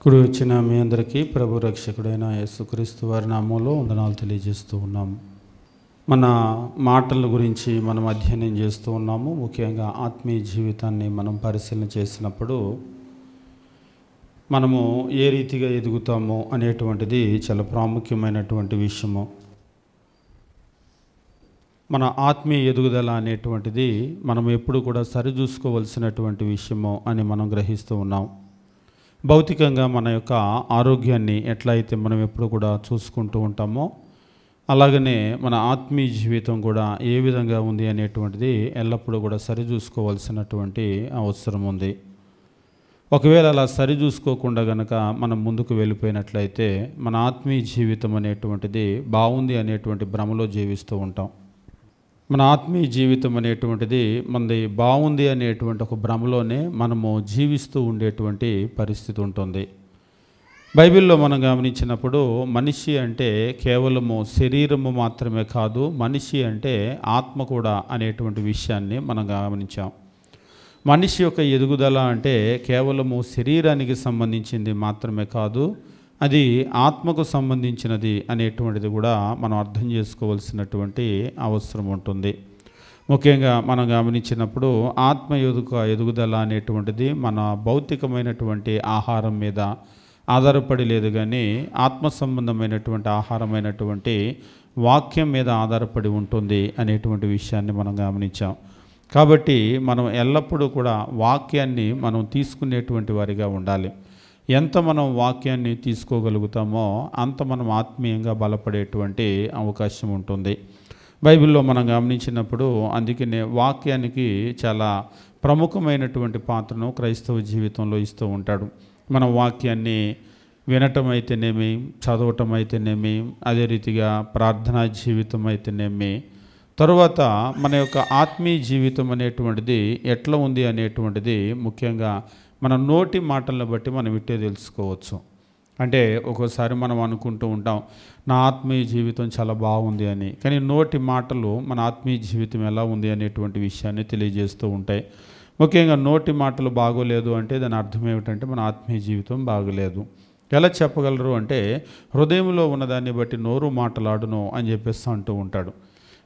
కుడి వచ్చిన మీ అందరికీ ప్రభు రక్షకుడైన యేసుక్రీస్తు వారి నామంలో వందనాలు తెలియజేస్తూ ఉన్నాము. మన మాటల గురించి మనం అధ్యయనం చేస్తూ ఉన్నాము. ముఖ్యంగా ఆత్మీయ జీవితాన్ని మనం పరిశీలన చేసినప్పుడు మనము ఏ రీతిగా ఎదుగుతామో అనేటువంటిది చాలా ప్రాముఖ్యమైనటువంటి విషయము. మన ఆత్మీయ ఎదుగుదల అనేటువంటిది మనం ఎప్పుడు కూడా సరిచూసుకోవలసినటువంటి విషయము అని మనం గ్రహిస్తూ ఉన్నాం. భౌతికంగా మన యొక్క ఆరోగ్యాన్ని ఎట్లయితే మనం ఎప్పుడు కూడా చూసుకుంటూ ఉంటామో అలాగనే మన ఆత్మీయ జీవితం కూడా ఏ విధంగా ఉంది అనేటువంటిది ఎల్లప్పుడూ కూడా సరిచూసుకోవాల్సినటువంటి అవసరం ఉంది. ఒకవేళ అలా సరిచూసుకోకుండా గనక మనం ముందుకు వెళ్ళిపోయినట్లయితే మన ఆత్మీయ జీవితం అనేటువంటిది బాగుంది అనేటువంటి భ్రమలో జీవిస్తూ ఉంటాం. మన ఆత్మీయ జీవితం అనేటువంటిది మనది బాగుంది అనేటువంటి ఒక భ్రమలోనే మనము జీవిస్తూ ఉండేటువంటి పరిస్థితి ఉంటుంది. బైబిల్లో మనం గమనించినప్పుడు మనిషి అంటే కేవలము శరీరము మాత్రమే కాదు, మనిషి అంటే ఆత్మ కూడా అనేటువంటి విషయాన్ని మనం గమనించాం. మనిషి యొక్క ఎదుగుదల అంటే కేవలము శరీరానికి సంబంధించింది మాత్రమే కాదు, అది ఆత్మకు సంబంధించినది అనేటువంటిది కూడా మనం అర్థం చేసుకోవాల్సినటువంటి అవసరం ఉంటుంది. ముఖ్యంగా మనం గమనించినప్పుడు ఆత్మ ఎదుగుదల అనేటువంటిది మన భౌతికమైనటువంటి ఆహారం మీద ఆధారపడి లేదు, కానీ ఆత్మ సంబంధమైనటువంటి ఆహారమైనటువంటి వాక్యం మీద ఆధారపడి ఉంటుంది అనేటువంటి విషయాన్ని మనం గమనించాం. కాబట్టి మనం ఎల్లప్పుడూ కూడా వాక్యాన్ని మనం తీసుకునేటువంటి వారిగా ఉండాలి. ఎంత మనం వాక్యాన్ని తీసుకోగలుగుతామో అంత మనం ఆత్మీయంగా బలపడేటువంటి అవకాశం ఉంటుంది. బైబిల్లో మనం గమనించినప్పుడు అందుకనే వాక్యానికి చాలా ప్రముఖమైనటువంటి పాత్రను క్రైస్తవ జీవితంలో ఇస్తూ ఉంటాడు. మన వాక్యాన్ని వినటం అయితేనేమి, చదవటం అయితేనేమి, అదే రీతిగా ప్రార్థనా జీవితం అయితేనేమి, తరువాత మన యొక్క ఆత్మీయ జీవితం అనేటువంటిది ఎట్లా ఉంది అనేటువంటిది ముఖ్యంగా మన నోటి మాటలను బట్టి మనం ఇట్టే తెలుసుకోవచ్చు. అంటే ఒక్కోసారి మనం అనుకుంటూ ఉంటాం నా ఆత్మీయ జీవితం చాలా బాగుంది అని, కానీ నోటి మాటలు మన ఆత్మీయ జీవితం ఎలా ఉంది అనేటువంటి విషయాన్ని తెలియజేస్తూ ఉంటాయి. ముఖ్యంగా నోటి మాటలు బాగోలేదు అంటే దాని అర్థం ఏమిటంటే మన ఆత్మీయ జీవితం బాగోలేదు. ఎలా చెప్పగలరు అంటే హృదయంలో ఉన్నదాన్ని బట్టి నోరు మాటలాడును అని చెప్పేసి అంటూ ఉంటాడు.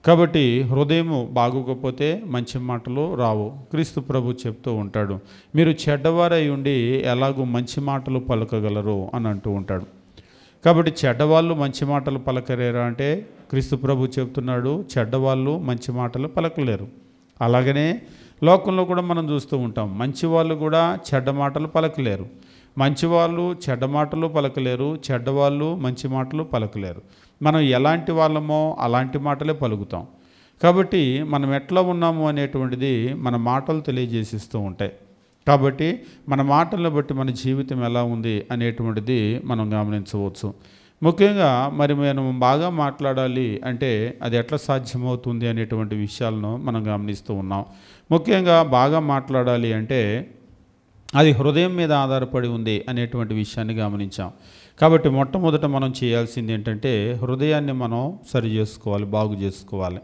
కాబట్టి హృదయము బాగోకపోతే మంచి మాటలు రావు. క్రీస్తు ప్రభు చెప్తూ ఉంటాడు, మీరు చెడ్డవారై ఉండి ఎలాగూ మంచి మాటలు పలకగలరు అని అంటూ ఉంటాడు. కాబట్టి చెడ్డవాళ్ళు మంచి మాటలు పలకలేరా అంటే క్రీస్తు ప్రభు చెప్తున్నాడు, చెడ్డవాళ్ళు మంచి మాటలు పలకలేరు. అలాగనే లోకంలో కూడా మనం చూస్తూ ఉంటాం, మంచి వాళ్ళు కూడా చెడ్డ మాటలు పలకలేరు. మంచివాళ్ళు చెడ్డ మాటలు పలకలేరు, చెడ్డవాళ్ళు మంచి మాటలు పలకలేరు. మనం ఎలాంటి వాళ్ళమో అలాంటి మాటలే పలుకుతాం. కాబట్టి మనం ఎట్లా ఉన్నాము అనేటువంటిది మన మాటలు తెలియజేసిస్తూ ఉంటాయి. కాబట్టి మన మాటలను బట్టి మన జీవితం ఎలా ఉంది అనేటువంటిది మనం గమనించవచ్చు. ముఖ్యంగా మరి మనం బాగా మాట్లాడాలి అంటే అది ఎట్లా సాధ్యమవుతుంది అనేటువంటి విషయాలను మనం గమనిస్తూ ఉన్నాం. ముఖ్యంగా బాగా మాట్లాడాలి అంటే అది హృదయం మీద ఆధారపడి ఉంది అనేటువంటి విషయాన్ని గమనించాం. కాబట్టి మొట్టమొదట మనం చేయాల్సింది ఏంటంటే హృదయాన్ని మనం సరి చేసుకోవాలి, బాగు చేసుకోవాలి.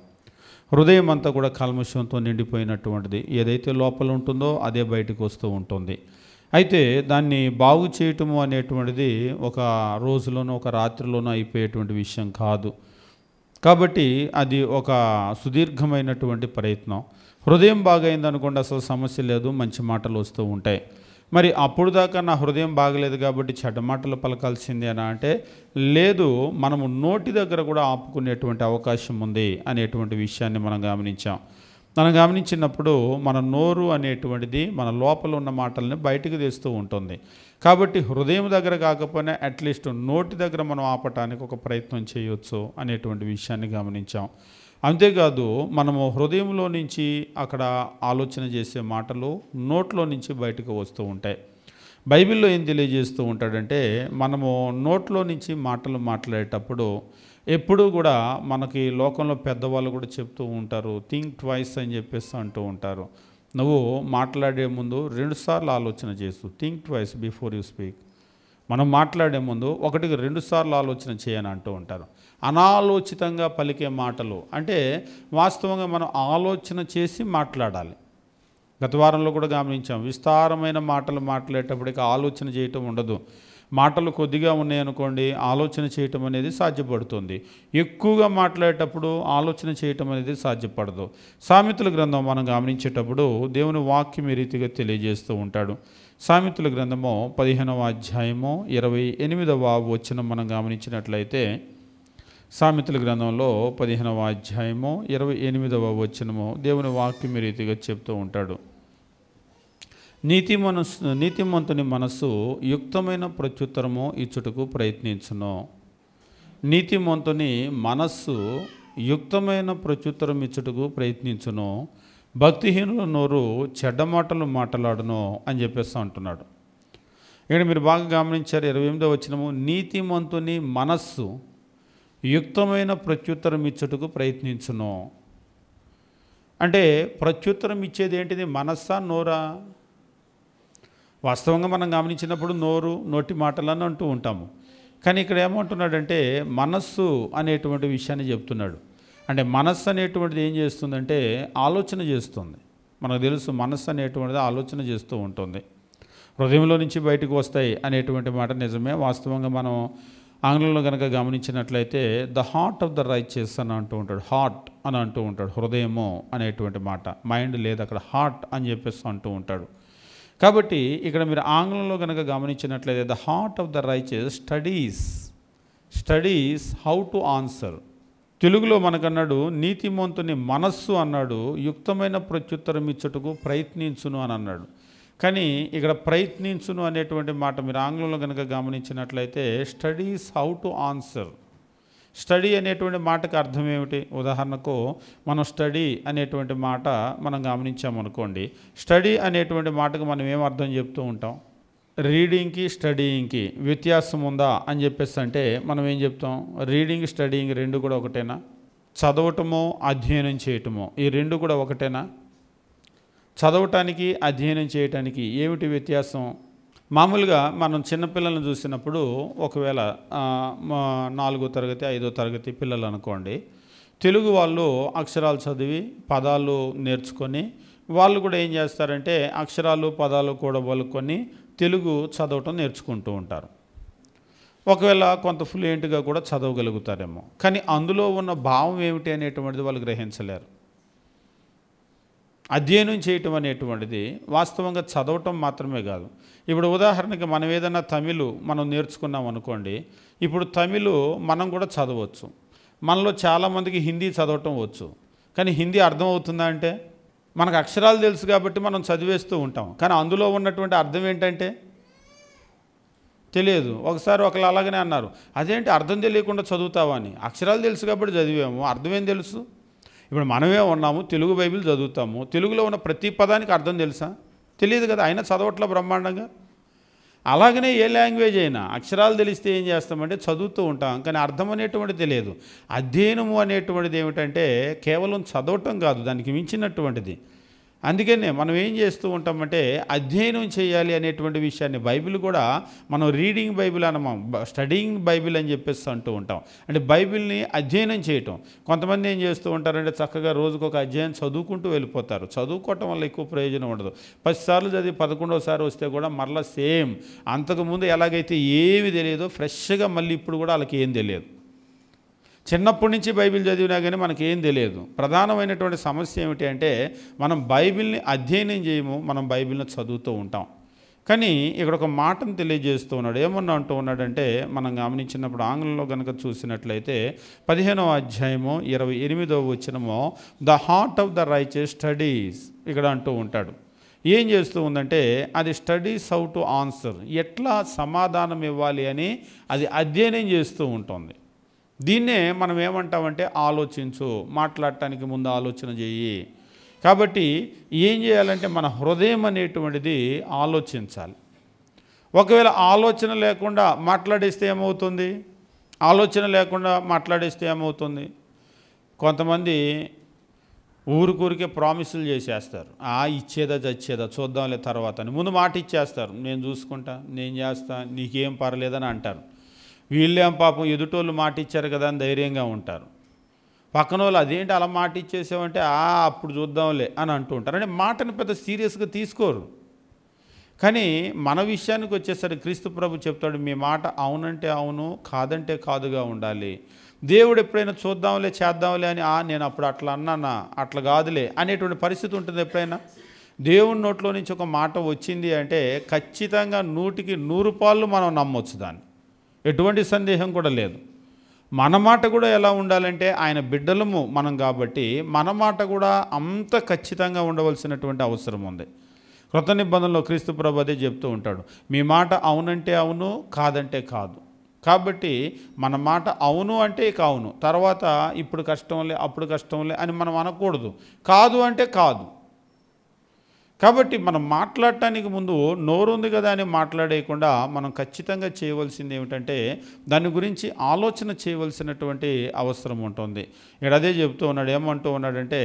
హృదయం అంతా కూడా కల్మషంతో నిండిపోయినటువంటిది, ఏదైతే లోపల ఉంటుందో అదే బయటకు వస్తూ ఉంటుంది. అయితే దాన్ని బాగు చేయటము అనేటువంటిది ఒక రోజులోనో ఒక రాత్రిలోనో అయిపోయేటువంటి విషయం కాదు. కాబట్టి అది ఒక సుదీర్ఘమైనటువంటి ప్రయత్నం. హృదయం బాగైంది అనుకోండి, అసలు సమస్య లేదు, మంచి మాటలు వస్తూ ఉంటాయి. మరి అప్పుడు దాకా నా హృదయం బాగలేదు కాబట్టి చెడ్డ మాటలు పలకాల్సిందేనా అంటే లేదు, మనము నోటి దగ్గర కూడా ఆపుకునేటువంటి అవకాశం ఉంది అనేటువంటి విషయాన్ని మనం గమనించాం. మనం గమనించినప్పుడు మన నోరు అనేటువంటిది మన లోపల ఉన్న మాటల్ని బయటకు తెస్తూ ఉంటుంది. కాబట్టి హృదయం దగ్గర కాకపోయినా అట్లీస్ట్ నోటి దగ్గర మనం ఆపటానికి ఒక ప్రయత్నం చేయొచ్చు అనేటువంటి విషయాన్ని గమనించాం. అంతేకాదు మనము హృదయంలో నుంచి అక్కడ ఆలోచన చేసే మాటలు నోట్లో నుంచి బయటకు వస్తూ ఉంటాయి. బైబిల్లో ఏం తెలియజేస్తూ ఉంటాడంటే మనము నోట్లో నుంచి మాటలు మాట్లాడేటప్పుడు ఎప్పుడూ కూడా మనకి లోకంలో పెద్దవాళ్ళు కూడా చెప్తూ ఉంటారు, థింక్ ట్వైస్ అని చెప్పేసి అంటూ ఉంటారు. నువ్వు మాట్లాడే ముందు 2 సార్లు ఆలోచన చేస్తూ think twice before you speak. మనం మాట్లాడే ముందు 1కి 2 సార్లు ఆలోచన చేయని అంటూ ఉంటారు. అనాలోచితంగా పలికే మాటలు అంటే వాస్తవంగా మనం ఆలోచన చేసి మాట్లాడాలి. గత వారంలో కూడా గమనించాం, విస్తారమైన మాటలు మాట్లాడేటప్పటికి ఆలోచన చేయటం ఉండదు. మాటలు కొద్దిగా ఉన్నాయనుకోండి, ఆలోచన చేయటం అనేది సాధ్యపడుతుంది. ఎక్కువగా మాట్లాడేటప్పుడు ఆలోచన చేయటం అనేది సాధ్యపడదు. సామెతల గ్రంథం మనం గమనించేటప్పుడు దేవుని వాక్యం ఈ రీతిగా తెలియజేస్తూ ఉంటాడు. సామెతల గ్రంథము 15వ అధ్యాయము 28వ వచనం మనం గమనించినట్లయితే, సామెతల గ్రంథంలో 15వ అధ్యాయము 28వ వచనము దేవుని వాక్యం ఈ రీతిగా చెప్తూ ఉంటాడు. నీతిమంతుని మనస్సు యుక్తమైన ప్రత్యుత్తరము ఇచ్చుటకు ప్రయత్నించును. నీతిమంతుని మనస్సు యుక్తమైన ప్రత్యుత్తరం ఇచ్చుటకు ప్రయత్నించును, భక్తిహీనుల నోరు చెడ్డ మాటలు మాట్లాడును అని చెప్పేసి అంటున్నాడు. ఇక్కడ మీరు బాగా గమనించారు. 28వ వచనము, నీతిమంతుని మనస్సు యుక్తమైన ప్రత్యుత్తరం ఇచ్చుటకు ప్రయత్నించును. అంటే ప్రత్యుత్తరం ఇచ్చేది ఏంటిది? మనస్సా, నోరా? వాస్తవంగా మనం గమనించినప్పుడు నోటి మాటలను అంటూ ఉంటాము. కానీ ఇక్కడ ఏమంటున్నాడంటే మనస్సు అనేటువంటి విషయాన్ని చెప్తున్నాడు. అంటే మనస్సు అనేటువంటిది ఏం చేస్తుందంటే ఆలోచన చేస్తుంది. మనకు తెలుసు, మనస్సు అనేటువంటిది ఆలోచన చేస్తూ ఉంటుంది. హృదయంలో నుంచి బయటకు వస్తాయి అనేటువంటి మాట నిజమే. వాస్తవంగా మనం ఆంగ్లంలో కనుక గమనించినట్లయితే the heart of the righteous అని అంటూ ఉంటాడు. హార్ట్ అని అంటూ ఉంటాడు, హృదయము అనేటువంటి మాట. మైండ్ లేదు అక్కడ, హార్ట్ అని చెప్పేసి అంటూ ఉంటాడు. కాబట్టి ఇక్కడ మీరు ఆంగ్లంలో కనుక గమనించినట్లయితే the heart of the righteous studies how to answer. తెలుగులో మనకన్నాడు నీతిమంతుని మనస్సు అన్నాడు యుక్తమైన ప్రత్యుత్తరం ఇచ్చుటకు ప్రయత్నించును అని అన్నాడు. కానీ ఇక్కడ ప్రయత్నించును అనేటువంటి మాట మీరు ఆంగ్లంలో కనుక గమనించినట్లయితే studies how to answer. Study అనేటువంటి మాటకు అర్థం ఏమిటి? ఉదాహరణకు మనం స్టడీ అనేటువంటి మాట మనం గమనించామనుకోండి. స్టడీ అనేటువంటి మాటకు మనం ఏం అర్థం చెప్తూ ఉంటాం? రీడింగ్కి స్టడీయింగ్కి వ్యత్యాసం ఉందా అని చెప్పేసి అంటే మనం ఏం చెప్తాం? రీడింగ్ స్టడీయింగ్ రెండు కూడా ఒకటేనా? చదవటమో అధ్యయనం చేయటమో ఈ రెండు కూడా ఒకటేనా? చదవటానికి అధ్యయనం చేయటానికి ఏమిటి వ్యత్యాసం? మామూలుగా మనం చిన్నపిల్లలను చూసినప్పుడు ఒకవేళ 4వ తరగతి 5వ తరగతి పిల్లలు అనుకోండి, తెలుగు వాళ్ళు అక్షరాలు చదివి పదాలు నేర్చుకొని వాళ్ళు కూడా ఏం చేస్తారంటే అక్షరాలు పదాలు కూడా వలుకొని తెలుగు చదవటం నేర్చుకుంటూ ఉంటారు. ఒకవేళ కొంత ఫ్లూయెంట్గా కూడా చదవగలుగుతారేమో, కానీ అందులో ఉన్న భావం ఏమిటి అనేటువంటిది వాళ్ళు గ్రహించలేరు. అధ్యయనం చేయటం అనేటువంటిది వాస్తవంగా చదవటం మాత్రమే కాదు. ఇప్పుడు ఉదాహరణకి మనం ఏదైనా తమిళ్ మనం నేర్చుకున్నాం అనుకోండి, ఇప్పుడు తమిళ్ మనం కూడా చదవచ్చు. మనలో చాలామందికి హిందీ చదవటం వచ్చు, కానీ హిందీ అర్థమవుతుందా అంటే? మనకు అక్షరాలు తెలుసు కాబట్టి మనం చదివేస్తూ ఉంటాం, కానీ అందులో ఉన్నటువంటి అర్థం ఏంటంటే తెలియదు. ఒకసారి ఒకళ్ళు అలాగనే అన్నారు, అదేంటి అర్థం తెలియకుండా చదువుతావా అని. అక్షరాలు తెలుసు కాబట్టి చదివాము, అర్థం ఏం తెలుసు? ఇప్పుడు మనమే ఉన్నాము, తెలుగు బైబిల్ చదువుతాము, తెలుగులో ఉన్న ప్రతి పదానికి అర్థం తెలుసా? తెలియదు కదా, అయినా చదవట్ల బ్రహ్మాండంగా. అలాగనే ఏ లాంగ్వేజ్ అయినా అక్షరాలు తెలిస్తే ఏం చేస్తామంటే చదువుతూ ఉంటాం, కానీ అర్థం అనేటువంటిది తెలియదు. అధ్యయనము అనేటువంటిది ఏమిటంటే కేవలం చదవటం కాదు, దానికి మించినటువంటిది. అందుకనే మనం ఏం చేస్తూ ఉంటామంటే అధ్యయనం చేయాలి అనేటువంటి విషయాన్ని బైబిల్ కూడా మనం రీడింగ్ బైబిల్ అనమా, స్టడీయింగ్ బైబిల్ అని చెప్పేసి అంటూ ఉంటాం. అంటే బైబిల్ని అధ్యయనం చేయటం. కొంతమంది ఏం చేస్తూ ఉంటారంటే చక్కగా రోజుకొక అధ్యాయం చదువుకుంటూ వెళ్ళిపోతారు. చదువుకోవటం వల్ల ఎక్కువ ప్రయోజనం ఉండదు. 10 సార్లు చదివి 11వసారి వస్తే కూడా మరలా సేమ్ అంతకుముందు ఎలాగైతే ఏమి తెలియదో ఫ్రెష్గా మళ్ళీ ఇప్పుడు కూడా వాళ్ళకి ఏం తెలియదు. చిన్నప్పటి నుంచి బైబిల్ చదివినా కానీ మనకి ఏం తెలియదు. ప్రధానమైనటువంటి సమస్య ఏమిటి అంటే మనం బైబిల్ని అధ్యయనం చేయము, మనం బైబిల్ని చదువుతూ ఉంటాం. కానీ ఇక్కడ ఒక మాటను తెలియజేస్తూ ఉన్నాడు. ఏమన్నా అంటూ ఉన్నాడంటే మనం గమనించినప్పుడు ఆంగ్లంలో కనుక చూసినట్లయితే 15వ అధ్యాయము 28వ వచనము the heart of the righteous studies ఇక్కడ అంటూ ఉంటాడు. ఏం చేస్తూ ఉందంటే అది స్టడీస్ హౌ టు ఆన్సర్, ఎట్లా సమాధానం ఇవ్వాలి అని అది అధ్యయనం చేస్తూ ఉంటుంది. దీన్నే మనం ఏమంటామంటే ఆలోచించు, మాట్లాడటానికి ముందు ఆలోచన చెయ్యి. కాబట్టి ఏం చేయాలంటే మన హృదయం అనేటువంటిది ఆలోచించాలి. ఒకవేళ ఆలోచన లేకుండా మాట్లాడేస్తే ఏమవుతుంది? కొంతమంది ఊరికూరికే ప్రామిసులు చేసేస్తారు. ఇచ్చేదా చచ్చేదా చూద్దాంలే తర్వాత అని ముందు మాట ఇచ్చేస్తారు. నేను చూసుకుంటా, నేను చేస్తా, నీకేం పర్లేదని అంటారు. వీళ్ళేం పాపం ఎదుటోళ్ళు మాట ఇచ్చారు కదా అని ధైర్యంగా ఉంటారు. పక్కన వాళ్ళు అదేంటి అలా మాట ఇచ్చేసామంటే అప్పుడు చూద్దాంలే అని అంటూ ఉంటారు. అంటే మాటను పెద్ద సీరియస్గా తీసుకోరు. కానీ మన విషయానికి వచ్చేసరికి క్రీస్తు ప్రభు చెప్తాడు, మీ మాట అవునంటే అవును, కాదంటే కాదుగా ఉండాలి. దేవుడు ఎప్పుడైనా చూద్దాంలే చేద్దాంలే అని నేను అప్పుడు అట్లా అన్నానా, అట్లా కాదులే అనేటువంటి పరిస్థితి ఉంటుంది ఎప్పుడైనా. దేవుని నోట్లో నుంచి ఒక మాట వచ్చింది అంటే ఖచ్చితంగా 100కి 100 పాళ్ళు మనం నమ్మొచ్చు దాన్ని, ఎటువంటి సందేహం కూడా లేదు. మన మాట కూడా ఎలా ఉండాలంటే ఆయన బిడ్డలము మనం కాబట్టి మన మాట కూడా అంత ఖచ్చితంగా ఉండవలసినటువంటి అవసరం ఉంది. క్రొత్త నిబంధనలో క్రీస్తు ప్రభు అదే చెప్తూ ఉంటాడు, మీ మాట అవునంటే అవును, కాదంటే కాదు. కాబట్టి మన మాట అవును అంటే ఇక అవును, తర్వాత ఇప్పుడు కష్టంలే అప్పుడు కష్టంలే అని మనం అనకూడదు. కాదు అంటే కాదు. కాబట్టి మనం మాట్లాడటానికి ముందు నోరు ఉంది కదా అని మాట్లాడేయకుండా మనం ఖచ్చితంగా చేయవలసింది ఏమిటంటే దాని గురించి ఆలోచన చేయవలసినటువంటి అవసరం ఉంటుంది. ఇక్కడ అదే చెప్తూ ఉన్నాడు, ఏమంటూ ఉన్నాడంటే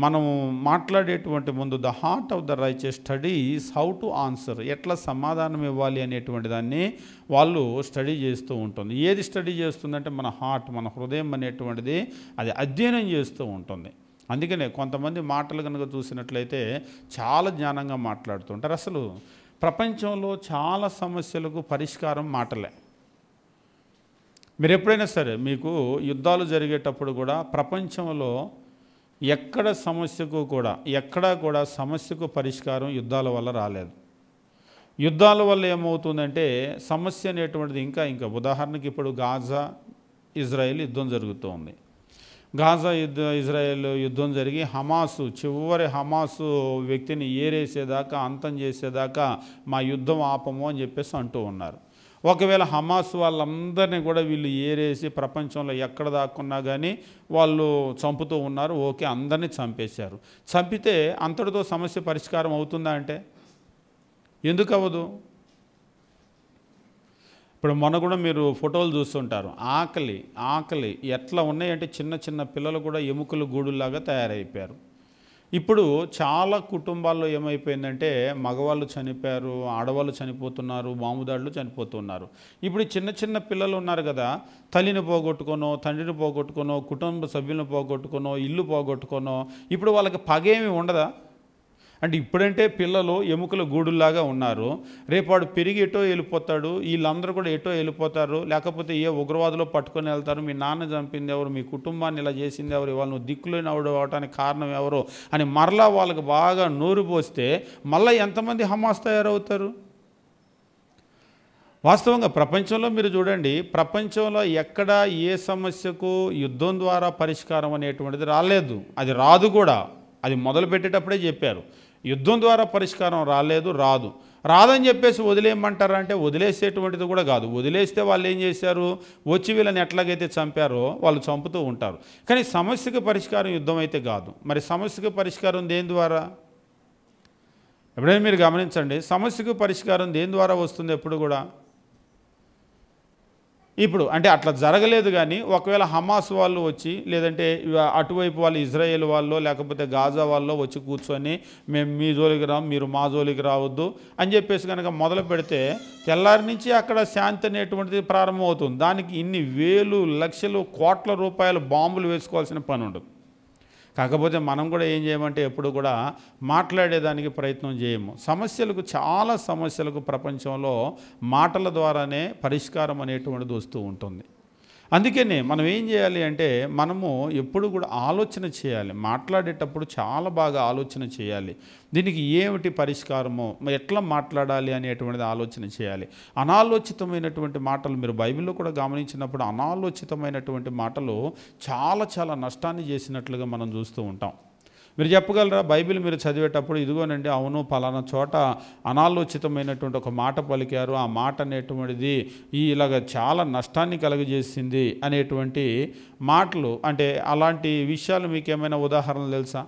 మనము మాట్లాడేటువంటి ముందు the heart of the righteous studies how to answer, ఎట్లా సమాధానం ఇవ్వాలి అనేటువంటి దాన్ని వాళ్ళు స్టడీ చేస్తూ ఉంటుంది. ఏది స్టడీ చేస్తుందంటే మన హార్ట్, మన హృదయం అనేటువంటిది అది అధ్యయనం చేస్తూ ఉంటుంది. అందుకనే కొంతమంది మాటలు కనుక చూసినట్లయితే చాలా జ్ఞానంగా మాట్లాడుతుంటారు. అసలు ప్రపంచంలో చాలా సమస్యలకు పరిష్కారం మాటలే. మీరు ఎప్పుడైనా సరే మీకు యుద్ధాలు జరిగేటప్పుడు కూడా ప్రపంచంలో ఎక్కడా కూడా సమస్యకు పరిష్కారం యుద్ధాల వల్ల రాలేదు. యుద్ధాల వల్ల ఏమవుతుందంటే సమస్య అనేటువంటిది ఇంకా ఉదాహరణకి ఇప్పుడు గాజా ఇజ్రాయెల్ యుద్ధం జరుగుతూ ఉంది. గాజా ఇజ్రాయెల్ యుద్ధం జరిగి చివరి హమాసు వ్యక్తిని ఏరేసేదాకా, అంతం చేసేదాకా మా యుద్ధం ఆపము అని చెప్పేసి అంటూ ఉన్నారు. ఒకవేళ హమాస్ వాళ్ళందరినీ కూడా వీళ్ళు ఏరేసి ప్రపంచంలో ఎక్కడ దాక్కున్నా కానీ వాళ్ళు చంపుతూ ఉన్నారు. ఓకే, అందరినీ చంపేశారు. చంపితే అంతటితో సమస్య పరిష్కారం అవుతుందా అంటే ఎందుకు అవ్వదు? ఇప్పుడు మొన్న కూడా మీరు ఫోటోలు చూస్తుంటారు, ఆకలి ఎట్లా ఉన్నాయంటే చిన్న పిల్లలు కూడా ఎముకలు గూడుల్లాగా తయారైపోయారు. ఇప్పుడు చాలా కుటుంబాల్లో ఏమైపోయిందంటే మగవాళ్ళు చనిపోయారు, ఆడవాళ్ళు చనిపోతున్నారు, మామూదాళ్ళు చనిపోతున్నారు. ఇప్పుడు చిన్న పిల్లలు ఉన్నారు కదా, తల్లిని పోగొట్టుకోనో, తండ్రిని పోగొట్టుకోనో, కుటుంబ సభ్యులను పోగొట్టుకోనో, ఇల్లు పోగొట్టుకోనో ఇప్పుడు వాళ్ళకి పగేమి ఉండదా? అంటే ఇప్పుడంటే పిల్లలు ఎముకల గూడుల్లాగా ఉన్నారు, రేపు వాడు పెరిగి ఎటో వెళ్ళిపోతాడు, వీళ్ళందరూ కూడా ఎటో వెళ్ళిపోతారు, లేకపోతే ఏ ఉగ్రవాదులో పట్టుకొని వెళ్తారు. మీ నాన్న చంపింది ఎవరు, మీ కుటుంబాన్ని ఇలా చేసింది ఎవరు, వాళ్ళు నువ్వు దిక్కులేని అవడానికి కారణం ఎవరు అని మరలా వాళ్ళకి బాగా నోరు పోస్తే మళ్ళీ ఎంతమంది హమాస్ తయారవుతారు? వాస్తవంగా ప్రపంచంలో మీరు చూడండి, ప్రపంచంలో ఎక్కడ ఏ సమస్యకు యుద్ధం ద్వారా పరిష్కారం అనేటువంటిది రాలేదు, అది రాదు కూడా. అది మొదలు పెట్టేటప్పుడే చెప్పారు, యుద్ధం ద్వారా పరిష్కారం రాదని చెప్పేసి వదిలేయమంటారా అంటే వదిలేసేటువంటిది కూడా కాదు. వదిలేస్తే వాళ్ళు ఏం చేశారు, వచ్చి వీళ్ళని ఎట్లాగైతే చంపారో వాళ్ళు చంపుతూ ఉంటారు. కానీ సమస్యకు పరిష్కారం యుద్ధం అయితే కాదు. మరి సమస్యకు పరిష్కారం దేని ద్వారా? ఎప్పుడైనా మీరు గమనించండి, సమస్యకు పరిష్కారం దేని ద్వారా వస్తుంది ఎప్పుడు కూడా? ఇప్పుడు అంటే అట్లా జరగలేదు. కానీ ఒకవేళ హమాస్ వాళ్ళు వచ్చి, లేదంటే అటువైపు వాళ్ళు ఇజ్రాయేల్ వాళ్ళు, లేకపోతే గాజా వాళ్ళు వచ్చి కూర్చొని మేము మీ జోలికి రాము, మీరు మా జోలికి రావద్దు అని చెప్పేసి కనుక మొదలు పెడితే తెల్లారి నుంచి అక్కడ శాంతి అనేటువంటిది ప్రారంభమవుతుంది. దానికి ఇన్ని వేలు లక్షలు కోట్ల రూపాయల బాంబులు వేసుకోవాల్సిన పని ఉండదు. కాకపోతే మనం కూడా ఏం చేయమంటే ఎప్పుడు కూడా మాట్లాడేదానికి ప్రయత్నం చేయము. చాలా సమస్యలకు ప్రపంచంలో మాటల ద్వారానే పరిష్కారం అనేటువంటిది వస్తూ ఉంటుంది. అందుకనే మనం ఏం చేయాలి అంటే మనము ఎప్పుడు కూడా ఆలోచన చేయాలి. మాట్లాడేటప్పుడు చాలా బాగా ఆలోచన చేయాలి. దీనికి ఏమిటి పరిష్కారమో, ఎట్లా మాట్లాడాలి అనేటువంటిది ఆలోచన చేయాలి. అనాలోచితమైనటువంటి మాటలు మీరు బైబిల్లో కూడా గమనించినప్పుడు అనాలోచితమైనటువంటి మాటలు చాలా నష్టాన్ని చేసినట్లుగా మనం చూస్తూ ఉంటాం. మీరు చెప్పగలరా, బైబిల్ మీరు చదివేటప్పుడు ఇదిగోనండి అవును పలానా చోట అనాలోచితమైనటువంటి ఒక మాట పలికారు, ఆ మాట అనేటువంటిది ఇలాగ చాలా నష్టాన్ని కలుగజేసింది అనేటువంటి మాటలు, అంటే అలాంటి విషయాలు మీకు ఏమైనా ఉదాహరణలు తెలుసా?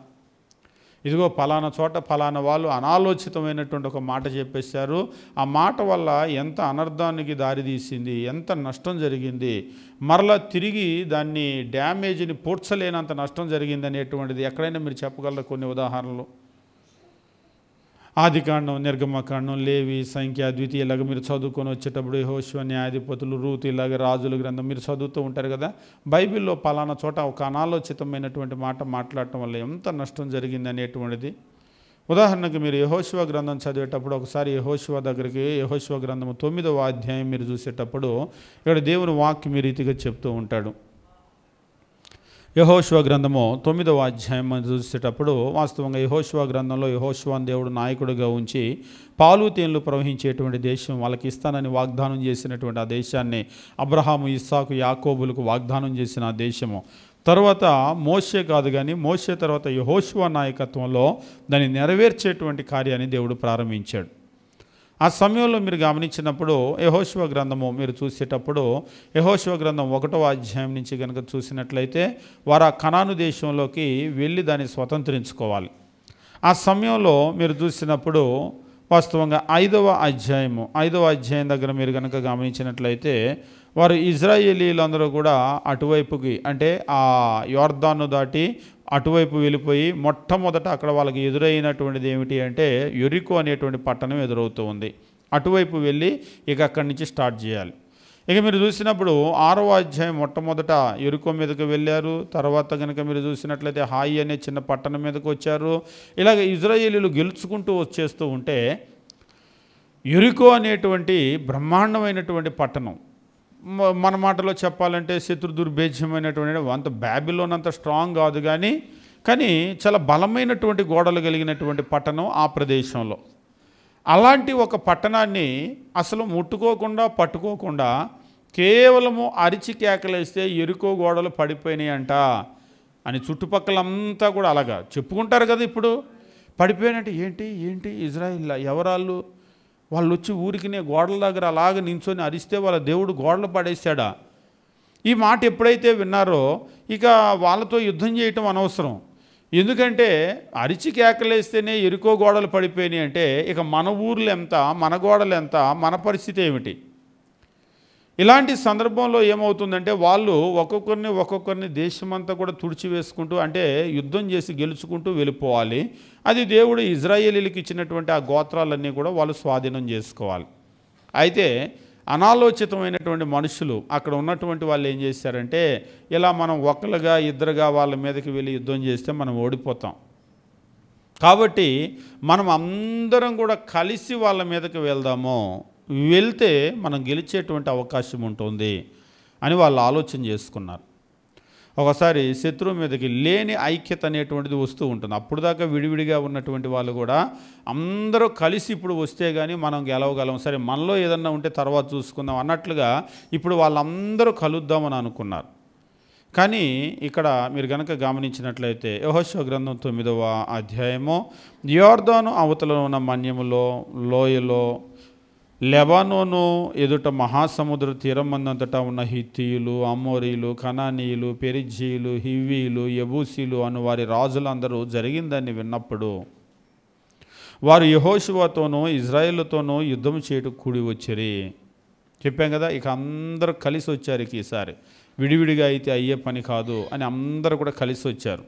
ఇదిగో పలానా చోట పలానా వాళ్ళు అనాలోచితమైనటువంటి ఒక మాట చెప్పేశారు, ఆ మాట వల్ల ఎంత అనర్థానికి దారితీసింది, ఎంత నష్టం జరిగింది, మరలా తిరిగి దాన్ని డ్యామేజ్ని పూడ్చలేనంత నష్టం జరిగింది అనేటువంటిది ఎక్కడైనా మీరు చెప్పగలరా కొన్ని ఉదాహరణలు? ఆదికాండం, నిర్గమకాండం, లేవి, సంఖ్య, ద్వితీయ ఇలాగ మీరు చదువుకొని వచ్చేటప్పుడు యెహోషువ, న్యాయాధిపతులు, రూతు ఇలాగ రాజుల గ్రంథం మీరు చదువుతూ ఉంటారు కదా. బైబిల్లో పలానా చోట ఒక అనాలోచితమైనటువంటి మాట మాట్లాడటం వల్ల ఎంత నష్టం జరిగింది అనేటువంటిది ఉదాహరణకు మీరు యెహోషువ గ్రంథం చదివేటప్పుడు ఒకసారి యెహోషువ దగ్గరికి యెహోషువ గ్రంథము 9వ అధ్యాయం మీరు చూసేటప్పుడు ఇక్కడ దేవుని వాక్యం ఈ రీతిగా చెప్తూ ఉంటాడు. యెహోషువ గ్రంథము 9వ అధ్యాయం చూసేటప్పుడు వాస్తవంగా యెహోషువ గ్రంథంలో యెహోషువను దేవుడు నాయకుడిగా ఉంచి పాలు తేనెలు ప్రవహించేటువంటి దేశం వాళ్ళకి ఇస్తానని వాగ్దానం చేసినటువంటి ఆ దేశాన్ని అబ్రహాము, ఇస్సాకు, యాకోబులకు వాగ్దానం చేసిన ఆ దేశము తర్వాత మోషే కాదు కానీ మోషే తర్వాత యెహోషువ నాయకత్వంలో దాన్ని నెరవేర్చేటువంటి కార్యాన్ని దేవుడు ప్రారంభించాడు. ఆ సమయంలో మీరు గమనించినప్పుడు యెహోషువ గ్రంథము మీరు చూసేటప్పుడు యెహోషువ గ్రంథం 1వ అధ్యాయం నుంచి కనుక చూసినట్లయితే వారు ఆ కనాను దేశంలోకి వెళ్ళి దాన్ని స్వతంత్రించుకోవాలి. ఆ సమయంలో మీరు చూసినప్పుడు వాస్తవంగా 5వ అధ్యాయం దగ్గర మీరు కనుక గమనించినట్లయితే వారు ఇజ్రాయేలీలందరూ కూడా అటువైపుకి అంటే ఆ యోర్దాను దాటి అటువైపు వెళ్ళిపోయి మొట్టమొదట అక్కడ వాళ్ళకి ఎదురైనటువంటిది ఏమిటి అంటే యెరికో అనేటువంటి పట్టణం ఎదురవుతూ ఉంది. అటువైపు వెళ్ళి ఇక అక్కడి నుంచి స్టార్ట్ చేయాలి. ఇక మీరు చూసినప్పుడు 6వ అధ్యాయం మొట్టమొదట యెరికో మీదకి వెళ్ళారు. తర్వాత కనుక మీరు చూసినట్లయితే హాయి అనే చిన్న పట్టణం మీదకి వచ్చారు. ఇలాగ ఇజ్రాయేలీలు గెలుచుకుంటూ వచ్చేస్తూ ఉంటే యెరికో అనేటువంటి బ్రహ్మాండమైనటువంటి పట్టణం, మన మాటలో చెప్పాలంటే శత్రు దుర్భేద్యమైనటువంటి అంత బ్యాబిలోన్ అంత స్ట్రాంగ్ కాదు కానీ చాలా బలమైనటువంటి గోడలు కలిగినటువంటి పట్టణం ఆ ప్రదేశంలో. అలాంటి ఒక పట్టణాన్ని అసలు ముట్టుకోకుండా పట్టుకోకుండా కేవలము అరిచి కేకలేస్తే యెరికో గోడలు పడిపోయినాయి అంట అని చుట్టుపక్కలంతా కూడా అలాగా చెప్పుకుంటారు కదా. ఇప్పుడు పడిపోయినట్టు ఏంటి ఇజ్రాయిల్ ఎవరాళ్ళు వాళ్ళు వచ్చి ఊరికినే గోడల దగ్గర అలాగ నించొని అరిస్తే వాళ్ళ దేవుడు గోడలు పడేశాడా? ఈ మాట ఎప్పుడైతే విన్నారో ఇక వాళ్ళతో యుద్ధం చేయటం అనవసరం. ఎందుకంటే అరిచి కేకలేస్తేనే యెరికో గోడలు పడిపోయినాయి అంటే ఇక మన ఊర్లు ఎంత, మన గోడలు ఎంత, మన పరిస్థితి ఏమిటి? ఇలాంటి సందర్భంలో ఏమవుతుందంటే వాళ్ళు ఒక్కొక్కరిని దేశమంతా కూడా తుడిచివేసుకుంటూ అంటే యుద్ధం చేసి గెలుచుకుంటూ వెళ్ళిపోవాలి. అది దేవుడు ఇజ్రాయేలీలకు ఇచ్చినటువంటి ఆ గోత్రాలన్నీ కూడా వాళ్ళు స్వాధీనం చేసుకోవాలి. అయితే అనాలోచితమైనటువంటి మనుషులు అక్కడ ఉన్నటువంటి వాళ్ళు ఏం చేశారంటే ఇలా మనం ఒకరుగా ఇద్దరుగా వాళ్ళ మీదకి వెళ్ళి యుద్ధం చేస్తే మనం ఓడిపోతాం, కాబట్టి మనం అందరం కూడా కలిసి వాళ్ళ మీదకి వెళ్తే మనం గెలిచేటువంటి అవకాశం ఉంటుంది అని వాళ్ళు ఆలోచన చేసుకున్నారు. ఒకసారి శత్రువు మీదకి లేని ఐక్యత అనేటువంటిది వస్తూ ఉంటుంది. అప్పుడు దాకా విడివిడిగా ఉన్నటువంటి వాళ్ళు కూడా అందరూ కలిసి ఇప్పుడు వస్తే కానీ మనం గెలవగలం, సరే మనలో ఏదన్నా ఉంటే తర్వాత చూసుకుందాం అన్నట్లుగా ఇప్పుడు వాళ్ళందరూ కలుద్దామని అనుకున్నారు. కానీ ఇక్కడ మీరు కనుక గమనించినట్లయితే యెహోషువ గ్రంథం 9వ అధ్యాయము యోర్దాను అవతల ఉన్న మన్యములో లోయలో లెబానోను ఎదుట మహాసముద్ర తీరమందంతటా ఉన్న హిత్తీయులు, అమోరీలు, కనానీయులు, పెరిజ్జీయులు, హివ్వీలు, యెబూసీలు అను వారి రాజులందరూ జరిగిందని విన్నప్పుడు వారు యెహోషువతోనూ ఇజ్రాయేలుతోనూ యుద్ధం చేయటకు కూడి వచ్చిరి. చెప్పాం కదా, ఇక అందరూ కలిసి వచ్చారు. ఈసారి విడివిడిగా అయితే అయ్యే పని కాదు అని అందరూ కూడా కలిసి వచ్చారు.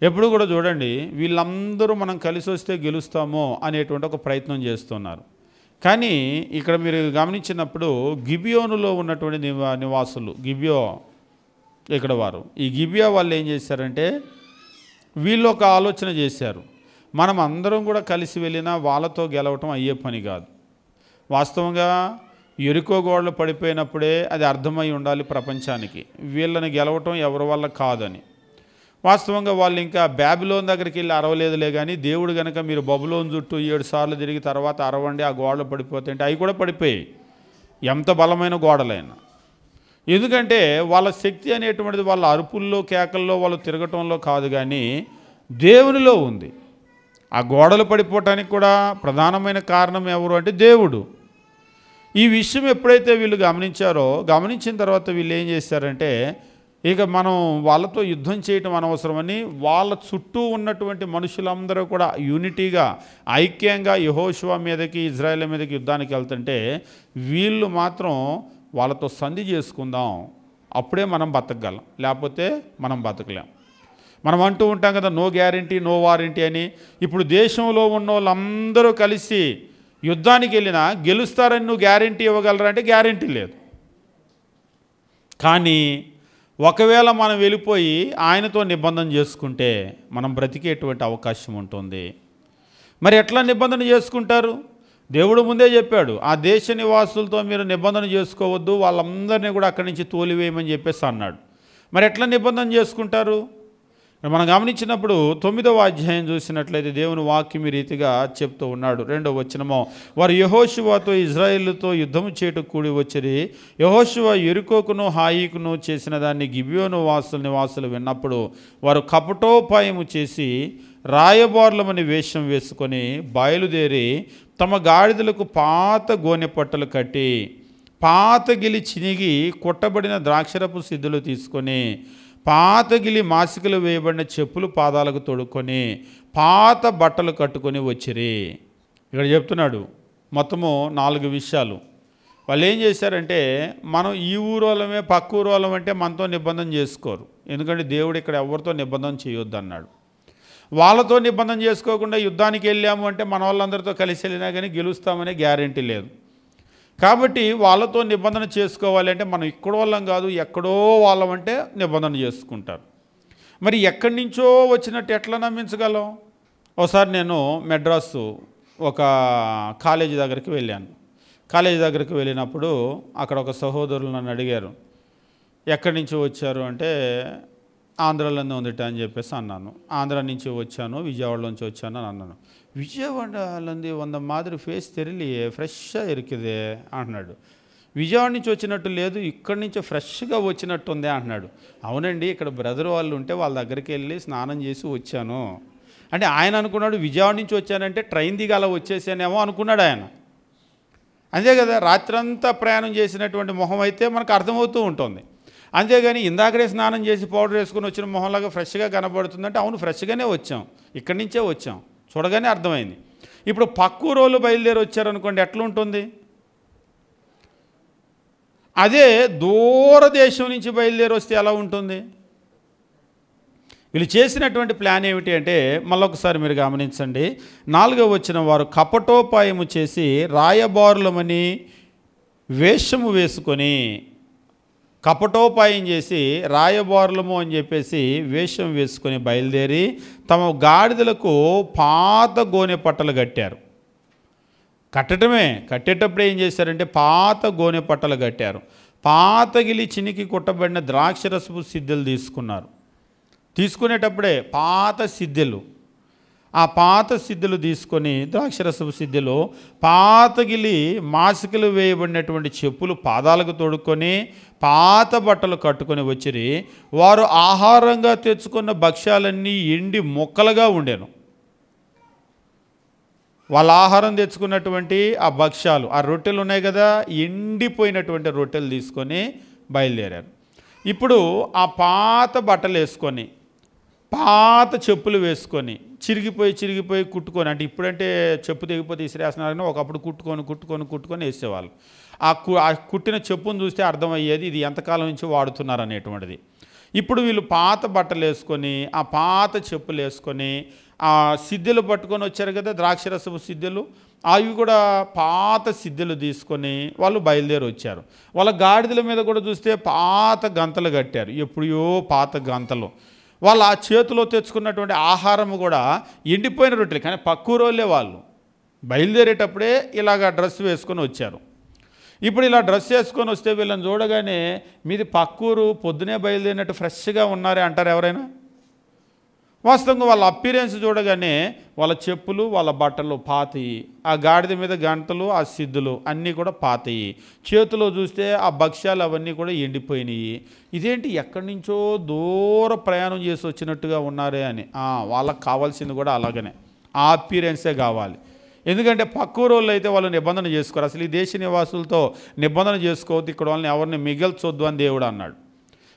ఎప్పుడు కూడా చూడండి, వీళ్ళందరూ మనం కలిసి వస్తే గెలుస్తామో అనేటువంటి ఒక ప్రయత్నం చేస్తున్నారు. కానీ ఇక్కడ మీరు గమనించినప్పుడు గిబియోనులో ఉన్నటువంటి నివాసులు ఇక్కడ వారు ఈ గిబియా వాళ్ళు ఏం చేశారంటే వీళ్ళు ఒక ఆలోచన చేశారు, మనం అందరం కూడా కలిసి వెళ్ళినా వాళ్ళతో గెలవటం అయ్యే పని కాదు. వాస్తవంగా యెరికో గోడలు పడిపోయినప్పుడే అది అర్థమై ఉండాలి ప్రపంచానికి, వీళ్ళని గెలవటం ఎవరి వల్ల కాదని. వాస్తవంగా వాళ్ళు ఇంకా బాబిలోన్ దగ్గరికి వెళ్ళి అరవలేదులే కానీ దేవుడు కనుక మీరు బబులోన్ చుట్టూ 7 సార్లు తిరిగి తర్వాత అరవండి ఆ గోడలు పడిపోతాయంటే అవి కూడా పడిపోయాయి, ఎంత బలమైన గోడలైనా. ఎందుకంటే వాళ్ళ శక్తి అనేటువంటిది వాళ్ళ అరుపుల్లో కేకల్లో వాళ్ళు తిరగటంలో కాదు కానీ దేవునిలో ఉంది. ఆ గోడలు పడిపోవటానికి కూడా ప్రధానమైన కారణం ఎవరు అంటే దేవుడు. ఈ విషయం ఎప్పుడైతే వీళ్ళు గమనించిన తర్వాత వీళ్ళు ఏం చేశారంటే ఇక మనం వాళ్ళతో యుద్ధం చేయటం అనవసరమని వాళ్ళ చుట్టూ ఉన్నటువంటి మనుషులందరూ కూడా యూనిటీగా ఐక్యంగా యెహోషువ మీదకి ఇజ్రాయేల్ మీదకి యుద్ధానికి వెళ్తుంటే వీళ్ళు మాత్రం వాళ్ళతో సంధి చేసుకుందాం, అప్పుడే మనం బతకగలం, లేకపోతే మనం బతకలేం. మనం అంటూ ఉంటాం కదా, నో గ్యారంటీ నో వారంటీ అని. ఇప్పుడు దేశంలో ఉన్న వాళ్ళందరూ కలిసి యుద్ధానికి వెళ్ళినా గెలుస్తారని నువ్వు గ్యారంటీ ఇవ్వగలరా అంటే గ్యారంటీ లేదు. కానీ ఒకవేళ మనం వెళ్ళిపోయి ఆయనతో నిబంధన చేసుకుంటే మనం బ్రతికేటువంటి అవకాశం ఉంటుంది. మరి ఎట్లా నిబంధన చేసుకుంటారు? దేవుడు ముందే చెప్పాడు, ఆ దేశ నివాసులతో మీరు నిబంధన చేసుకోవద్దు, వాళ్ళందరినీ కూడా అక్కడి నుంచి తోలివేయమని చెప్పేసి అన్నాడు. మరి ఎట్లా నిబంధన చేసుకుంటారు? మనం గమనించినప్పుడు 9వ అధ్యాయం చూసినట్లయితే దేవుని వాక్యం ఈ రీతిగా చెప్తూ ఉన్నాడు. 2వ వచనము, వారు యెహోషువతో ఇజ్రాయేలుతో యుద్ధము చేయుటకు కూడి వచ్చిరి. యెహోషువ యెరికోకును హాయికును చేసిన దాన్ని గిబియోను నివాసులు విన్నప్పుడు వారు కపటోపాయము చేసి రాయబారులమని వేషం వేసుకొని బయలుదేరి తమ గాడిదలకు పాత గోనె పట్టలు కట్టి పాతగిలి చినిగి కొట్టబడిన ద్రాక్షరపు సిద్ధులు తీసుకొని పాతగిలి మాసికలు వేయబడిన చెప్పులు పాదాలకు తొడుక్కొని పాత బట్టలు కట్టుకొని వచ్చిరి. ఇక్కడ చెప్తున్నాడు మొత్తము 4 విషయాలు. వాళ్ళు ఏం చేశారంటే, మనం ఈ ఊరోళ్ళమే పక్క ఊరోళ్ళం అంటే మనతో నిబంధన చేసుకోరు, ఎందుకంటే దేవుడు ఇక్కడ ఎవరితో నిబంధన చేయొద్దు అన్నాడు. వాళ్ళతో నిబంధన చేసుకోకుండా యుద్ధానికి వెళ్ళాము అంటే మన వాళ్ళందరితో కలిసి వెళ్ళినా కానీ గెలుస్తామనే గ్యారెంటీ లేదు. కాబట్టి వాళ్ళతో నిబంధన చేసుకోవాలి అంటే మనం ఇక్కడ వాళ్ళం కాదు, ఎక్కడో వాళ్ళం అంటే నిబంధన చేసుకుంటారు. మరి ఎక్కడి నుంచో వచ్చినట్టు ఎట్లా నమ్మించగలం? ఒకసారి నేను మెడ్రాసు ఒక కాలేజీ దగ్గరికి వెళ్ళాను. కాలేజీ దగ్గరికి వెళ్ళినప్పుడు అక్కడ ఒక సహోదరులు నన్ను అడిగారు, ఎక్కడి నుంచి వచ్చారు అంటే, ఆంధ్రాలోనే ఉందిట అని చెప్పేసి అన్నాను. ఆంధ్ర నుంచి వచ్చాను, విజయవాడ నుంచి వచ్చాను అని అన్నాను. విజయవాడలోంది 100 మాదిరి ఫేస్ తెరలియే, ఫ్రెష్గా ఇరికిదే అంటున్నాడు. విజయవాడ నుంచి వచ్చినట్టు లేదు, ఇక్కడి నుంచి ఫ్రెష్గా వచ్చినట్టు ఉందే అంటున్నాడు. అవునండి, ఇక్కడ బ్రదర్ వాళ్ళు ఉంటే వాళ్ళ దగ్గరికి వెళ్ళి స్నానం చేసి వచ్చాను అంటే ఆయన అనుకున్నాడు విజయవాడ నుంచి వచ్చానంటే ట్రైన్ దిగాల వచ్చేసానేమో అనుకున్నాడు ఆయన. అంతే కదా, రాత్రంతా ప్రయాణం చేసినటువంటి మొహం అయితే మనకు అర్థమవుతూ ఉంటుంది. అంతేగాని ఇందాకడే స్నానం చేసి పౌడర్ వేసుకుని వచ్చిన మొహంలాగా ఫ్రెష్గా కనబడుతుందంటే అవును ఫ్రెష్గానే వచ్చాం, ఇక్కడి నుంచే వచ్చాం, చూడగానే అర్థమైంది. ఇప్పుడు పక్కూరోళ్ళు బయలుదేరి వచ్చారనుకోండి, ఎట్లుంటుంది? అదే దూరదేశం నుంచి బయలుదేరి వస్తే ఎలా ఉంటుంది? వీళ్ళు చేసినటువంటి ప్లాన్ ఏమిటి అంటే, మళ్ళొకసారి మీరు గమనించండి. 4వ వచనం, వారు కపటోపాయము చేసి రాయబారులమని వేషము వేసుకొని, కపటోపాయం చేసి రాయబారులము అని చెప్పేసి వేషం వేసుకొని బయలుదేరి తమ గాడిదలకు పాత గోనె పట్టలు కట్టారు. కట్టేటప్పుడు ఏం చేశారంటే పాత గోనె పట్టలు కట్టారు. పాతగిలి చినికి కొట్టబడిన ద్రాక్షరసపు సిద్ధులు తీసుకున్నారు. తీసుకునేటప్పుడే పాత సిద్ధులు, ఆ పాత సిద్ధులు తీసుకొని ద్రాక్షరసపు సిద్ధులు పాతగిలి మాసికలు వేయబడినటువంటి చెప్పులు పాదాలకు తొడుక్కొని పాత బట్టలు కట్టుకొని వచ్చిరి. వారు ఆహారంగా తెచ్చుకున్న భక్ష్యాలన్నీ ఎండి మొక్కలుగా ఉండేను. వాళ్ళ ఆహారం తెచ్చుకున్నటువంటి ఆ భక్ష్యాలు, ఆ రొట్టెలు ఉన్నాయి కదా, ఎండిపోయినటువంటి రొట్టెలు తీసుకొని బయలుదేరారు. ఇప్పుడు ఆ పాత బట్టలు వేసుకొని పాత చెప్పులు వేసుకొని చిరిగిపోయి కుట్టుకొని, అంటే ఇప్పుడంటే చెప్పు తెగిపోతే ఇసిరేస్తున్నారని ఒకప్పుడు కుట్టుకొని వేసేవాళ్ళు. ఆ కుట్టిన చెప్పును చూస్తే అర్థమయ్యేది ఇది ఎంతకాలం నుంచి వాడుతున్నారు అనేటువంటిది. ఇప్పుడు వీళ్ళు పాత బట్టలు వేసుకొని ఆ పాత చెప్పులు వేసుకొని ఆ సిద్ధులు పట్టుకొని వచ్చారు కదా, ద్రాక్షరసపు సిద్ధులు, అవి కూడా పాత సిద్ధులు తీసుకొని వాళ్ళు బయలుదేరి వచ్చారు. వాళ్ళ గాడిదల మీద కూడా చూస్తే పాత గంతలు కట్టారు, ఎప్పుడో పాత గంతలు. వాళ్ళు ఆ చేతిలో తెచ్చుకున్నటువంటి ఆహారము కూడా ఎండిపోయిన రొట్టెలు. కానీ పక్కూరోళ్ళే వాళ్ళు బయలుదేరేటప్పుడే ఇలాగ డ్రెస్ వేసుకొని వచ్చారు. ఇప్పుడు ఇలా డ్రెస్ వేసుకొని వస్తే వీళ్ళని చూడగానే మీది పక్కూరు, పొద్దునే బయలుదేరినట్టు ఫ్రెష్గా ఉన్నారే అంటారు ఎవరైనా? వాస్తవంగా వాళ్ళ అపీరెన్స్ చూడగానే వాళ్ళ చెప్పులు వాళ్ళ బట్టలు పాతయి, ఆ గాడిద మీద గంటలు ఆ సిద్ధులు అన్నీ కూడా పాతయి, చేతిలో చూస్తే ఆ భక్ష్యాలు అవన్నీ కూడా ఎండిపోయినాయి. ఇదేంటి ఎక్కడి నుంచో దూర ప్రయాణం చేసి వచ్చినట్టుగా ఉన్నారే అని. వాళ్ళకి కావాల్సింది కూడా అలాగనే ఆ అపీరెన్సే కావాలి. ఎందుకంటే పక్కూరోళ్ళు అయితే వాళ్ళు నిబంధన చేసుకోరు. అసలు ఈ దేశ నివాసులతో నిబంధన చేసుకోవద్దు, ఇక్కడ వాళ్ళని ఎవరిని మిగల్చొద్దు అని దేవుడు అన్నాడు.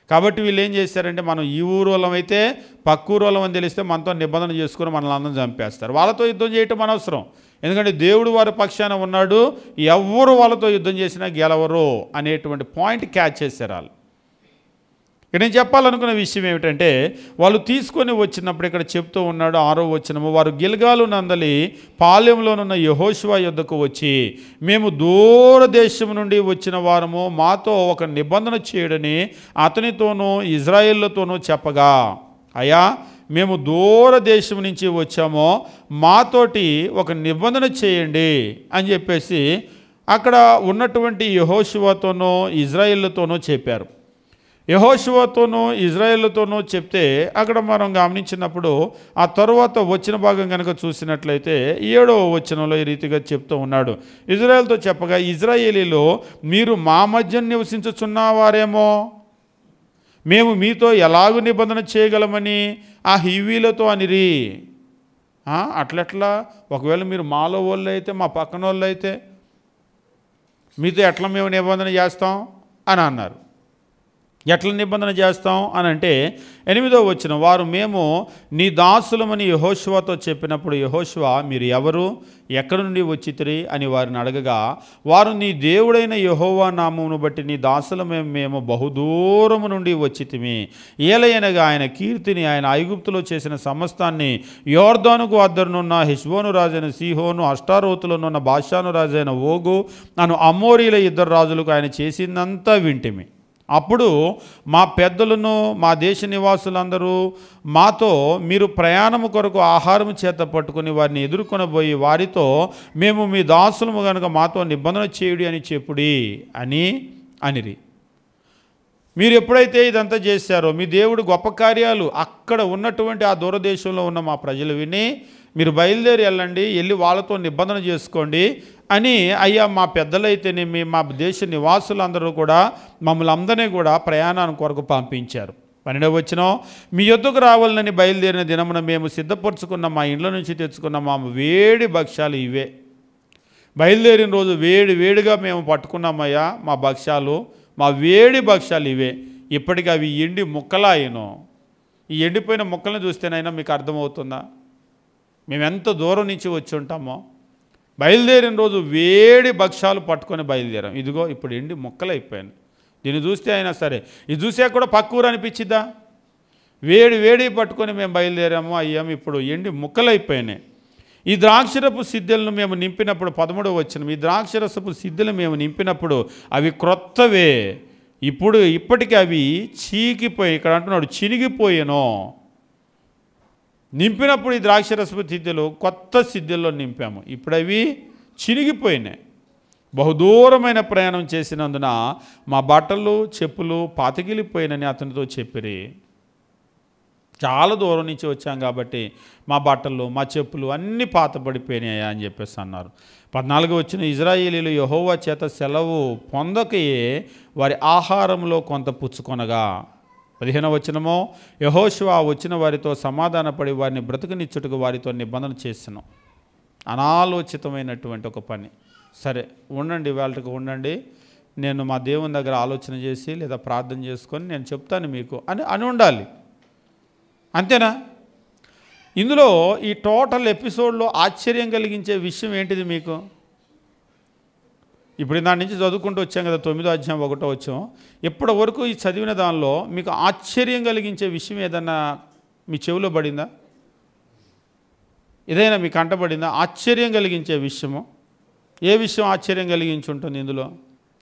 కాబట్టి వీళ్ళు ఏం చేశారంటే, మనం ఈ ఊరోళ్ళం అయితే పక్కూరోళ్ళం అని తెలిస్తే మనతో నిబంధన చేసుకుని మనల్ని అందరం చంపేస్తారు. వాళ్ళతో యుద్ధం చేయటం అనవసరం, ఎందుకంటే దేవుడు వారి పక్షాన ఉన్నాడు, ఎవరు వాళ్ళతో యుద్ధం చేసినా గెలవరు అనేటువంటి పాయింట్ క్యాచ్ చేశారు వాళ్ళు. ఇక్కడ నేను చెప్పాలనుకున్న విషయం ఏమిటంటే, వాళ్ళు తీసుకొని వచ్చినప్పుడు ఇక్కడ చెప్తూ ఉన్నాడు 6వ వచనము, వారు గిల్గాలు నందలి పాలెంలోనున్న యెహోషువ యొద్దకు వచ్చి, మేము దూరదేశం నుండి వచ్చిన వారము, మాతో ఒక నిబంధన చేయడని అతనితోనూ ఇజ్రాయేళ్లతోనూ చెప్పగా, అయ్యా మేము దూర దేశం నుంచి వచ్చామో మాతోటి ఒక నిబంధన చేయండి అని చెప్పేసి అక్కడ ఉన్నటువంటి యెహోషువతోనూ ఇజ్రాయేలుతోనూ చెప్పారు. యెహోషువతోనూ ఇజ్రాయేలుతోనూ చెప్తే అక్కడ మనం గమనించినప్పుడు ఆ తరువాత వచ్చిన భాగం కనుక చూసినట్లయితే 7వ వచనంలో ఈ రీతిగా చెప్తూ ఉన్నాడు. ఇజ్రాయేలుతో చెప్పగా, ఇజ్రాయేలీలో మీరు మా మధ్య నివసించుచున్నవారేమో, మేము మీతో ఎలాగూ నిబంధన చేయగలమని ఆ హివ్వీలతో అనిరి. అట్లెట్లా? ఒకవేళ మీరు మాలో వాళ్ళు అయితే, మా పక్కన వాళ్ళు అయితే మీతో ఎట్లా మేము నిబంధన చేస్తాం అని అన్నారు. ఎట్లా నిబంధన చేస్తాం అని అంటే 8వ వచనం, వారు మేము నీ దాసులమని యెహోషువతో చెప్పినప్పుడు యెహోషువ, మీరు ఎవరు, ఎక్కడి నుండి వచ్చితిరి అని వారిని అడగగా, వారు నీ దేవుడైన యెహోవా నామమును బట్టి నీ దాసులమే మేము బహుదూరము నుండి వచ్చితిమి. ఏలయనగా ఆయన కీర్తిని, ఆయన ఐగుప్తులో చేసిన సమస్తాన్ని, యోర్దానుకు అద్దరునున్న హెష్బోను రాజైన సీహోను, అష్టారోతులోనున్న బాషాను రాజైన ఓగు అను అమోరీల 2 రాజులకు ఆయన చేసిందంతా వింటిమి. అప్పుడు మా పెద్దలను, మా దేశ నివాసులందరూ మాతో, మీరు ప్రయాణము కొరకు ఆహారం చేత పట్టుకుని వారిని ఎదుర్కొనబోయి వారితో, మేము మీ దాసులము కనుక మాతో నిబంధన చేయుడి అని చెప్పుడి అనిరి. మీరు ఎప్పుడైతే ఇదంతా చేశారో, మీ దేవుడు గొప్ప కార్యాలు అక్కడ ఉన్నటువంటి ఆ దూరదేశంలో ఉన్న మా ప్రజలు విని, మీరు బయలుదేరి వెళ్ళండి, వెళ్ళి వాళ్ళతో నిబంధన చేసుకోండి అని, అయ్యా మా పెద్దలైతేనేమి, మా దేశ నివాసులందరూ కూడా మమ్మల్ని అందరినీ కూడా ప్రయాణానికి కొరకు పంపించారు. 12వ వచనం, మీ యొద్దకు రావాలని బయలుదేరిన దినమున మేము సిద్ధపరచుకున్న మా ఇండ్ల నుంచి తెచ్చుకున్న మా వేడి భక్ష్యాలు ఇవే. బయలుదేరిన రోజు వేడిగా మేము పట్టుకున్నామయ్యా మా భక్ష్యాలు, మా వేడి భక్ష్యాలు ఇవే. ఇప్పటికీ అవి ఎండి ముక్కలాయను. ఈ ఎండిపోయిన ముక్కలను చూస్తేనైనా మీకు అర్థమవుతుందా మేము ఎంత దూరం నుంచి వచ్చి ఉంటామో? బయలుదేరిన రోజు వేడి భక్ష్యాలు పట్టుకొని బయలుదేరాం. ఇదిగో ఇప్పుడు ఎండి ముక్కలు అయిపోయాను. దీన్ని చూస్తే అయినా సరే, ఇది చూసే కూడా పక్కూరు అనిపించిద్దా? వేడి పట్టుకొని మేము బయలుదేరాము, అయ్యాము, ఇప్పుడు ఎండి ముక్కలు అయిపోయినాయి. ఈ ద్రాక్షరపు సిద్ధులను మేము నింపినప్పుడు, 13వ వచనం, ఈ ద్రాక్షరసపు సిద్ధులు మేము నింపినప్పుడు అవి క్రొత్తవే, ఇప్పటికీ అవి చీకిపోయి, ఇక్కడ అంటున్నాడు చినిగిపోయాను. నింపినప్పుడు ఈ ద్రాక్షరసపు సిద్ధులు కొత్త సిద్ధుల్లో నింపాము, ఇప్పుడు అవి చినిగిపోయినాయి. బహుదూరమైన ప్రయాణం చేసినందున మా బట్టలు చెప్పులు పాతగిలిపోయినని అతనితో చెప్పిరి. చాలా దూరం నుంచి వచ్చాం కాబట్టి మా బట్టలు మా చెప్పులు అన్నీ పాతపడిపోయినాయా అని చెప్పేసి అన్నారు. 14వ వచనం, ఇజ్రాయేలీలు యెహోవా చేత సెలవు పొందకయే వారి ఆహారంలో కొంత పుచ్చుకొనగా. 15వ వచనమో, యెహోషువ వచ్చిన వారితో సమాధానపడి వారిని బ్రతుకునిచ్చుటకు వారితో నిబంధన చేసాను. అనాలోచితమైనటువంటి ఒక పని. సరే ఉండండి, వాళ్ళకి ఉండండి, నేను మా దేవుని దగ్గర ఆలోచన చేసి లేదా ప్రార్థన చేసుకొని నేను చెప్తాను మీకు అని ఉండాలి. అంతేనా? ఇందులో ఈ టోటల్ ఎపిసోడ్లో ఆశ్చర్యం కలిగించే విషయం ఏంటిది మీకు? ఇప్పుడు దాని నుంచి చదువుకుంటూ వచ్చాం కదా, 9వ అధ్యాయం 1వ వచనం. ఇప్పటి వరకు ఈ చదివిన దానిలో మీకు ఆశ్చర్యం కలిగించే విషయం ఏదన్నా మీ చెవిలో పడిందా? ఏదైనా మీకు కంటపడిందా? ఆశ్చర్యం కలిగించే విషయము ఏ విషయం ఆశ్చర్యం కలిగించి ఉంటుంది? ఇందులో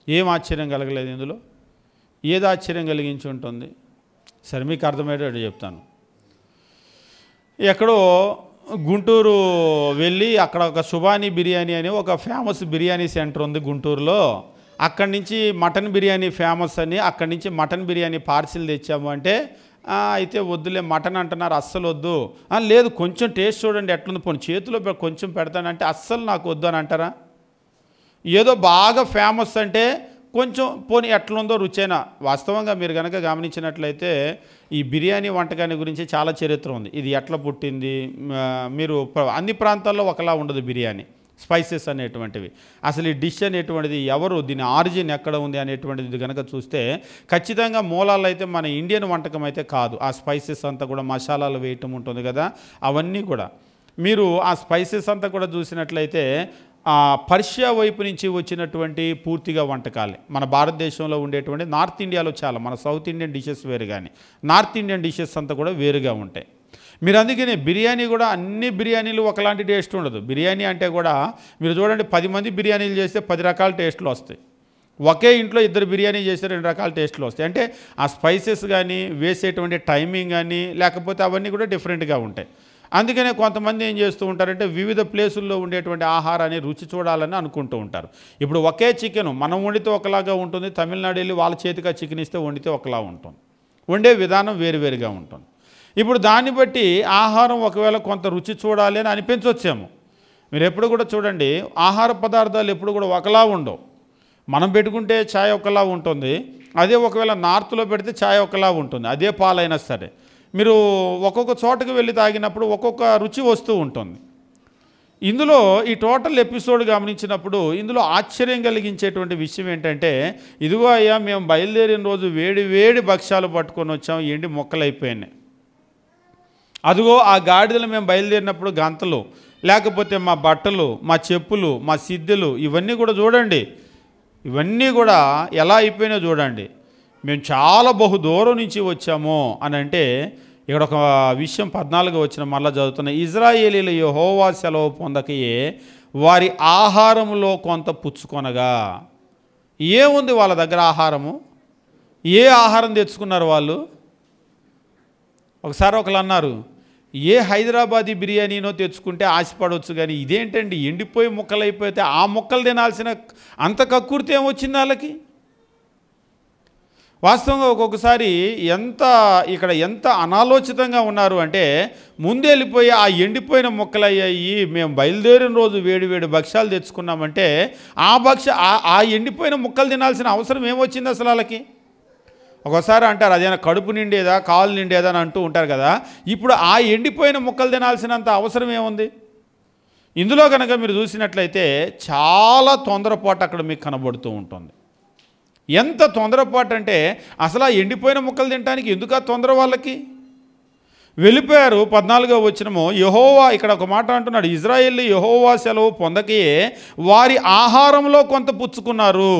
ఏం ఆశ్చర్యం కలగలేదు. ఇందులో ఏది ఆశ్చర్యం కలిగించి ఉంటుంది? సరే మీకు అర్థమయ్యేటట్టు చెప్తాను. ఎక్కడో గుంటూరు వెళ్ళి అక్కడ ఒక సుబానీ బిర్యానీ అని ఒక ఫేమస్ బిర్యానీ సెంటర్ ఉంది గుంటూరులో. అక్కడి నుంచి మటన్ బిర్యానీ ఫేమస్ అని అక్కడి నుంచి మటన్ బిర్యానీ పార్సిల్ తెచ్చాము అంటే, అయితే వద్దులే మటన్ అంటున్నారు, అస్సలు వద్దు. లేదు కొంచెం టేస్ట్ చూడండి ఎట్లుంది, పోనీ చేతిలో కొంచెం పెడతానంటే అస్సలు నాకు వద్దు అని అంటారా? ఏదో బాగా ఫేమస్ అంటే కొంచెం పోనీ ఎట్లుందో రుచైనా. వాస్తవంగా మీరు కనుక గమనించినట్లయితే ఈ బిర్యానీ వంటకాన్ని గురించి చాలా చరిత్ర ఉంది. ఇది ఎట్లా పుట్టింది, మీరు అన్ని ప్రాంతాల్లో ఒకలా ఉండదు బిర్యానీ. స్పైసెస్ అనేటువంటివి, అసలు ఈ డిష్ అనేటువంటిది ఎవరు, దీని ఆరిజిన్ ఎక్కడ ఉంది అనేటువంటిది కనుక చూస్తే ఖచ్చితంగా మూలాలు అయితే మన ఇండియన్ వంటకం అయితే కాదు. ఆ స్పైసెస్ అంతా కూడా మసాలాలు వేయటం ఉంటుంది కదా, అవన్నీ కూడా మీరు ఆ స్పైసెస్ అంతా కూడా చూసినట్లయితే పర్షియా వైపు నుంచి వచ్చినటువంటి పూర్తిగా వంటకాలే. మన భారతదేశంలో ఉండేటువంటి నార్త్ ఇండియాలో చాలా, మన సౌత్ ఇండియన్ డిషెస్ వేరు కానీ నార్త్ ఇండియన్ డిషెస్ అంతా కూడా వేరుగా ఉంటాయి. మీరు అందుకనే బిర్యానీ కూడా అన్ని బిర్యానీలు ఒకలాంటి టేస్ట్ ఉండదు. బిర్యానీ అంటే కూడా మీరు చూడండి 10 మంది బిర్యానీలు చేస్తే 10 రకాల టేస్ట్లు వస్తాయి. ఒకే ఇంట్లో ఇద్దరు బిర్యానీ చేస్తే 2 రకాల టేస్ట్లు వస్తాయి. అంటే ఆ స్పైసెస్ కానీ, వేసేటువంటి టైమింగ్ కానీ, లేకపోతే అవన్నీ కూడా డిఫరెంట్గా ఉంటాయి. అందుకనే కొంతమంది ఏం చేస్తూ ఉంటారంటే వివిధ ప్లేసుల్లో ఉండేటువంటి ఆహారాన్ని రుచి చూడాలని అనుకుంటూ ఉంటారు. ఇప్పుడు ఒకే చికెన్ మనం వండితే ఒకలాగా ఉంటుంది, తమిళనాడు వెళ్ళి వాళ్ళ చేతిగా చికెన్ ఇస్తే వండితే ఒకలా ఉంటుంది. వండే విధానం వేరువేరుగా ఉంటుంది. ఇప్పుడు దాన్ని బట్టి ఆహారం ఒకవేళ కొంత రుచి చూడాలి అని అనిపించవచ్చేమో. మీరు ఎప్పుడు కూడా చూడండి, ఆహార పదార్థాలు ఎప్పుడు కూడా ఒకలా ఉండవు. మనం పెట్టుకుంటే ఛాయ్ ఒకలా ఉంటుంది, అదే ఒకవేళ నార్త్లో పెడితే ఛాయ్ ఒకలా ఉంటుంది, అదే పాలైనా సరే. మీరు ఒక్కొక్క చోటకు వెళ్ళి తాగినప్పుడు ఒక్కొక్క రుచి వస్తూ ఉంటుంది. ఇందులో ఈ టోటల్ ఎపిసోడ్ గమనించినప్పుడు ఇందులో ఆశ్చర్యం కలిగించేటువంటి విషయం ఏంటంటే, ఇదిగో అయ్యా మేము బయలుదేరిన రోజు వేడి వేడి భక్ష్యాలు పట్టుకొని వచ్చాం, ఎండి మొక్కలైపోయినాయి. అదిగో ఆ గాడిదలు మేము బయలుదేరినప్పుడు గంతలు, లేకపోతే మా బట్టలు, మా చెప్పులు, మా సిద్ధులు, ఇవన్నీ కూడా చూడండి, ఇవన్నీ కూడా ఎలా అయిపోయినాయో చూడండి. మేము చాలా బహు దూరం నుంచి వచ్చాము అని అంటే, ఇక్కడ ఒక విషయం 14వ వచనం మళ్ళీ చదువుతున్నా. ఇజ్రాయేలీలు యెహోవా సెలవు పొందకయే వారి ఆహారములో కొంత పుచ్చుకొనగా. ఏముంది వాళ్ళ దగ్గర ఆహారము? ఏ ఆహారం తెచ్చుకున్నారు వాళ్ళు? ఒకసారి ఒకరు అన్నారు, ఏ హైదరాబాదీ బిర్యానీనో తెచ్చుకుంటే ఆశపడవచ్చు, కానీ ఇదేంటండి ఎండిపోయి ముక్కలు అయిపోతే ఆ ముక్కలు తినాల్సిన అంత కక్కుర్తి ఏమొచ్చింది వాళ్ళకి? వాస్తవంగా ఒక్కొక్కసారి ఎంత అనాలోచితంగా ఉన్నారు అంటే, ముందు వెళ్ళిపోయి ఆ ఎండిపోయిన ముక్కలయ్యాయి, మేము బయలుదేరిన రోజు వేడి వేడి భక్ష్యాలు తెచ్చుకున్నామంటే ఆ ఎండిపోయిన ముక్కలు తినాల్సిన అవసరం ఏమొచ్చింది అసలు వాళ్ళకి? ఒకసారి అంటారు అదేనా కడుపు నిండేదా, కాలు నిండేదా అని అంటూ ఉంటారు కదా. ఇప్పుడు ఆ ఎండిపోయిన ముక్కలు తినాల్సినంత అవసరం ఏముంది? ఇందులో కనుక మీరు చూసినట్లయితే చాలా తొందరపాటు అక్కడ మీకు కనబడుతూ ఉంటుంది. ఎంత తొందరపాటు అంటే, అసలు ఆ ఎండిపోయిన ముక్కలు తినడానికి ఎందుకు ఆ తొందర వాళ్ళకి? వెళ్ళిపోయారు. 14వ వచనము, యెహోవా, ఇక్కడ ఒక మాట అంటున్నాడు, ఇజ్రాయేలు యెహోవా సెలవు పొందకయే వారి ఆహారంలో కొంత పుచ్చుకున్నారు.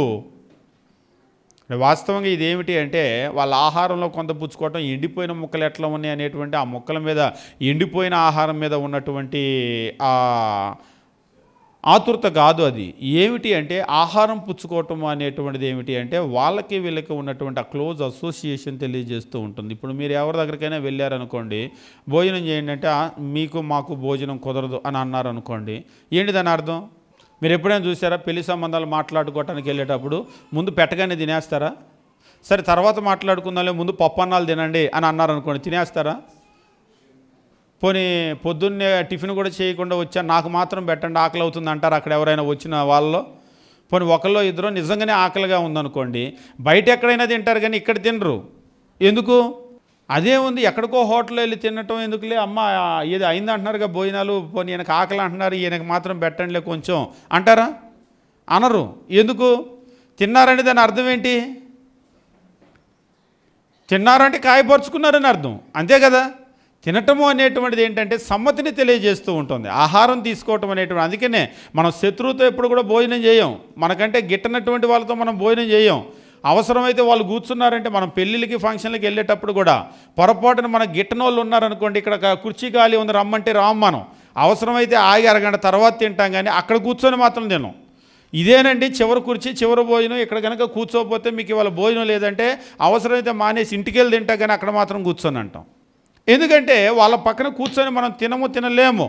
వాస్తవంగా ఇదేమిటి అంటే, వాళ్ళ ఆహారంలో కొంత పుచ్చుకోవటం, ఎండిపోయిన ముక్కలు ఎట్లా ఉన్నాయి అనేటువంటి ఆ ముక్కల మీద, ఎండిపోయిన ఆహారం మీద ఉన్నటువంటి ఆతురత కాదు అది. ఏమిటి అంటే, ఆహారం పుచ్చుకోవటం అనేటువంటిది ఏమిటి అంటే, వాళ్ళకి వీళ్ళకి ఉన్నటువంటి ఆ క్లోజ్ అసోసియేషన్ తెలియజేస్తూ ఉంటుంది. ఇప్పుడు మీరు ఎవరి దగ్గరికైనా వెళ్ళారనుకోండి, భోజనం చేయండి అంటే, మీకు మాకు భోజనం కుదరదు అని అన్నారనుకోండి, ఏంటి దాని అర్థం? మీరు ఎప్పుడైనా చూసారా, పెళ్లి సంబంధాలు మాట్లాడుకోవటానికి వెళ్ళేటప్పుడు ముందు పెట్టగానే తినేస్తారా? సరే తర్వాత మాట్లాడుకుందాంలే, ముందు పప్పన్నాలు తినండి అని అన్నారనుకోండి, తినేస్తారా? పోనీ పొద్దున్నే టిఫిన్ కూడా చేయకుండా వచ్చా, నాకు మాత్రం పెట్టండి ఆకలి అవుతుంది అంటారు అక్కడ ఎవరైనా వచ్చిన వాళ్ళలో? పోనీ ఒకళ్ళో ఇద్దరు నిజంగానే ఆకలిగా ఉందనుకోండి, బయట ఎక్కడైనా తింటారు కానీ ఇక్కడ తినరు. ఎందుకు? అదే ఉంది, ఎక్కడికో హోటల్లో వెళ్ళి తినటం ఎందుకులే, అమ్మ ఏది అయింది అంటున్నారుగా భోజనాలు, పోనీ ఈయనకు ఆకలి అంటున్నారు, ఈయనకు మాత్రం పెట్టండిలే కొంచెం అంటారా? అనరు. ఎందుకు? తిన్నారంటే దాని అర్థం ఏంటి? తిన్నారంటే కాయపరుచుకున్నారని అర్థం, అంతే కదా. తినటము అనేటువంటిది ఏంటంటే సమ్మతిని తెలియజేస్తూ ఉంటుంది, ఆహారం తీసుకోవటం అనేటువంటి. అందుకనే మనం శత్రువుతో ఎప్పుడు కూడా భోజనం చేయం, మనకంటే గిట్టనటువంటి వాళ్ళతో మనం భోజనం చేయం. అవసరమైతే వాళ్ళు కూర్చున్నారంటే, మనం పెళ్ళిళ్ళకి ఫంక్షన్లకి వెళ్ళేటప్పుడు కూడా పొరపాటున మన గిట్టన వాళ్ళు ఉన్నారనుకోండి, ఇక్కడ కుర్చీ ఖాళీ ఉంది రమ్మంటే రామ్, మనం అవసరమైతే ఆగి అరగంట తర్వాత తింటాం, కానీ అక్కడ కూర్చొని మాత్రం తినం. ఇదేనండి చివరి కుర్చీ చివరి భోజనం. ఇక్కడ కనుక కూర్చోకపోతే మీకు ఇవాళ భోజనం లేదంటే అవసరమైతే మానేసి ఇంటికి వెళ్ళి తింటా, కానీ అక్కడ మాత్రం కూర్చొని అంటాం. ఎందుకంటే వాళ్ళ పక్కన కూర్చొని మనం తినలేము.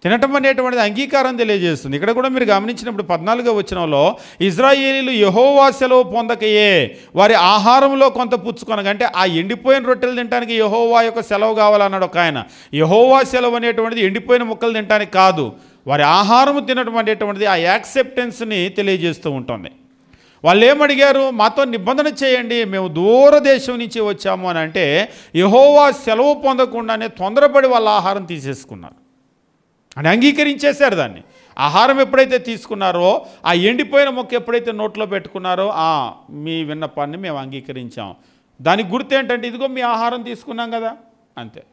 తినటం అనేటువంటిది అంగీకారం తెలియజేస్తుంది. ఇక్కడ కూడా మీరు గమనించినప్పుడు 14వ వచనంలో, ఇజ్రాయేలీలు యెహోవా సెలవు పొందకయే వారి ఆహారంలో కొంత పుచ్చుకొనగా, అంటే ఆ ఎండిపోయిన రొట్టెలు తినడానికి యెహోవా యొక్క సెలవు కావాలన్నాడు ఒక ఆయన. యెహోవా సెలవు అనేటువంటిది ఎండిపోయిన ముక్కలు తినడానికి కాదు, వారి ఆహారము తినడం అనేటువంటిది ఆ యాక్సెప్టెన్స్ని తెలియజేస్తూ ఉంటుంది. వాళ్ళు ఏమడిగారు? మాతో నిబంధన చేయండి, మేము దూరదేశం నుంచి వచ్చాము అని అంటే, యెహోవా సెలవు పొందకుండానే తొందరపడి వాళ్ళ ఆహారం తీసేసుకున్నారు అని అంగీకరించేశారు దాన్ని. ఆహారం ఎప్పుడైతే తీసుకున్నారో, ఆ ఎండిపోయిన మొక్క ఎప్పుడైతే నోట్లో పెట్టుకున్నారో, మీ విన్నపాన్ని మేము అంగీకరించాం. దానికి గుర్తు ఏంటంటే, ఇదిగో మీ ఆహారం తీసుకున్నాం కదా, అంతే.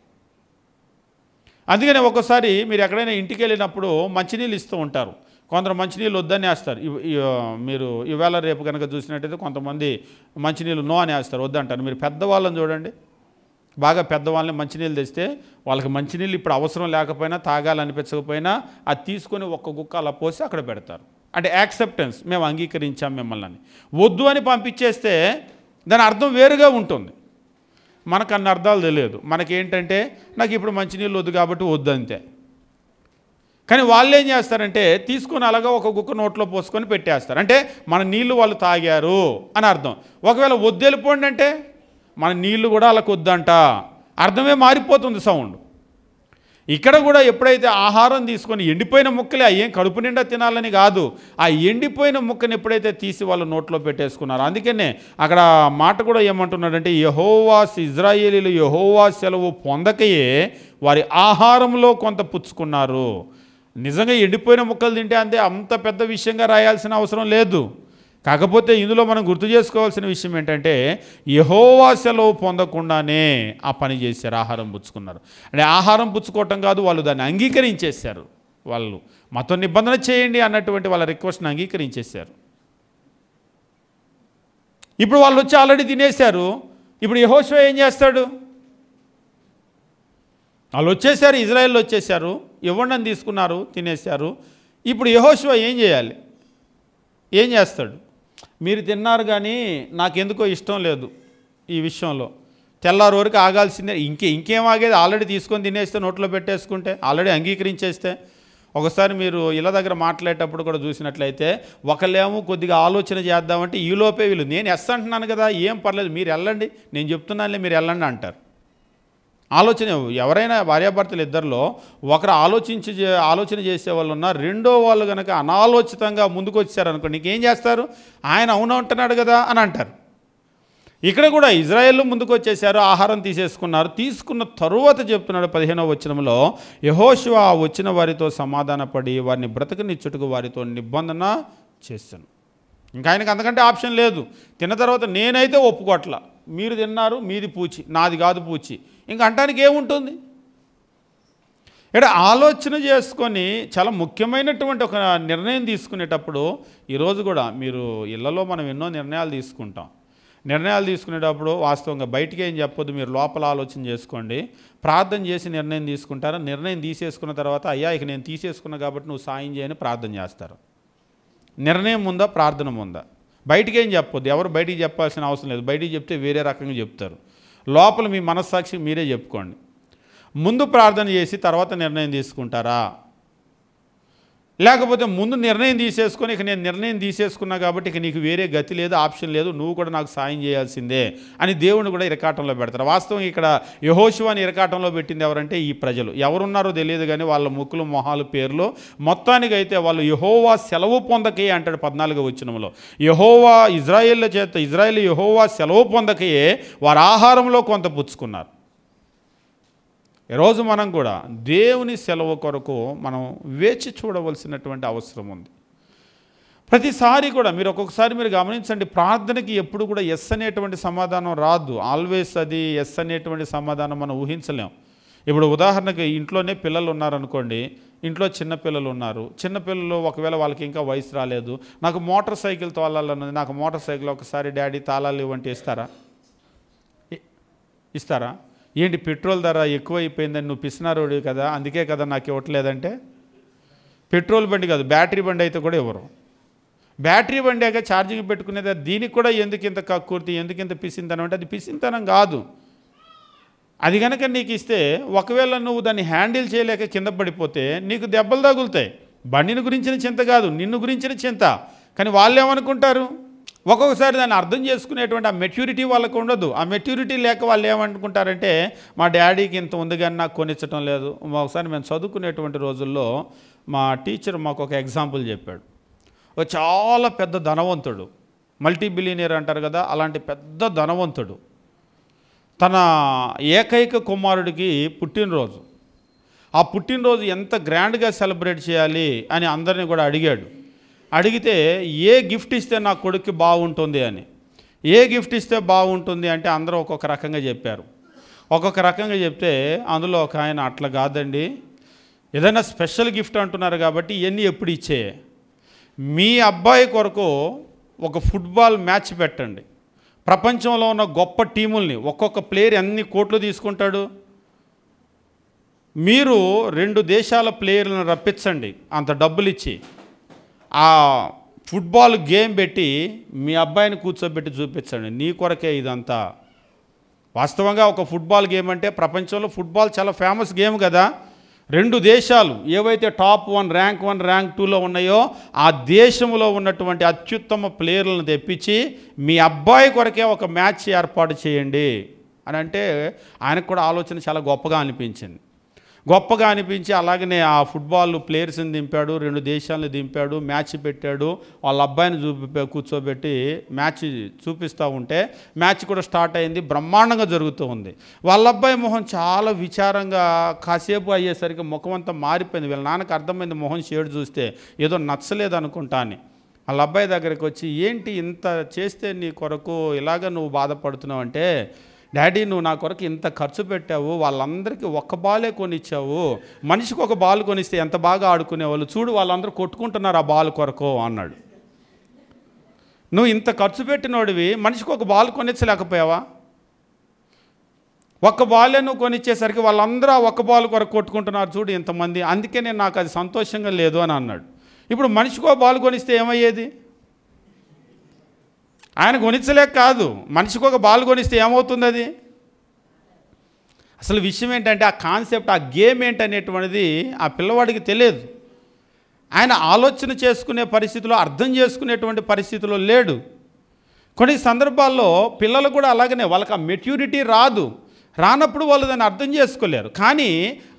అందుకనే ఒక్కోసారి మీరు ఎక్కడైనా ఇంటికి వెళ్ళినప్పుడు మంచినీళ్ళు ఇస్తూ ఉంటారు, కొందరు మంచినీళ్ళు వద్దని వేస్తారు. మీరు ఇవాళ రేపు కనుక చూసినట్టయితే కొంతమంది మంచినీళ్ళు నో అని వేస్తారు, వద్దంటారు. మీరు పెద్దవాళ్ళని చూడండి, బాగా పెద్దవాళ్ళని మంచినీళ్ళు తెస్తే వాళ్ళకి మంచినీళ్ళు ఇప్పుడు అవసరం లేకపోయినా, తాగాలనిపించకపోయినా అది తీసుకొని ఒక్క గుక్క అలా పోసి అక్కడ పెడతారు. అంటే యాక్సెప్టెన్స్, మేము అంగీకరించాం మిమ్మల్ని అని. వద్దు అని పంపించేస్తే దాని అర్థం వేరుగా ఉంటుంది. మనకు అన్ని అర్థాలు తెలియదు. మనకేంటంటే నాకు ఇప్పుడు మంచినీళ్ళు వద్దు కాబట్టి వద్దు అంతే. కానీ వాళ్ళు ఏం చేస్తారంటే తీసుకుని అలాగా ఒక గుక్క నోట్లో పోసుకొని పెట్టేస్తారు. అంటే మన నీళ్లు వాళ్ళు తాగారు అని అర్థం. ఒకవేళ వద్దు వెళ్ళిపోండి అంటే మన నీళ్లు కూడా వాళ్ళకు వద్దంట, అర్థమే మారిపోతుంది సౌండ్. ఇక్కడ కూడా ఎప్పుడైతే ఆహారం తీసుకొని ఎండిపోయిన ముక్కలే, ఏం కడుపు నిండా తినాలని కాదు, ఆ ఎండిపోయిన ముక్కని ఎప్పుడైతే తీసి వాళ్ళు నోట్లో పెట్టేసుకున్నారు. అందుకనే అక్కడ మాట కూడా ఏమంటున్నాడంటే ఇజ్రాయేలీలు యెహోవా సెలవు పొందకయే వారి ఆహారంలో కొంత పుచ్చుకున్నారు. నిజంగా ఎండిపోయిన ముక్కలు తింటే అంత పెద్ద విషయంగా రాయాల్సిన అవసరం లేదు. కాకపోతే ఇందులో మనం గుర్తు చేసుకోవాల్సిన విషయం ఏంటంటే యెహోవా సెలవు పొందకుండానే ఆ పని చేశారు, ఆహారం పుచ్చుకున్నారు. అంటే ఆహారం పుచ్చుకోవటం కాదు, వాళ్ళు దాన్ని అంగీకరించేశారు. వాళ్ళు మాతో నిబంధన చేయండి అన్నటువంటి వాళ్ళ రిక్వెస్ట్ని అంగీకరించేశారు. ఇప్పుడు వాళ్ళు వచ్చి ఆల్రెడీ తినేశారు. ఇప్పుడు యెహోషువ ఏం చేస్తాడు? వాళ్ళు వచ్చేసారు, ఇజ్రాయేల్ వచ్చేసారు, ఇవ్వండి అని తీసుకున్నారు, తినేశారు. ఇప్పుడు యెహోషువ ఏం చేయాలి? ఏం చేస్తాడు? మీరు తిన్నారు కానీ నాకెందుకో ఇష్టం లేదు ఈ విషయంలో, తెల్లారి వరకు ఆగాల్సిందే. ఇంకేం ఆగేది? ఆల్రెడీ తీసుకొని తినేస్తే, నోట్లో పెట్టేసుకుంటే, ఆల్రెడీ అంగీకరించేస్తే. ఒకసారి మీరు ఇళ్ళ దగ్గర మాట్లాడేటప్పుడు కూడా చూసినట్లయితే ఒకళ్ళేమో కొద్దిగా ఆలోచన చేద్దామంటే ఈలోపే వీళ్ళు నేను ఎస్ అంటున్నాను కదా, ఏం పర్లేదు మీరు వెళ్ళండి, నేను చెప్తున్నానులే మీరు వెళ్ళండి అంటారు. ఆలోచన ఎవరైనా భార్యాభర్తలు ఇద్దరిలో ఒకరు ఆలోచన చేసే వాళ్ళు ఉన్నారు, రెండో వాళ్ళు కనుక అనాలోచితంగా ముందుకు వచ్చారనుకో నీకేం చేస్తారు? ఆయన అవును అంటున్నాడు కదా అని అంటారు. ఇక్కడ కూడా ఇజ్రాయేల్ ముందుకు వచ్చేసారు, ఆహారం తీసేసుకున్నారు. తీసుకున్న తరువాత చెప్తున్నాడు 15వ వచనంలో యెహోషువ వచ్చిన వారితో సమాధానపడి వారిని బ్రతకనిచ్చుటకు వారితో నిబంధన చేశాను. ఇంకా ఆయనకు అంతకంటే ఆప్షన్ లేదు. తిన్న తర్వాత నేనైతే ఒప్పుకోట్ల, మీరు తిన్నారు మీది పూచి, నాది కాదు పూచి, ఇంక అంటానికి ఏముంటుంది? ఇక్కడ ఆలోచన చేసుకొని చాలా ముఖ్యమైనటువంటి ఒక నిర్ణయం తీసుకునేటప్పుడు ఈరోజు కూడా మీరు ఇళ్లలో మనం ఎన్నో నిర్ణయాలు తీసుకుంటాం. నిర్ణయాలు తీసుకునేటప్పుడు వాస్తవంగా బయటికి ఏం చెప్పొద్దు, మీరు లోపల ఆలోచన చేసుకోండి, ప్రార్థన చేసి నిర్ణయం తీసుకుంటారు. నిర్ణయం తీసేసుకున్న తర్వాత అయ్యా ఇక నేను తీసేసుకున్నా కాబట్టి నువ్వు సాయం చేయని ప్రార్థన చేస్తారు. నిర్ణయం ఉందా, ప్రార్థన ఉందా? బయటికి ఏం చెప్పొద్దు, ఎవరు బయటికి చెప్పాల్సిన అవసరం లేదు. బయటికి చెప్తే వేరే రకంగా చెప్తారు. లోపల మీ మనస్సాక్షి మీరే చెప్పుకోండి. ముందు ప్రార్థన చేసి తర్వాత నిర్ణయం తీసుకుంటారా? లేకపోతే ముందు నిర్ణయం తీసేసుకొని ఇక నేను నిర్ణయం తీసేసుకున్నా కాబట్టి ఇక నీకు వేరే గతి లేదు, ఆప్షన్ లేదు, నువ్వు కూడా నాకు సాయం చేయాల్సిందే అని దేవుని కూడా ఇరకాటంలో పెడతారు. వాస్తవం ఇక్కడ యెహోషువని ఇరకాటంలో పెట్టింది ఎవరంటే ఈ ప్రజలు. ఎవరున్నారో తెలియదు కానీ వాళ్ళ ముక్కులు మొహాలు పేర్లు మొత్తానికైతే వాళ్ళు యెహోవా సెలవు పొందకే అంటాడు 14వ వచనంలో. ఇజ్రాయేల్ యెహోవా సెలవు పొందకయే వారి ఆహారంలో కొంత పుచ్చుకున్నారు. ఈరోజు మనం కూడా దేవుని సెలవు కొరకు మనం వేచి చూడవలసినటువంటి అవసరం ఉంది. ప్రతిసారి కూడా మీరు ఒక్కొక్కసారి మీరు గమనించండి, ప్రార్థనకి ఎప్పుడు కూడా ఎస్ అనేటువంటి సమాధానం రాదు. ఆల్వేస్ అది ఎస్ అనేటువంటి సమాధానం మనం ఊహించలేం. ఇప్పుడు ఉదాహరణకి ఇంట్లోనే పిల్లలు ఉన్నారనుకోండి, ఇంట్లో చిన్నపిల్లలు ఉన్నారు. చిన్నపిల్లలు ఒకవేళ వాళ్ళకి ఇంకా వయసు రాలేదు, నాకు మోటార్ సైకిల్ తోలాలన్నది, నాకు మోటార్ సైకిల్ ఒకసారి డాడీ తాళాలు ఇవ్వంటే ఇస్తారా? ఏంటి పెట్రోల్ ధర ఎక్కువైపోయిందని నువ్వు పిసినారోడు కదా, అందుకే కదా నాకు ఇవ్వట్లేదంటే? పెట్రోల్ బండి కాదు, బ్యాటరీ బండి అయితే కూడా ఇవ్వరు. బ్యాటరీ బండి అయ్యాక ఛార్జింగ్ పెట్టుకునేది, దీనికి కూడా ఎందుకు ఇంత కక్కుర్తి, ఎందుకు ఇంత పిసింతనం అంటే అది పిసింతనం కాదు. అది కనుక నీకు ఇస్తే ఒకవేళ నువ్వు దాన్ని హ్యాండిల్ చేయలేక కింద పడిపోతే నీకు దెబ్బలు తగులుతాయి. బండిని గురించిన చింత కాదు, నిన్ను గురించిన చింత. కానీ వాళ్ళు ఏమనుకుంటారు? ఒక్కొక్కసారి దాన్ని అర్థం చేసుకునేటువంటి ఆ మెచ్యూరిటీ వాళ్ళకు ఉండదు. ఆ మెచ్యూరిటీ లేక వాళ్ళు ఏమనుకుంటారంటే మా డాడీకి ఇంత ఉంది కానీ నాకు కొనిచ్చటం లేదు. ఒకసారి మేము చదువుకునేటువంటి రోజుల్లో మా టీచర్ మాకు ఒక ఎగ్జాంపుల్ చెప్పాడు. ఒక చాలా పెద్ద ధనవంతుడు, మల్టీ బిలియనీర్ అంటారు కదా, అలాంటి పెద్ద ధనవంతుడు తన ఏకైక కుమారుడికి పుట్టినరోజు. ఆ పుట్టినరోజు ఎంత గ్రాండ్గా సెలబ్రేట్ చేయాలి అని అందరినీ కూడా అడిగాడు. అడిగితే ఏ గిఫ్ట్ ఇస్తే నా కొడుక్కి బాగుంటుంది అని, ఏ గిఫ్ట్ ఇస్తే బాగుంటుంది అంటే అందరూ ఒక్కొక్క రకంగా చెప్పారు. ఒక్కొక్క రకంగా చెప్తే అందులో ఒక ఆయన అట్లా కాదండి, ఏదైనా స్పెషల్ గిఫ్ట్ అంటున్నారు కాబట్టి ఇవన్నీ ఎప్పుడు ఇచ్చే, మీ అబ్బాయి కొరకు ఒక ఫుట్బాల్ మ్యాచ్ పెట్టండి, ప్రపంచంలో ఉన్న గొప్ప టీముల్ని, ఒక్కొక్క ప్లేయర్ ఎన్ని కోట్లు తీసుకుంటాడు, మీరు 2 దేశాల ప్లేయర్లను రప్పించండి అంత డబ్బులు ఇచ్చి, ఆ ఫుట్బాల్ గేమ్ పెట్టి మీ అబ్బాయిని కూర్చోబెట్టి చూపించండి, నీ కొరకే ఇదంతా. వాస్తవంగా ఒక ఫుట్బాల్ గేమ్ అంటే ప్రపంచంలో ఫుట్బాల్ చాలా ఫేమస్ గేమ్ కదా. 2 దేశాలు ఏవైతే టాప్ 1 ర్యాంక్ 2లో ఉన్నాయో ఆ దేశంలో ఉన్నటువంటి అత్యుత్తమ ప్లేయర్లను తెప్పించి మీ అబ్బాయి కొరకే ఒక మ్యాచ్ ఏర్పాటు చేయండి అని అంటే ఆయనకు కూడా ఆలోచన చాలా గొప్పగా అనిపించి అలాగనే ఆ ఫుట్బాల్ ప్లేయర్స్ని దింపాడు, 2 దేశాలను దింపాడు, మ్యాచ్ పెట్టాడు. వాళ్ళ అబ్బాయిని కూర్చోబెట్టి మ్యాచ్ చూపిస్తూ ఉంటే మ్యాచ్ కూడా స్టార్ట్ అయింది, బ్రహ్మాండంగా జరుగుతూ ఉంది. వాళ్ళ అబ్బాయి మొహం చాలా విచారంగా కాసేపు అయ్యేసరికి ముఖం అంతా మారిపోయింది. వీళ్ళ నాన్నకు అర్థమైంది మొహం షేడ్ చూస్తే ఏదో నచ్చలేదు అనుకుంటా అని. వాళ్ళ అబ్బాయి దగ్గరికి వచ్చి, ఏంటి ఇంత చేస్తే నీ కొరకు ఇలాగ నువ్వు బాధపడుతున్నావు అంటే, డాడీ నువ్వు నా కొరకు ఇంత ఖర్చు పెట్టావు, వాళ్ళందరికీ ఒక్క బాలే కొనిచ్చావు, మనిషికి ఒక బాల్ కొనిస్తే ఎంత బాగా ఆడుకునేవాళ్ళు, చూడు వాళ్ళందరూ కొట్టుకుంటున్నారు ఆ బాల్ కొరకు అన్నాడు. నువ్వు ఇంత ఖర్చు పెట్టినోడివి మనిషికి ఒక బాల్ కొనిచ్చలేకపోయావా? ఒక్క బాలే నువ్వు కొనిచ్చేసరికి వాళ్ళందరూ ఆ ఒక్క బాల్ కొరకు కొట్టుకుంటున్నారు చూడు ఇంతమంది, అందుకే నేను నాకు అది సంతోషంగా లేదు అని అన్నాడు. ఇప్పుడు మనిషికి ఒక బాల్ కొనిస్తే ఏమయ్యేది? ఆయన కొనిచ్చలేక కాదు, మనిషికి ఒక బాల్ కొనిస్తే ఏమవుతుంది అది? అసలు విషయం ఏంటంటే ఆ కాన్సెప్ట్, ఆ గేమ్ ఏంటనేటువంటిది ఆ పిల్లవాడికి తెలియదు. ఆయన ఆలోచన చేసుకునే పరిస్థితిలో, అర్థం చేసుకునేటువంటి పరిస్థితిలో లేడు. కొన్ని సందర్భాల్లో పిల్లలు కూడా అలాగనే, వాళ్ళకి ఆ మెచ్యూరిటీ రానప్పుడు వాళ్ళు దాన్ని అర్థం చేసుకోలేరు. కానీ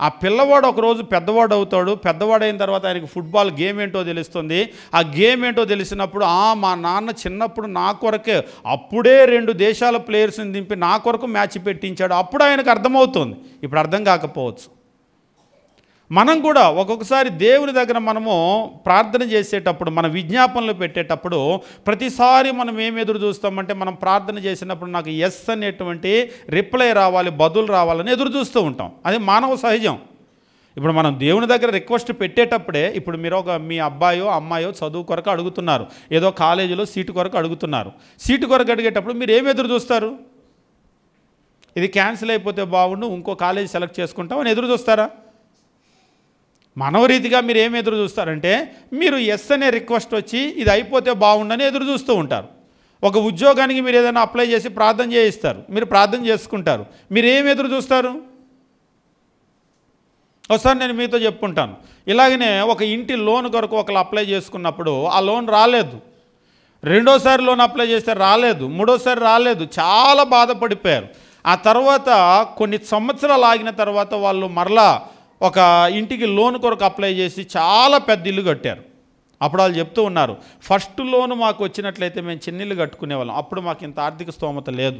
ఆ పిల్లవాడు ఒకరోజు పెద్దవాడు అవుతాడు, పెద్దవాడైన తర్వాత ఆయనకి ఫుట్బాల్ గేమ్ ఏంటో తెలుస్తుంది. ఆ గేమ్ ఏంటో తెలిసినప్పుడు, మా నాన్న చిన్నప్పుడు నా కొరకే అప్పుడే 2 దేశాల ప్లేయర్స్ని దింపి నా కొరకు మ్యాచ్ పెట్టించాడు, అప్పుడు ఆయనకు అర్థమవుతుంది. ఇప్పుడు అర్థం కాకపోవచ్చు. మనం కూడా ఒక్కొక్కసారి దేవుని దగ్గర మనము ప్రార్థన చేసేటప్పుడు, మన విజ్ఞాపనలు పెట్టేటప్పుడు ప్రతిసారి మనం ఏం ఎదురు చూస్తామంటే, మనం ప్రార్థన చేసినప్పుడు నాకు ఎస్ అనేటువంటి రిప్లై రావాలి, బదులు రావాలని ఎదురు చూస్తూ ఉంటాం. అది మానవ సహజం. ఇప్పుడు మనం దేవుని దగ్గర రిక్వెస్ట్ పెట్టేటప్పుడే, ఇప్పుడు మీరు మీ అబ్బాయో అమ్మాయో చదువు కొరకు అడుగుతున్నారు, ఏదో కాలేజీలో సీటు కొరకు అడుగుతున్నారు. సీటు కొరకు అడిగేటప్పుడు మీరు ఏమి ఎదురు చూస్తారు? ఇది క్యాన్సిల్ అయిపోతే బాగుండు, ఇంకో కాలేజీ సెలెక్ట్ చేసుకుంటాం అని ఎదురు చూస్తారా? మానవ రీతిగా మీరు ఏమి ఎదురు చూస్తారంటే, మీరు ఎస్ అనే రిక్వెస్ట్ వచ్చి ఇది అయిపోతే బాగుండని ఎదురు చూస్తూ ఉంటారు. ఒక ఉద్యోగానికి మీరు ఏదైనా అప్లై చేసి ప్రార్థన చేయిస్తారు, మీరు ప్రార్థన చేసుకుంటారు, మీరు ఏమి ఎదురు చూస్తారు? ఒకసారి నేను మీతో చెప్పుకుంటాను. ఇలాగనే ఒక ఇంటి లోన్ కొరకు ఒకరు అప్లై చేసుకున్నప్పుడు ఆ లోన్ రాలేదు, రెండోసారి లోన్ అప్లై చేస్తే రాలేదు, మూడోసారి రాలేదు, చాలా బాధపడిపోయారు. ఆ తర్వాత కొన్ని సంవత్సరాలు ఆగిన తర్వాత వాళ్ళు మరలా ఒక ఇంటికి లోన్ కొరకు అప్లై చేసి చాలా పెద్ద ఇల్లు కట్టారు. అప్పుడు వాళ్ళు చెప్తూ ఉన్నారు, ఫస్ట్ లోన్ మాకు వచ్చినట్లయితే మేము చిన్న ఇల్లు కట్టుకునేవాళ్ళం, అప్పుడు మాకు ఇంత ఆర్థిక స్తోమత లేదు,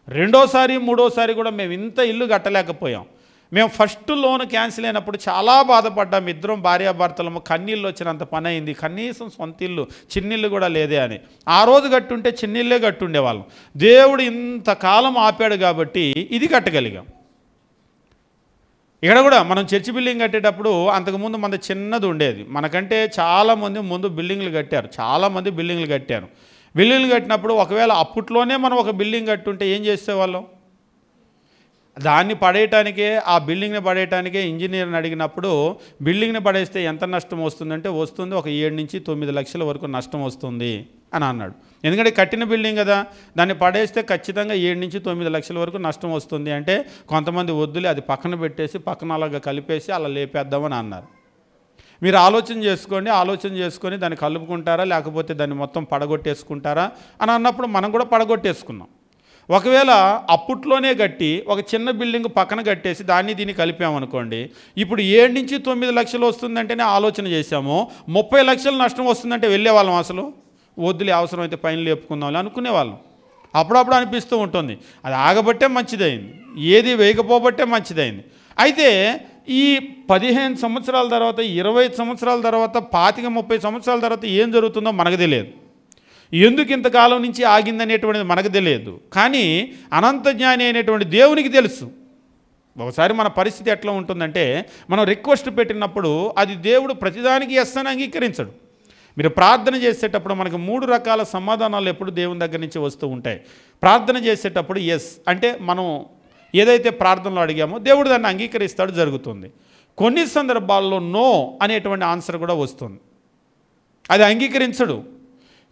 రెండోసారి మూడోసారి కూడా మేము ఇంత ఇల్లు కట్టలేకపోయాం, మేము ఫస్ట్ లోన్ క్యాన్సిల్ అయినప్పుడు చాలా బాధపడ్డాం, ఇద్దరం భార్యాభర్తలము, కన్నీళ్ళు వచ్చినంత పని అయింది, కనీసం సొంత ఇల్లు చిన్నిల్లు కూడా లేదే అని. ఆ రోజు కట్టుంటే చిన్నిల్లే కట్టుండేవాళ్ళం. దేవుడు ఇంతకాలం ఆపాడు కాబట్టి ఇది కట్టగలిగాం. ఇక్కడ కూడా మనం చర్చి బిల్డింగ్ కట్టేటప్పుడు అంతకుముందు మన చిన్నది ఉండేది, మనకంటే చాలామంది ముందు బిల్డింగ్లు కట్టారు, చాలామంది బిల్డింగ్లు కట్టారు. బిల్డింగ్లు కట్టినప్పుడు ఒకవేళ అప్పట్లోనే మనం ఒక బిల్డింగ్ కట్టుంటే ఏం చేసేవాళ్ళం? దాన్ని పడేయటానికే, ఆ బిల్డింగ్ని పడేయటానికే ఇంజనీర్ని అడిగినప్పుడు, బిల్డింగ్ని పడేస్తే ఎంత నష్టం వస్తుందంటే, వస్తుంది ఒక 7 నుంచి 9 లక్షల వరకు నష్టం వస్తుంది అని అన్నాడు. ఎందుకంటే కట్టిన బిల్డింగ్ కదా, దాన్ని పడేస్తే ఖచ్చితంగా 7 నుంచి 9 లక్షల వరకు నష్టం వస్తుంది అంటే, కొంతమంది వద్దులే అది పక్కన పెట్టేసి పక్కన అలాగా కలిపేసి అలా లేపేద్దామని అన్నారు. మీరు ఆలోచన చేసుకొని దాన్ని కలుపుకుంటారా, లేకపోతే దాన్ని మొత్తం పడగొట్టేసుకుంటారా అని అన్నప్పుడు మనం కూడా పడగొట్టేసుకున్నాం. ఒకవేళ అప్పట్లోనే కట్టి ఒక చిన్న బిల్డింగ్ పక్కన కట్టేసి దాన్ని దీన్ని కలిపామనుకోండి, ఇప్పుడు 7 నుంచి 9 లక్షలు వస్తుందంటేనే ఆలోచన చేశాము, 30 లక్షలు నష్టం వస్తుందంటే వెళ్ళేవాళ్ళం అసలు? వద్దులే, అవసరమైతే పైన లేపుకుందాం అనుకునేవాళ్ళం. అప్పుడప్పుడు అనిపిస్తూ ఉంటుంది, అది ఆగబట్టే మంచిదైంది, ఏది వేయకపోబట్టే మంచిదైంది. అయితే ఈ 15 సంవత్సరాల తర్వాత, 20 సంవత్సరాల తర్వాత, 25-30 సంవత్సరాల తర్వాత ఏం జరుగుతుందో మనకు తెలియదు. ఎందుకు ఇంతకాలం నుంచి ఆగిందనేటువంటిది మనకు తెలియదు. కానీ అనంత జ్ఞాని అయినటువంటి దేవునికి తెలుసు. ఒకసారి మన పరిస్థితి ఎట్లా ఉంటుందంటే, మనం రిక్వెస్ట్ పెట్టినప్పుడు అది దేవుడు ప్రతిదానికి ఎస్ అని అంగీకరించడు. మీరు ప్రార్థన చేసేటప్పుడు మనకు 3 రకాల సమాధానాలు ఎప్పుడు దేవుని దగ్గర నుంచి వస్తూ ఉంటాయి. ప్రార్థన చేసేటప్పుడు ఎస్ అంటే మనం ఏదైతే ప్రార్థనలో అడిగామో దేవుడు దాన్ని అంగీకరిస్తాడు, జరుగుతుంది. కొన్ని సందర్భాల్లో నో అనేటువంటి ఆన్సర్ కూడా వస్తుంది. అది అంగీకరించడు.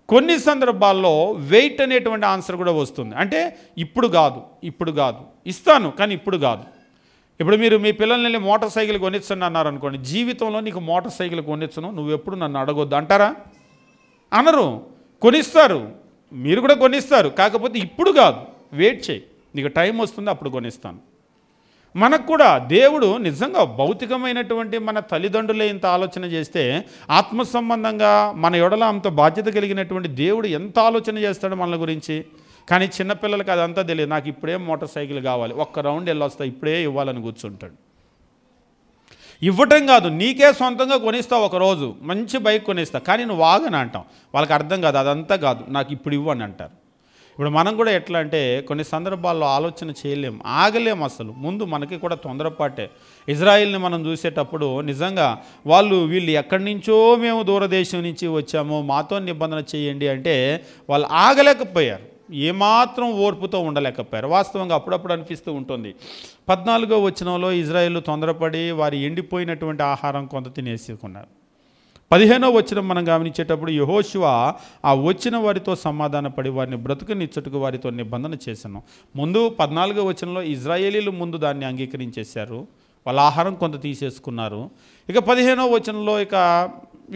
కొన్ని సందర్భాల్లో వెయిట్ అనేటువంటి ఆన్సర్ కూడా వస్తుంది. అంటే ఇప్పుడు కాదు ఇస్తాను కానీ ఇప్పుడు కాదు. ఇప్పుడు మీరు మీ పిల్లల్ని మోటార్ సైకిల్ కొనిచ్చండి అన్నారు అనుకోండి, జీవితంలో నీకు మోటార్ సైకిల్ కొనిచ్చను, నువ్వు ఎప్పుడు నన్ను అడగొద్దు అంటారా? అనరు. కొనిస్తారు, మీరు కూడా కొనిస్తారు, కాకపోతే ఇప్పుడు కాదు, వెయిట్ చేయి, నీకు టైం వస్తుంది అప్పుడు కొనిస్తాను. మనకు కూడా దేవుడు నిజంగా భౌతికమైనటువంటి మన తల్లిదండ్రులే ఇంత ఆలోచన చేస్తే ఆత్మ సంబంధంగా మన ఎడల అంత బాధ్యత కలిగినటువంటి దేవుడు ఎంత ఆలోచన చేస్తాడు మన గురించి. కానీ చిన్నపిల్లలకి అదంతా తెలియదు. నాకు ఇప్పుడే మోటార్ సైకిల్ కావాలి, ఒక్క రౌండ్ వెళ్ళొస్తా, ఇప్పుడే ఇవ్వాలని కూర్చుంటాడు. ఇవ్వటం కాదు, నీకే సొంతంగా కొనిస్తావు, ఒకరోజు మంచి బైక్ కొనిస్తా, కానీ నువ్వు ఆగని అంటాం. వాళ్ళకి అర్థం కాదు, అదంతా కాదు, నాకు ఇప్పుడు ఇవ్వని అంటారు. ఇప్పుడు మనం కూడా ఎట్లా అంటే కొన్ని సందర్భాల్లో ఆలోచన చేయలేం, ఆగలేం అసలు. ముందు మనకి కూడా తొందరపాటే. ఇజ్రాయిల్ని మనం చూసేటప్పుడు నిజంగా వీళ్ళు ఎక్కడి నుంచో మేము దూరదేశం నుంచి వచ్చాము, మాతో నిబంధన చేయండి అంటే వాళ్ళు ఆగలేకపోయారు, ఏమాత్రం ఓర్పుతో ఉండలేకపోయారు. వాస్తవంగా అప్పుడప్పుడు అనిపిస్తూ ఉంటుంది. 14వ వచనంలో ఇజ్రాయేలు తొందరపడి వారి ఎండిపోయినటువంటి ఆహారం కొంత తినేసుకున్నారు. 15వ వచనం మనం గమనించేటప్పుడు యెహోషువ ఆ వచ్చిన వారితో సమాధానపడి వారిని బ్రతుకునిచ్చుటకు వారితో నిబంధన చేశాను. ముందు 14వ వచనంలో ఇజ్రాయేలీలు ముందు దాన్ని అంగీకరించేశారు, వాళ్ళ ఆహారం కొంత తీసేసుకున్నారు. ఇక 15వ వచనంలో ఇక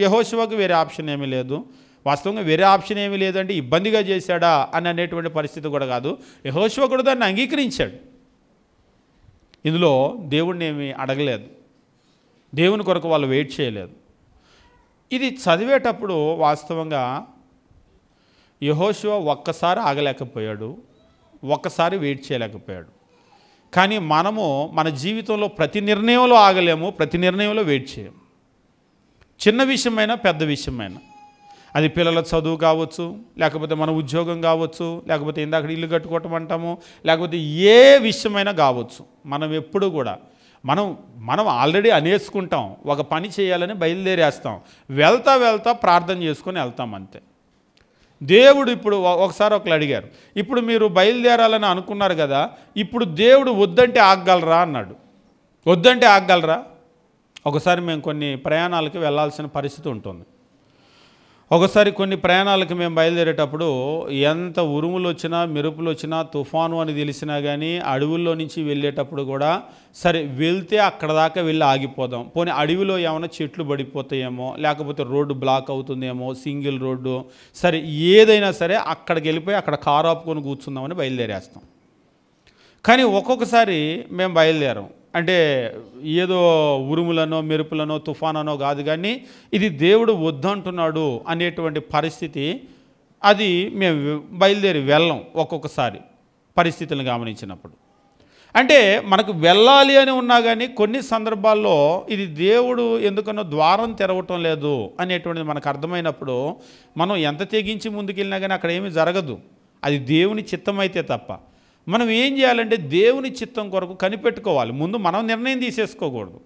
యెహోషువకు వేరే ఆప్షన్ ఏమీ లేదు. వాస్తవంగా వేరే ఆప్షన్ ఏమీ లేదంటే ఇబ్బందిగా చేశాడా అని అనేటువంటి పరిస్థితి కూడా కాదు. యెహోషువ కూడా దాన్ని అంగీకరించాడు. ఇందులో దేవుణ్ణి ఏమీ అడగలేదు, దేవుని కొరకు వాళ్ళు వెయిట్ చేయలేదు. ఇది చదివేటప్పుడు వాస్తవంగా యెహోషువ ఒక్కసారి ఆగలేకపోయాడు, ఒక్కసారి వెయిట్ చేయలేకపోయాడు. కానీ మనము మన జీవితంలో ప్రతి నిర్ణయంలో ఆగలేము, ప్రతి నిర్ణయంలో వెయిట్ చేయము. చిన్న విషయమైనా పెద్ద విషయమైనా, అది పిల్లల చదువు కావచ్చు, లేకపోతే మన ఉద్యోగం కావచ్చు, లేకపోతే ఇందాక ఇల్లు కట్టుకోవటం అంటాము, లేకపోతే ఏ విషయమైనా కావచ్చు. మనం ఎప్పుడు కూడా మనం ఆల్రెడీ అనేసుకుంటాం, ఒక పని చేయాలని బయలుదేరేస్తాం, వెళ్తా ప్రార్థన చేసుకొని వెళ్తాం అంతే. దేవుడు ఇప్పుడు ఒకసారి ఒకళ్ళు అడిగారు, ఇప్పుడు మీరు బయలుదేరాలని అనుకున్నారు కదా, ఇప్పుడు దేవుడు వద్దంటే ఆగగలరా అన్నాడు. వద్దంటే ఆగగలరా? ఒకసారి మేము కొన్ని ప్రయాణాలకి వెళ్ళాల్సిన పరిస్థితి ఉంటుంది. ఒకసారి కొన్ని ప్రయాణాలకు మేము బయలుదేరేటప్పుడు ఎంత ఉరుములు వచ్చినా మెరుపులు వచ్చినా తుఫాను అని తెలిసినా కానీ అడవుల్లో నుంచి వెళ్ళేటప్పుడు కూడా సరే వెళ్తే అక్కడ దాకా వెళ్ళి ఆగిపోదాం, పోనీ అడవిలో ఏమైనా చెట్లు పడిపోతాయేమో, లేకపోతే రోడ్డు బ్లాక్ అవుతుందేమో, సింగిల్ రోడ్డు, సరే ఏదైనా సరే అక్కడికి వెళ్ళిపోయి అక్కడ కారు ఆపుకొని కూర్చుందామని బయలుదేరేస్తాం. కానీ ఒక్కొక్కసారి మేము బయలుదేరాం అంటే ఏదో ఉరుములనో మెరుపులనో తుఫానో కాదు, కానీ ఇది దేవుడు వద్దంటున్నాడు అనేటువంటి పరిస్థితి, అది మేము బయలుదేరి వెళ్ళం ఒక్కొక్కసారి పరిస్థితులను గమనించినప్పుడు. అంటే మనకు వెళ్ళాలి అని ఉన్నా కానీ కొన్ని సందర్భాల్లో ఇది దేవుడు ఎందుకనో ద్వారం తెరవటం లేదు అనేటువంటిది మనకు అర్థమైనప్పుడు మనం ఎంత తెగించి ముందుకెళ్ళినా కానీ అక్కడ ఏమీ జరగదు, అది దేవుని చిత్తం అయితే తప్ప. మనం ఏం చేయాలంటే దేవుని చిత్తం కొరకు కనిపెట్టుకోవాలి. ముందు మనం నిర్ణయం తీసేసుకోకూడదు,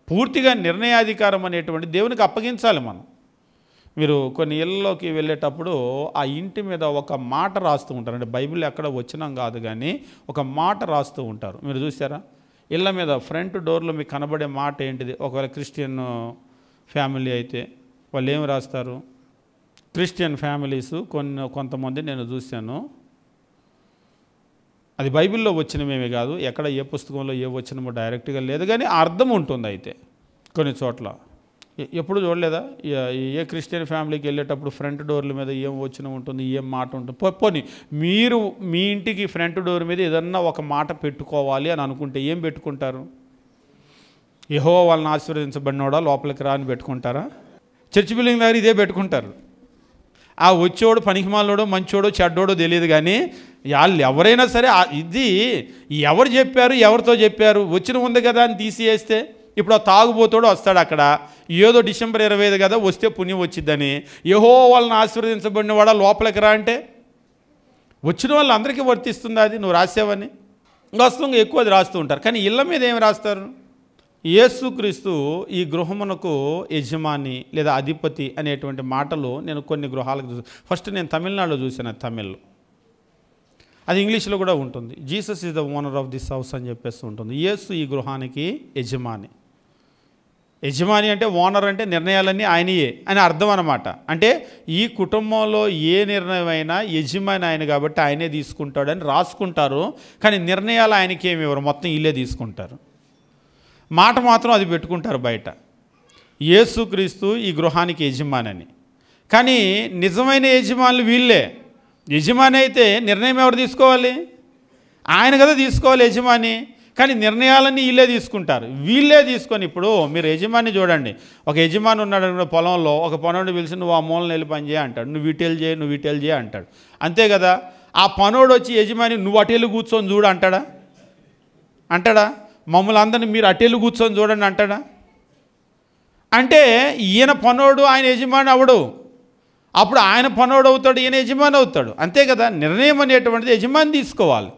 పూర్తిగా నిర్ణయాధికారం అనేటువంటి దేవునికి అప్పగించాలి మనం. మీరు కొన్ని ఇళ్ళలోకి వెళ్ళేటప్పుడు ఆ ఇంటి మీద ఒక మాట రాస్తూ ఉంటారు, అంటే బైబిల్ ఎక్కడ వచ్చినాం కాదు కానీ ఒక మాట రాస్తూ ఉంటారు. మీరు చూసారా? ఇళ్ళ మీద ఫ్రంట్ డోర్లో మీకు కనబడే మాట ఏంటిది? ఒకవేళ క్రిస్టియన్ ఫ్యామిలీ అయితే వాళ్ళు ఏమి రాస్తారు? క్రిస్టియన్ ఫ్యామిలీస్ కొంతమంది నేను చూశాను, అది బైబిల్లో వచ్చినమేమీ కాదు, ఎక్కడ ఏ పుస్తకంలో ఏ వచ్చినమో డైరెక్ట్గా లేదు, కానీ అర్థం ఉంటుంది. అయితే కొన్ని చోట్ల ఎప్పుడు చూడలేదా? ఏ క్రిస్టియన్ ఫ్యామిలీకి వెళ్ళేటప్పుడు ఫ్రంట్ డోర్ల మీద ఏం వచ్చిన ఉంటుంది, ఏం మాట ఉంటుంది. పోనీ మీరు మీ ఇంటికి ఫ్రంట్ డోర్ మీద ఏదన్నా ఒక మాట పెట్టుకోవాలి అని అనుకుంటే ఏం పెట్టుకుంటారు? యెహోవా వాళ్ళని ఆశీర్వదించబడినోడా లోపలికి రా అని పెట్టుకుంటారా? చర్చ్ బిల్డింగ్ దగ్గర ఇదే పెట్టుకుంటారు. ఆ వచ్చేవాడు పనికిమాలోడో మంచోడో చెడ్డోడో తెలియదు, కానీ వాళ్ళు ఎవరైనా సరే ఇది ఎవరు చెప్పారు, ఎవరితో చెప్పారు, వచ్చిన ఉంది కదా అని తీసివేస్తే ఇప్పుడు ఆ తాగుబోతాడు వస్తాడు, అక్కడ ఏదో డిసెంబర్ 25 కదా వస్తే పుణ్యం వచ్చిద్దని యెహోవా వాళ్ళని ఆశీర్వదించబడిన వాడా లోపలికి రా అంటే వచ్చిన వాళ్ళందరికీ వర్తిస్తుంది అది నువ్వు రాసావని. వాస్తవంగా ఎక్కువ అది రాస్తూ ఉంటారు. కానీ ఇళ్ళ మీద ఏమి రాస్తారు? యేసుక్రీస్తు ఈ గృహమునకు యజమాని లేదా అధిపతి అనేటువంటి మాటలు నేను కొన్ని గృహాలకు చూసాను. ఫస్ట్ నేను తమిళనాడులో చూసాను, తమిళ్లో అది ఇంగ్లీష్లో కూడా ఉంటుంది. Jesus is the owner of this house అని చెప్పేస్తూ ఉంటుంది. యేసు ఈ గృహానికి యజమాని. యజమాని అంటే ఓనర్ అంటే నిర్ణయాలన్నీ ఆయనయే అని అర్థం అన్నమాట. అంటే ఈ కుటుంబంలో ఏ నిర్ణయం అయినా యజమాని ఆయన కాబట్టి ఆయనే తీసుకుంటాడని రాసుకుంటారు. కానీ నిర్ణయాలు ఆయనకి ఏమి ఇవ్వరు, మొత్తం వీళ్ళే తీసుకుంటారు. మాట మాత్రం అది పెట్టుకుంటారు బయట, యేసుక్రీస్తు ఈ గృహానికి యజమాని అని. కానీ నిజమైన యజమానులు వీళ్ళే. యజమాని అయితే నిర్ణయం ఎవరు తీసుకోవాలి? ఆయన కదా తీసుకోవాలి యజమాని. కానీ నిర్ణయాలన్నీ వీళ్ళే తీసుకుంటారు. వీళ్ళే తీసుకొని ఇప్పుడు మీరు యజమాని చూడండి, ఒక యజమాని ఉన్నాడు పొలంలో, ఒక పనోడిని పిలిచి నువ్వు ఆ మూలను వెళ్ళి పని చేయ అంటాడు, నువ్వు వీటెలు చేయి, నువ్వు వీటెలు చేయ అంటాడు. అంతే కదా. ఆ పనోడు వచ్చి యజమాని నువ్వు అటెలు కూర్చొని చూడు అంటాడా? అంటాడా? మమ్మల్ని అందరినీ మీరు అటెలు కూర్చొని చూడండి అంటాడా? అంటే ఈయన పనోడు, ఆయన యజమాని అవడు. అప్పుడు ఆయన పనోడు అవుతాడు, ఈయన యజమాని అవుతాడు. అంతే కదా. నిర్ణయం అనేటువంటిది యజమాని తీసుకోవాలి.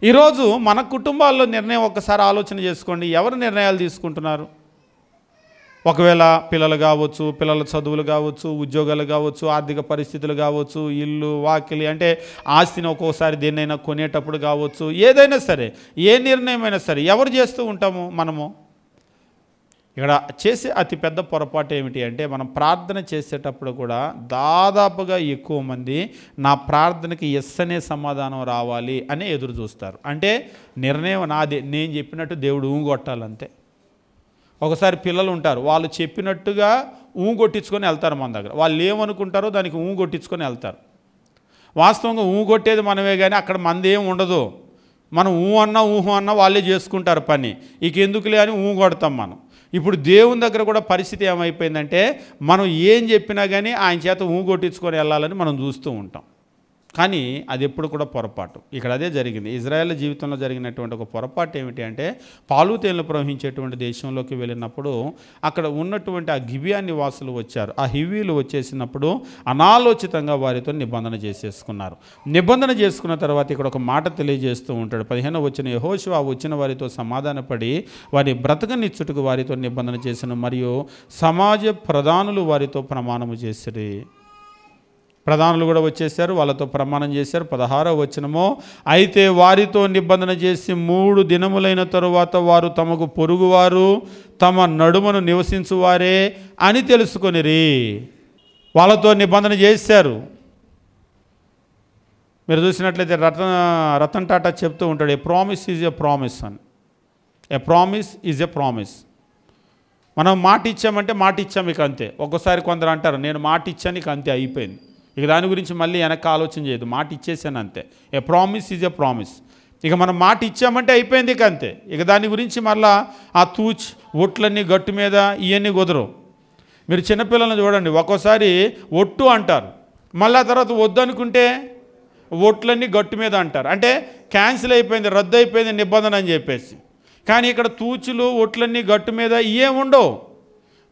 ఈరోజు మన కుటుంబాల్లో నిర్ణయం ఒక్కసారి ఆలోచన చేసుకోండి. ఎవరు నిర్ణయాలు తీసుకుంటున్నారు? ఒకవేళ పిల్లలు కావచ్చు, పిల్లల చదువులు కావచ్చు, ఉద్యోగాలు కావచ్చు, ఆర్థిక పరిస్థితులు కావచ్చు, ఇల్లు వాకిలి అంటే ఆస్తిని ఒక్కోసారి దేన్నైనా కొనేటప్పుడు కావచ్చు, ఏదైనా సరే, ఏ నిర్ణయమైనా సరే ఎవరు చేస్తూ ఉంటాము? మనము. ఇక్కడ చేసే అతిపెద్ద పొరపాటు ఏమిటి అంటే, మనం ప్రార్థన చేసేటప్పుడు కూడా దాదాపుగా ఎక్కువ మంది నా ప్రార్థనకి ఎస్ అనే సమాధానం రావాలి అని ఎదురు చూస్తారు. అంటే నిర్ణయం నాదే, నేను చెప్పినట్టు దేవుడు ఊగొట్టాలంతే. ఒకసారి పిల్లలు ఉంటారు, వాళ్ళు చెప్పినట్టుగా ఊగొట్టించుకొని వెళ్తారు మన దగ్గర. వాళ్ళు ఏమనుకుంటారో దానికి ఊగొట్టించుకొని వెళ్తారు. వాస్తవంగా ఊగొట్టేది మనమే, కానీ అక్కడ మనది ఏం ఉండదు. మనం అన్నా ఊహు అన్నా వాళ్ళే చేసుకుంటారు పని. ఇక ఎందుకులే అని ఊగొడతాం మనం. ఇప్పుడు దేవుని దగ్గర కూడా పరిస్థితి ఏమైపోయిందంటే, మనం ఏం చెప్పినా కానీ ఆయన చేత ఊగొట్టించుకొని వెళ్ళాలని మనం చూస్తూ ఉంటాం. కానీ అది ఎప్పుడు కూడా పొరపాటు. ఇక్కడ అదే జరిగింది. ఇజ్రాయేల్ జీవితంలో జరిగినటువంటి ఒక పొరపాటు ఏమిటి అంటే, పాలు తేనెలు ప్రవహించేటువంటి దేశంలోకి వెళ్ళినప్పుడు అక్కడ ఉన్నటువంటి ఆ గిబియా నివాసులు వచ్చారు. ఆ హివ్వీలు వచ్చేసినప్పుడు అనాలోచితంగా వారితో నిబంధన చేసేసుకున్నారు. నిబంధన చేసుకున్న తర్వాత ఇక్కడ ఒక మాట తెలియజేస్తూ ఉంటాడు. 15వ వచనం, యెహోషువ వచ్చిన వారితో సమాధానపడి వారి బ్రతకనిచ్చుటకు వారితో నిబంధన చేసిన, మరియు సమాజ ప్రధానులు వారితో ప్రమాణము చేసిరి. ప్రధానులు కూడా వచ్చేసారు, వాళ్ళతో ప్రమాణం చేశారు. 16వ వచనము, అయితే వారితో నిబంధన చేసి 3 దినములైన తరువాత వారు తమకు పొరుగువారు, తమ నడుమను నివసించువారే అని తెలుసుకొనిరి. వాళ్ళతో నిబంధన చేశారు. మీరు చూసినట్లయితే రతన్ టాటా చెప్తూ ఉంటాడు, a promise is a promise అని. A promise is a promise. మనం మాట ఇచ్చామంటే మాట ఇచ్చాం, ఇక అంతే. ఒక్కోసారి కొందరు అంటారు, నేను మాట ఇచ్చాను ఇక అంతే అయిపోయింది, ఇక దాని గురించి మళ్ళీ వెనక్కి ఆలోచన చేయదు, మాట ఇచ్చేసాను అంతే. ఏ ప్రామిస్ ఈజ్ ఎ ప్రామిస్. ఇక మనం మాట ఇచ్చామంటే అయిపోయింది ఇక అంతే. ఇక దాని గురించి మళ్ళా ఆ ఒట్లన్నీ గట్టు మీద ఇవన్నీ కుదరవు. మీరు చిన్నపిల్లలను చూడండి, ఒక్కోసారి ఒట్టు అంటారు, మళ్ళీ తర్వాత వద్దు అనుకుంటే ఒట్లన్నీ గట్టు మీద అంటారు. అంటే క్యాన్సిల్ అయిపోయింది, రద్దు అయిపోయింది నిబంధన అని చెప్పేసి. కానీ ఇక్కడ ఒట్లన్నీ గట్టు మీద ఇవే ఉండవు.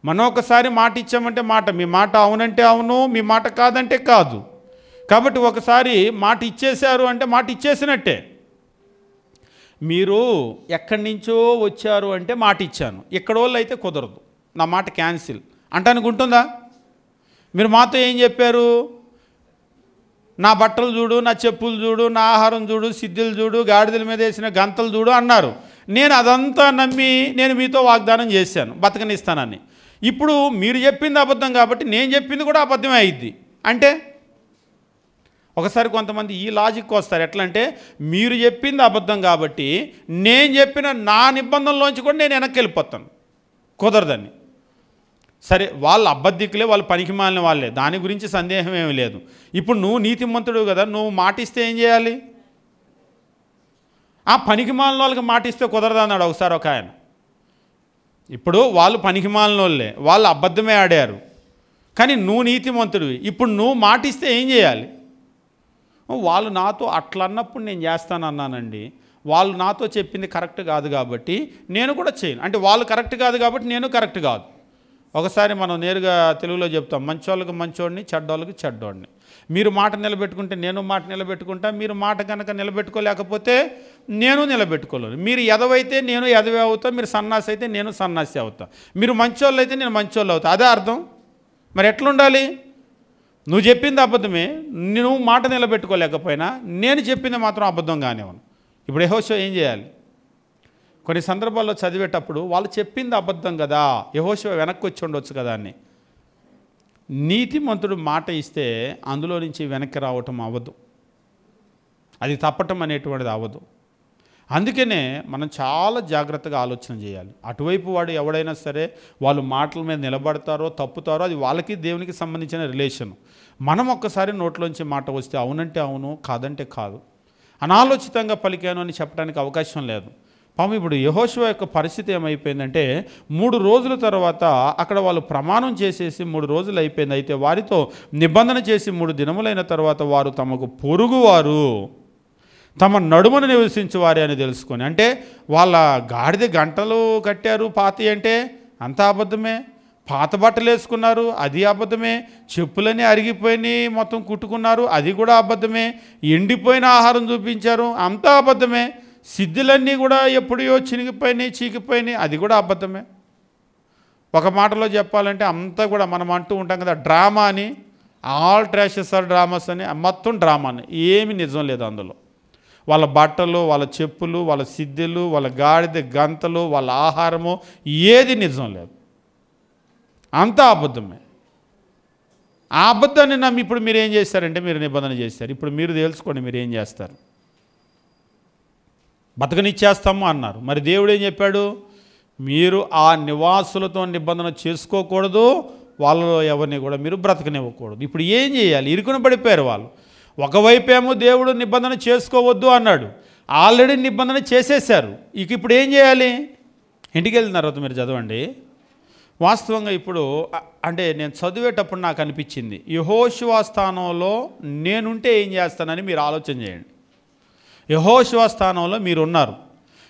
మనం ఒకసారి మాట ఇచ్చామంటే మాట, మీ మాట అవునంటే అవును, మీ మాట కాదంటే కాదు. కాబట్టి ఒకసారి మాట ఇచ్చేశారు అంటే మాట ఇచ్చేసినట్టే. మీరు ఎక్కడి నుంచో వచ్చారు అంటే మాట ఇచ్చాను, ఇక్కడ వాళ్ళు అయితే కుదరదు, నా మాట క్యాన్సిల్ అంటానికి ఉంటుందా? మీరు మాతో ఏం చెప్పారు? నా బట్టలు చూడు, నా చెప్పులు చూడు, నా ఆహారం చూడు, సిద్ధులు చూడు, గాడిదల మీద వేసిన గంతలు చూడు అన్నారు. నేను అదంతా నమ్మి నేను మీతో వాగ్దానం చేశాను బతకనిస్తానని. ఇప్పుడు మీరు చెప్పింది అబద్ధం కాబట్టి నేను చెప్పింది కూడా అబద్ధమే అయింది అంటే. ఒకసారి కొంతమంది ఈ లాజిక్ వస్తారు, ఎట్లా అంటే, మీరు చెప్పింది అబద్ధం కాబట్టి నేను చెప్పిన నా నిబంధనలోంచి కూడా నేను వెనక్కి వెళ్ళిపోతాను, కుదరదని. సరే, వాళ్ళు అబద్ధికులే, వాళ్ళు పనికి మాలిన వాళ్ళే, దాని గురించి సందేహం ఏమీ లేదు. ఇప్పుడు నువ్వు నీతిమంతుడు కదా, నువ్వు మాటిస్తే ఏం చేయాలి? ఆ పనికి మాలిన వాళ్ళకి మాటిస్తే కుదరదు అన్నాడు ఒకసారి ఒక ఆయన. ఇప్పుడు వాళ్ళు పనికి మాలిన వాళ్ళే, వాళ్ళు అబద్ధమే ఆడారు, కానీ నువ్వు నీతిమంతుడివి. ఇప్పుడు నువ్వు మాటిస్తే ఏం చేయాలి? వాళ్ళు నాతో అట్లా అన్నప్పుడు నేను చేస్తానన్నానండి, వాళ్ళు నాతో చెప్పింది కరెక్ట్ కాదు కాబట్టి నేను కూడా చేయను, అంటే వాళ్ళు కరెక్ట్ కాదు కాబట్టి నేను కరెక్ట్ కాదు. ఒకసారి మనం నేరుగా తెలుగులో చెప్తాం, మంచోళ్ళకి మంచోడిని, చెడ్డోళ్ళకి చెడ్డోడిని. మీరు మాట నిలబెట్టుకుంటే నేను మాట నిలబెట్టుకుంటా, మీరు మాట కనుక నిలబెట్టుకోలేకపోతే నేను నిలబెట్టుకోలేను. మీరు ఎదవైతే నేను ఎదవే అవుతా, మీరు సన్నాసి అయితే నేను సన్నాసి అవుతా, మీరు మంచోళ్ళు అయితే నేను మంచోళ్ళు అవుతా. అదే అర్థం. మరి ఎట్లుండాలి? నువ్వు చెప్పింది అబద్ధమే, నువ్వు మాట నిలబెట్టుకోలేకపోయినా నేను చెప్పింది మాత్రం అబద్ధంగానే ఉన్నాను. ఇప్పుడు యెహోషువ ఏం చేయాలి? కొన్ని సందర్భాల్లో చదివేటప్పుడు వాళ్ళు చెప్పింది అబద్ధం కదా, యెహోషువ వెనక్కి వచ్చి ఉండొచ్చు కదా అని. నీతిమంతుడు మాట ఇస్తే అందులో నుంచి వెనక్కి రావటం అవ్వదు, అది తప్పటం అనేటువంటిది అవ్వదు. అందుకనే మనం చాలా జాగ్రత్తగా ఆలోచన చేయాలి. అటువైపు వాడు ఎవడైనా సరే వాళ్ళు మాటల మీద నిలబడతారో తప్పుతారో అది వాళ్ళకి దేవునికి సంబంధించిన రిలేషన్. మనం ఒక్కసారి నోట్లోంచి మాట వస్తే అవునంటే అవును, కాదంటే కాదు, అనాలోచితంగా పలికాను అని చెప్పడానికి అవకాశం లేదు. పాపం ఇప్పుడు యెహోషువ యొక్క పరిస్థితి ఏమైపోయిందంటే 3 రోజుల తర్వాత అక్కడ వాళ్ళు ప్రమాణం చేసేసి 3 రోజులు అయిపోయింది. అయితే వారితో నిబంధన చేసి 3 దినములైన తర్వాత వారు తమకు పొరుగువారు, తమ నడుమను నివసించువారే అని తెలుసుకొని, అంటే వాళ్ళ గాడిద గంటలు కట్టారు పాతి అంటే అంత అబద్ధమే, పాత బట్టలు వేసుకున్నారు అది అబద్ధమే, చెప్పులన్నీ అరిగిపోయినాయి మొత్తం కుట్టుకున్నారు అది కూడా అబద్ధమే, ఎండిపోయిన ఆహారం చూపించారు అంతా అబద్ధమే, సిద్ధులన్నీ కూడా ఎప్పుడో చినిగిపోయినాయి చీకిపోయినాయి అది కూడా అబద్ధమే. ఒక మాటలో చెప్పాలంటే అంతా కూడా మనం అంటూ ఉంటాం కదా డ్రామా అని, ఆల్ ట్రాషెస్ ఆర్ డ్రామాస్ అని, మొత్తం డ్రామాని, ఏమి నిజం లేదు అందులో. వాళ్ళ బట్టలు, వాళ్ళ చెప్పులు, వాళ్ళ సిద్ధులు, వాళ్ళ గాడిద గంతలు, వాళ్ళ ఆహారము ఏది నిజం లేదు, అంతా అబద్ధమే. ఆ అబద్ధాన్ని నమ్మి ఇప్పుడు మీరు ఏం చేస్తారంటే మీరు నిబంధన చేస్తారు. ఇప్పుడు మీరు తెలుసుకోండి మీరు ఏం చేస్తారు. బతకనిచ్చేస్తాము అన్నారు, మరి దేవుడు ఏం చెప్పాడు? మీరు ఆ నివాసులతో నిబంధన చేసుకోకూడదు, వాళ్ళలో ఎవరిని కూడా మీరు బ్రతకనివ్వకూడదు. ఇప్పుడు ఏం చేయాలి? ఇరుకున పడిపోయారు వాళ్ళు. ఒకవైపేమో దేవుడు నిబంధన చేసుకోవద్దు అన్నాడు, ఆల్రెడీ నిబంధన చేసేసారు. ఇక ఇప్పుడు ఏం చేయాలి? ఇంటికి వెళ్ళిన తర్వాత మీరు చదవండి. వాస్తవంగా ఇప్పుడు అంటే నేను చదివేటప్పుడు నాకు అనిపించింది, యెహోషువ స్థానంలో నేనుంటే ఏం చేస్తానని మీరు ఆలోచన చేయండి. యెహోషువ స్థానంలో మీరున్నారు,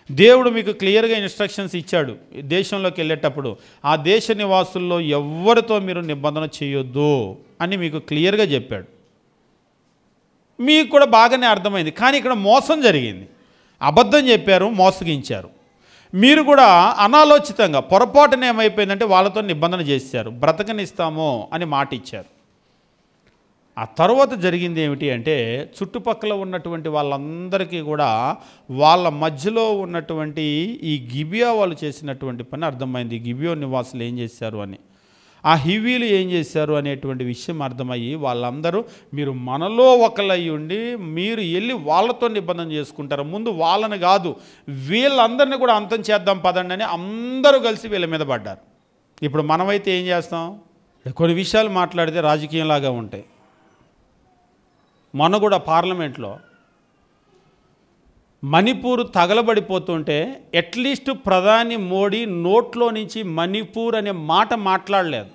దేవుడు మీకు క్లియర్గా ఇన్స్ట్రక్షన్స్ ఇచ్చాడు. దేశంలోకి వెళ్ళేటప్పుడు ఆ దేశ నివాసుల్లో ఎవరితో మీరు నిబంధన చేయొద్దు అని మీకు క్లియర్గా చెప్పాడు. మీకు కూడా బాగానే అర్థమైంది. కానీ ఇక్కడ మోసం జరిగింది, అబద్ధం చెప్పారు, మోసగించారు. మీరు కూడా అనాలోచితంగా పొరపాటున ఏమైపోయిందంటే వాళ్ళతో నిబంధన చేశారు, బ్రతకనిస్తామో అని మాట ఇచ్చారు. ఆ తర్వాత జరిగింది ఏమిటి అంటే చుట్టుపక్కల ఉన్నటువంటి వాళ్ళందరికీ కూడా వాళ్ళ మధ్యలో ఉన్నటువంటి ఈ గిబియా వాళ్ళు చేసినటువంటి పని అర్థమైంది. గిబియో నివాసులు ఏం చేశారు అని, ఆ హివీలు ఏం చేశారు అనేటువంటి విషయం అర్థమయ్యి వాళ్ళందరూ మీరు మనలో ఒకళ్ళై ఉండి మీరు వెళ్ళి వాళ్ళతో నిబంధన చేసుకుంటారు, ముందు వాళ్ళని కాదు వీళ్ళందరినీ కూడా అంతం చేద్దాం పదండి అని అందరూ కలిసి వీళ్ళ మీద పడ్డారు. ఇప్పుడు మనమైతే ఏం చేస్తాం? కొన్ని విషయాలు మాట్లాడితే రాజకీయంలాగా ఉంటాయి. మొన్న కూడా పార్లమెంట్లో మణిపూర్ తగలబడిపోతుంటే అట్లీస్ట్ ప్రధాని మోడీ నోట్లో నుంచి మణిపూర్ అనే మాట మాట్లాడలేదు.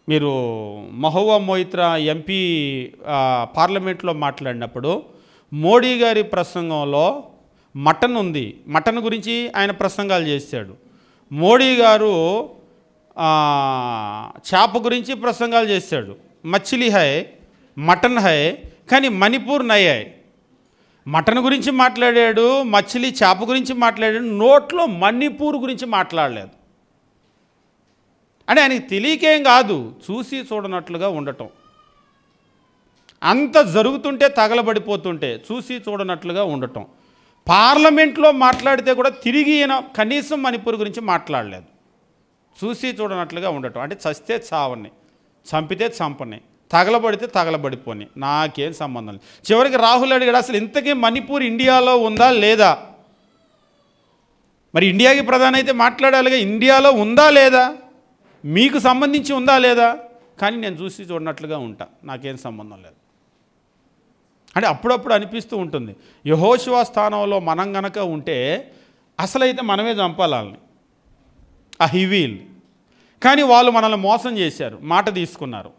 మీరు మహువా మొయిత్రా ఎంపీ పార్లమెంట్లో మాట్లాడినప్పుడు మోడీ గారి ప్రసంగంలో మటన్ ఉంది, మటన్ గురించి ఆయన ప్రసంగాలు చేశాడు. మోడీ గారు చేప గురించి ప్రసంగాలు చేశాడు, మచిలీ హై మటన్ హై కానీ మణిపూర్ నై హై. మటన్ గురించి మాట్లాడాడు, మచిలీ చేప గురించి మాట్లాడాడు, నోట్లో మణిపూర్ గురించి మాట్లాడలేదు. అంటే ఆయనకి తెలియకేం కాదు, చూసి చూడనట్లుగా ఉండటం. అంత జరుగుతుంటే తగలబడిపోతుంటే చూసి చూడనట్లుగా ఉండటం. పార్లమెంట్లో మాట్లాడితే కూడా తిరిగి ఈయన కనీసం మణిపూర్ గురించి మాట్లాడలేదు, చూసి చూడనట్లుగా ఉండటం. అంటే చస్తే చావని, చంపితే చంపని, తగలబడితే తగలబడిపోని, నాకేం సంబంధం లేదు. చివరికి రాహుల్ అడిగాడు అసలు ఇంతకీ మణిపూర్ ఇండియాలో ఉందా లేదా? మరి ఇండియాకి ప్రధాని అయితే మాట్లాడాలిగా, ఇండియాలో ఉందా లేదా, మీకు సంబంధించి ఉందా లేదా? కానీ నేను చూసి చూడనట్లుగా ఉంటా, నాకేం సంబంధం లేదు. అంటే అప్పుడప్పుడు అనిపిస్తూ ఉంటుంది యెహోషువ స్థానంలో మనం గనక ఉంటే అసలైతే మనమే చంపాలి వాళ్ళని, ఆ హివీల్. కానీ వాళ్ళు మనల్ని మోసం చేశారు, మాట తీసుకున్నారు.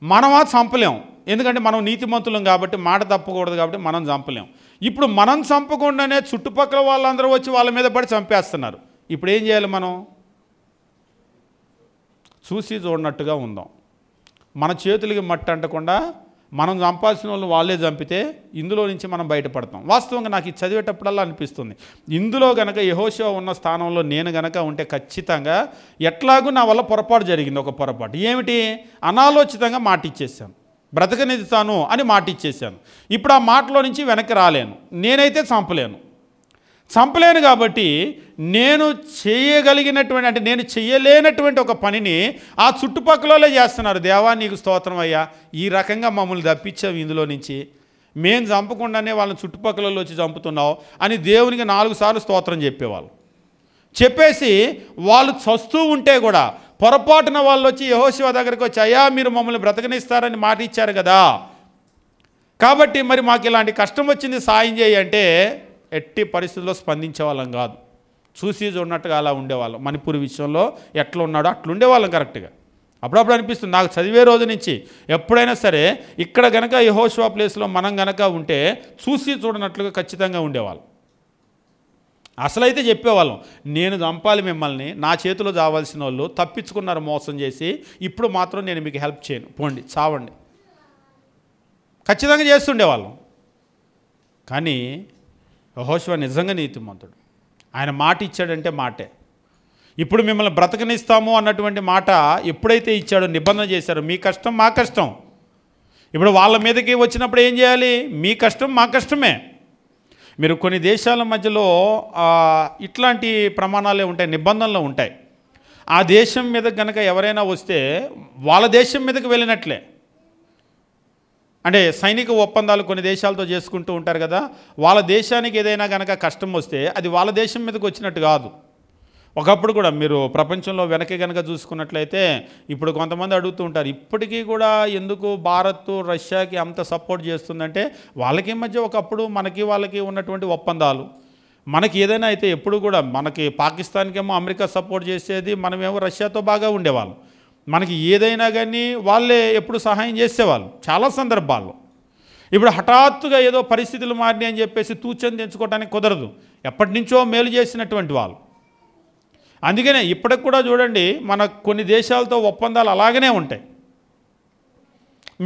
మనమా చంపలేం, ఎందుకంటే మనం నీతిమంతులం కాబట్టి, మాట తప్పకూడదు కాబట్టి మనం చంపలేం. ఇప్పుడు మనం చంపకుండానే చుట్టుపక్కల వాళ్ళందరూ వచ్చి వాళ్ళ మీద పడి చంపేస్తున్నారు. ఇప్పుడు ఏం చేయాలి? మనం చూసి చూడనట్టుగా ఉందాం. మన చేతులకి మట్టి అంటకుండా మనం చంపాల్సిన వాళ్ళు వాళ్ళే చంపితే ఇందులో నుంచి మనం బయటపడతాం. వాస్తవంగా నాకు ఇది చదివేటప్పుడల్లా అనిపిస్తుంది, ఇందులో గనక యెహోషువ ఉన్న స్థానంలో నేను గనక ఉంటే ఖచ్చితంగా ఎట్లాగూ నా వల్ల పొరపాటు జరిగింది. ఒక పొరపాటు ఏమిటి? అనాలోచితంగా మాట ఇచ్చేసాను, బ్రతకనిస్తాను అని మాట ఇచ్చేసాను. ఇప్పుడు ఆ మాటలో నుంచి వెనక్కి రాలేను, నేనైతే చంపలేను. చంపలేను కాబట్టి నేను చేయగలిగినటువంటి అంటే నేను చేయలేనటువంటి ఒక పనిని ఆ చుట్టుపక్కలే చేస్తున్నారు. దేవా నీకు స్తోత్రం అయ్యా, ఈ రకంగా మమ్మల్ని తప్పించావు ఇందులో నుంచి, మేము చంపకుండానే వాళ్ళని చుట్టుపక్కలలో వచ్చి చంపుతున్నావు అని దేవునికి 4 సార్లు స్తోత్రం చెప్పేవాళ్ళు. చెప్పేసి వాళ్ళు చస్తూ ఉంటే కూడా పొరపాటున వాళ్ళు వచ్చి యెహోషువ దగ్గరికి వచ్చి, అయ్యా మీరు మమ్మల్ని బ్రతకనిస్తారని మాట ఇచ్చారు కదా, కాబట్టి మరి మాకు ఇలాంటి కష్టం వచ్చింది సాయం చేయి అంటే ఎట్టి పరిస్థితుల్లో స్పందించే వాళ్ళం కాదు. చూసి చూడనట్టుగా అలా ఉండేవాళ్ళం. మణిపూర్ విషయంలో ఎట్లా ఉన్నాడో అట్లా ఉండేవాళ్ళం కరెక్ట్గా. అప్పుడప్పుడు అనిపిస్తుంది నాకు చదివే రోజు నుంచి ఎప్పుడైనా సరే ఇక్కడ గనక యెహోషువ ప్లేస్లో మనం గనక ఉంటే చూసి చూడనట్లుగా ఖచ్చితంగా ఉండేవాళ్ళం. అసలైతే చెప్పేవాళ్ళం, నేను చంపాలి మిమ్మల్ని, నా చేతిలో చావాల్సిన వాళ్ళు తప్పించుకున్నారు మోసం చేసి, ఇప్పుడు మాత్రం నేను మీకు హెల్ప్ చేయను, పోండి చావండి, ఖచ్చితంగా చేస్తుండేవాళ్ళం. కానీ యెహోషువ నిజంగా నీతిమంతుడు. ఆయన మాట ఇచ్చాడంటే మాటే. ఇప్పుడు మిమ్మల్ని బ్రతకనిస్తాము అన్నటువంటి మాట ఎప్పుడైతే ఇచ్చాడో, నిబంధన చేశారో, మీ కష్టం మా కష్టం. ఇప్పుడు వాళ్ళ మీదకి వచ్చినప్పుడు ఏం చేయాలి? మీ కష్టం మా కష్టమే. మీరు కొన్ని దేశాల మధ్యలో ఇట్లాంటి ప్రమాణాలే ఉంటాయి, నిబంధనలు ఉంటాయి. ఆ దేశం మీద కనుక ఎవరైనా వస్తే వాళ్ళ దేశం మీదకి వెళ్ళినట్లే. అంటే సైనిక ఒప్పందాలు కొన్ని దేశాలతో చేసుకుంటూ ఉంటారు కదా, వాళ్ళ దేశానికి ఏదైనా కనుక కష్టం వస్తే అది వాళ్ళ దేశం మీదకి వచ్చినట్టు కాదు. ఒకప్పుడు కూడా మీరు ప్రపంచంలో వెనక్కి కనుక చూసుకున్నట్లయితే, ఇప్పుడు కొంతమంది అడుగుతూ ఉంటారు, ఇప్పటికీ కూడా ఎందుకు భారత్ రష్యాకి అంత సపోర్ట్ చేస్తుందంటే, వాళ్ళకి మధ్య ఒకప్పుడు మనకి వాళ్ళకి ఉన్నటువంటి ఒప్పందాలు. మనకి ఏదైనా అయితే ఎప్పుడు కూడా మనకి పాకిస్తాన్కేమో అమెరికా సపోర్ట్ చేసేది, మనమేమో రష్యాతో బాగా ఉండేవాళ్ళం. మనకి ఏదైనా కానీ వాళ్ళే ఎప్పుడు సహాయం చేసేవాళ్ళు చాలా సందర్భాల్లో. ఇప్పుడు హఠాత్తుగా ఏదో పరిస్థితులు మారినాయి అని చెప్పేసి తూచని తెచ్చుకోవడానికి కుదరదు. ఎప్పటి నుంచో మేలు చేసినటువంటి వాళ్ళు. అందుకనే ఇప్పటికి కూడా చూడండి, మన కొన్ని దేశాలతో ఒప్పందాలు అలాగనే ఉంటాయి.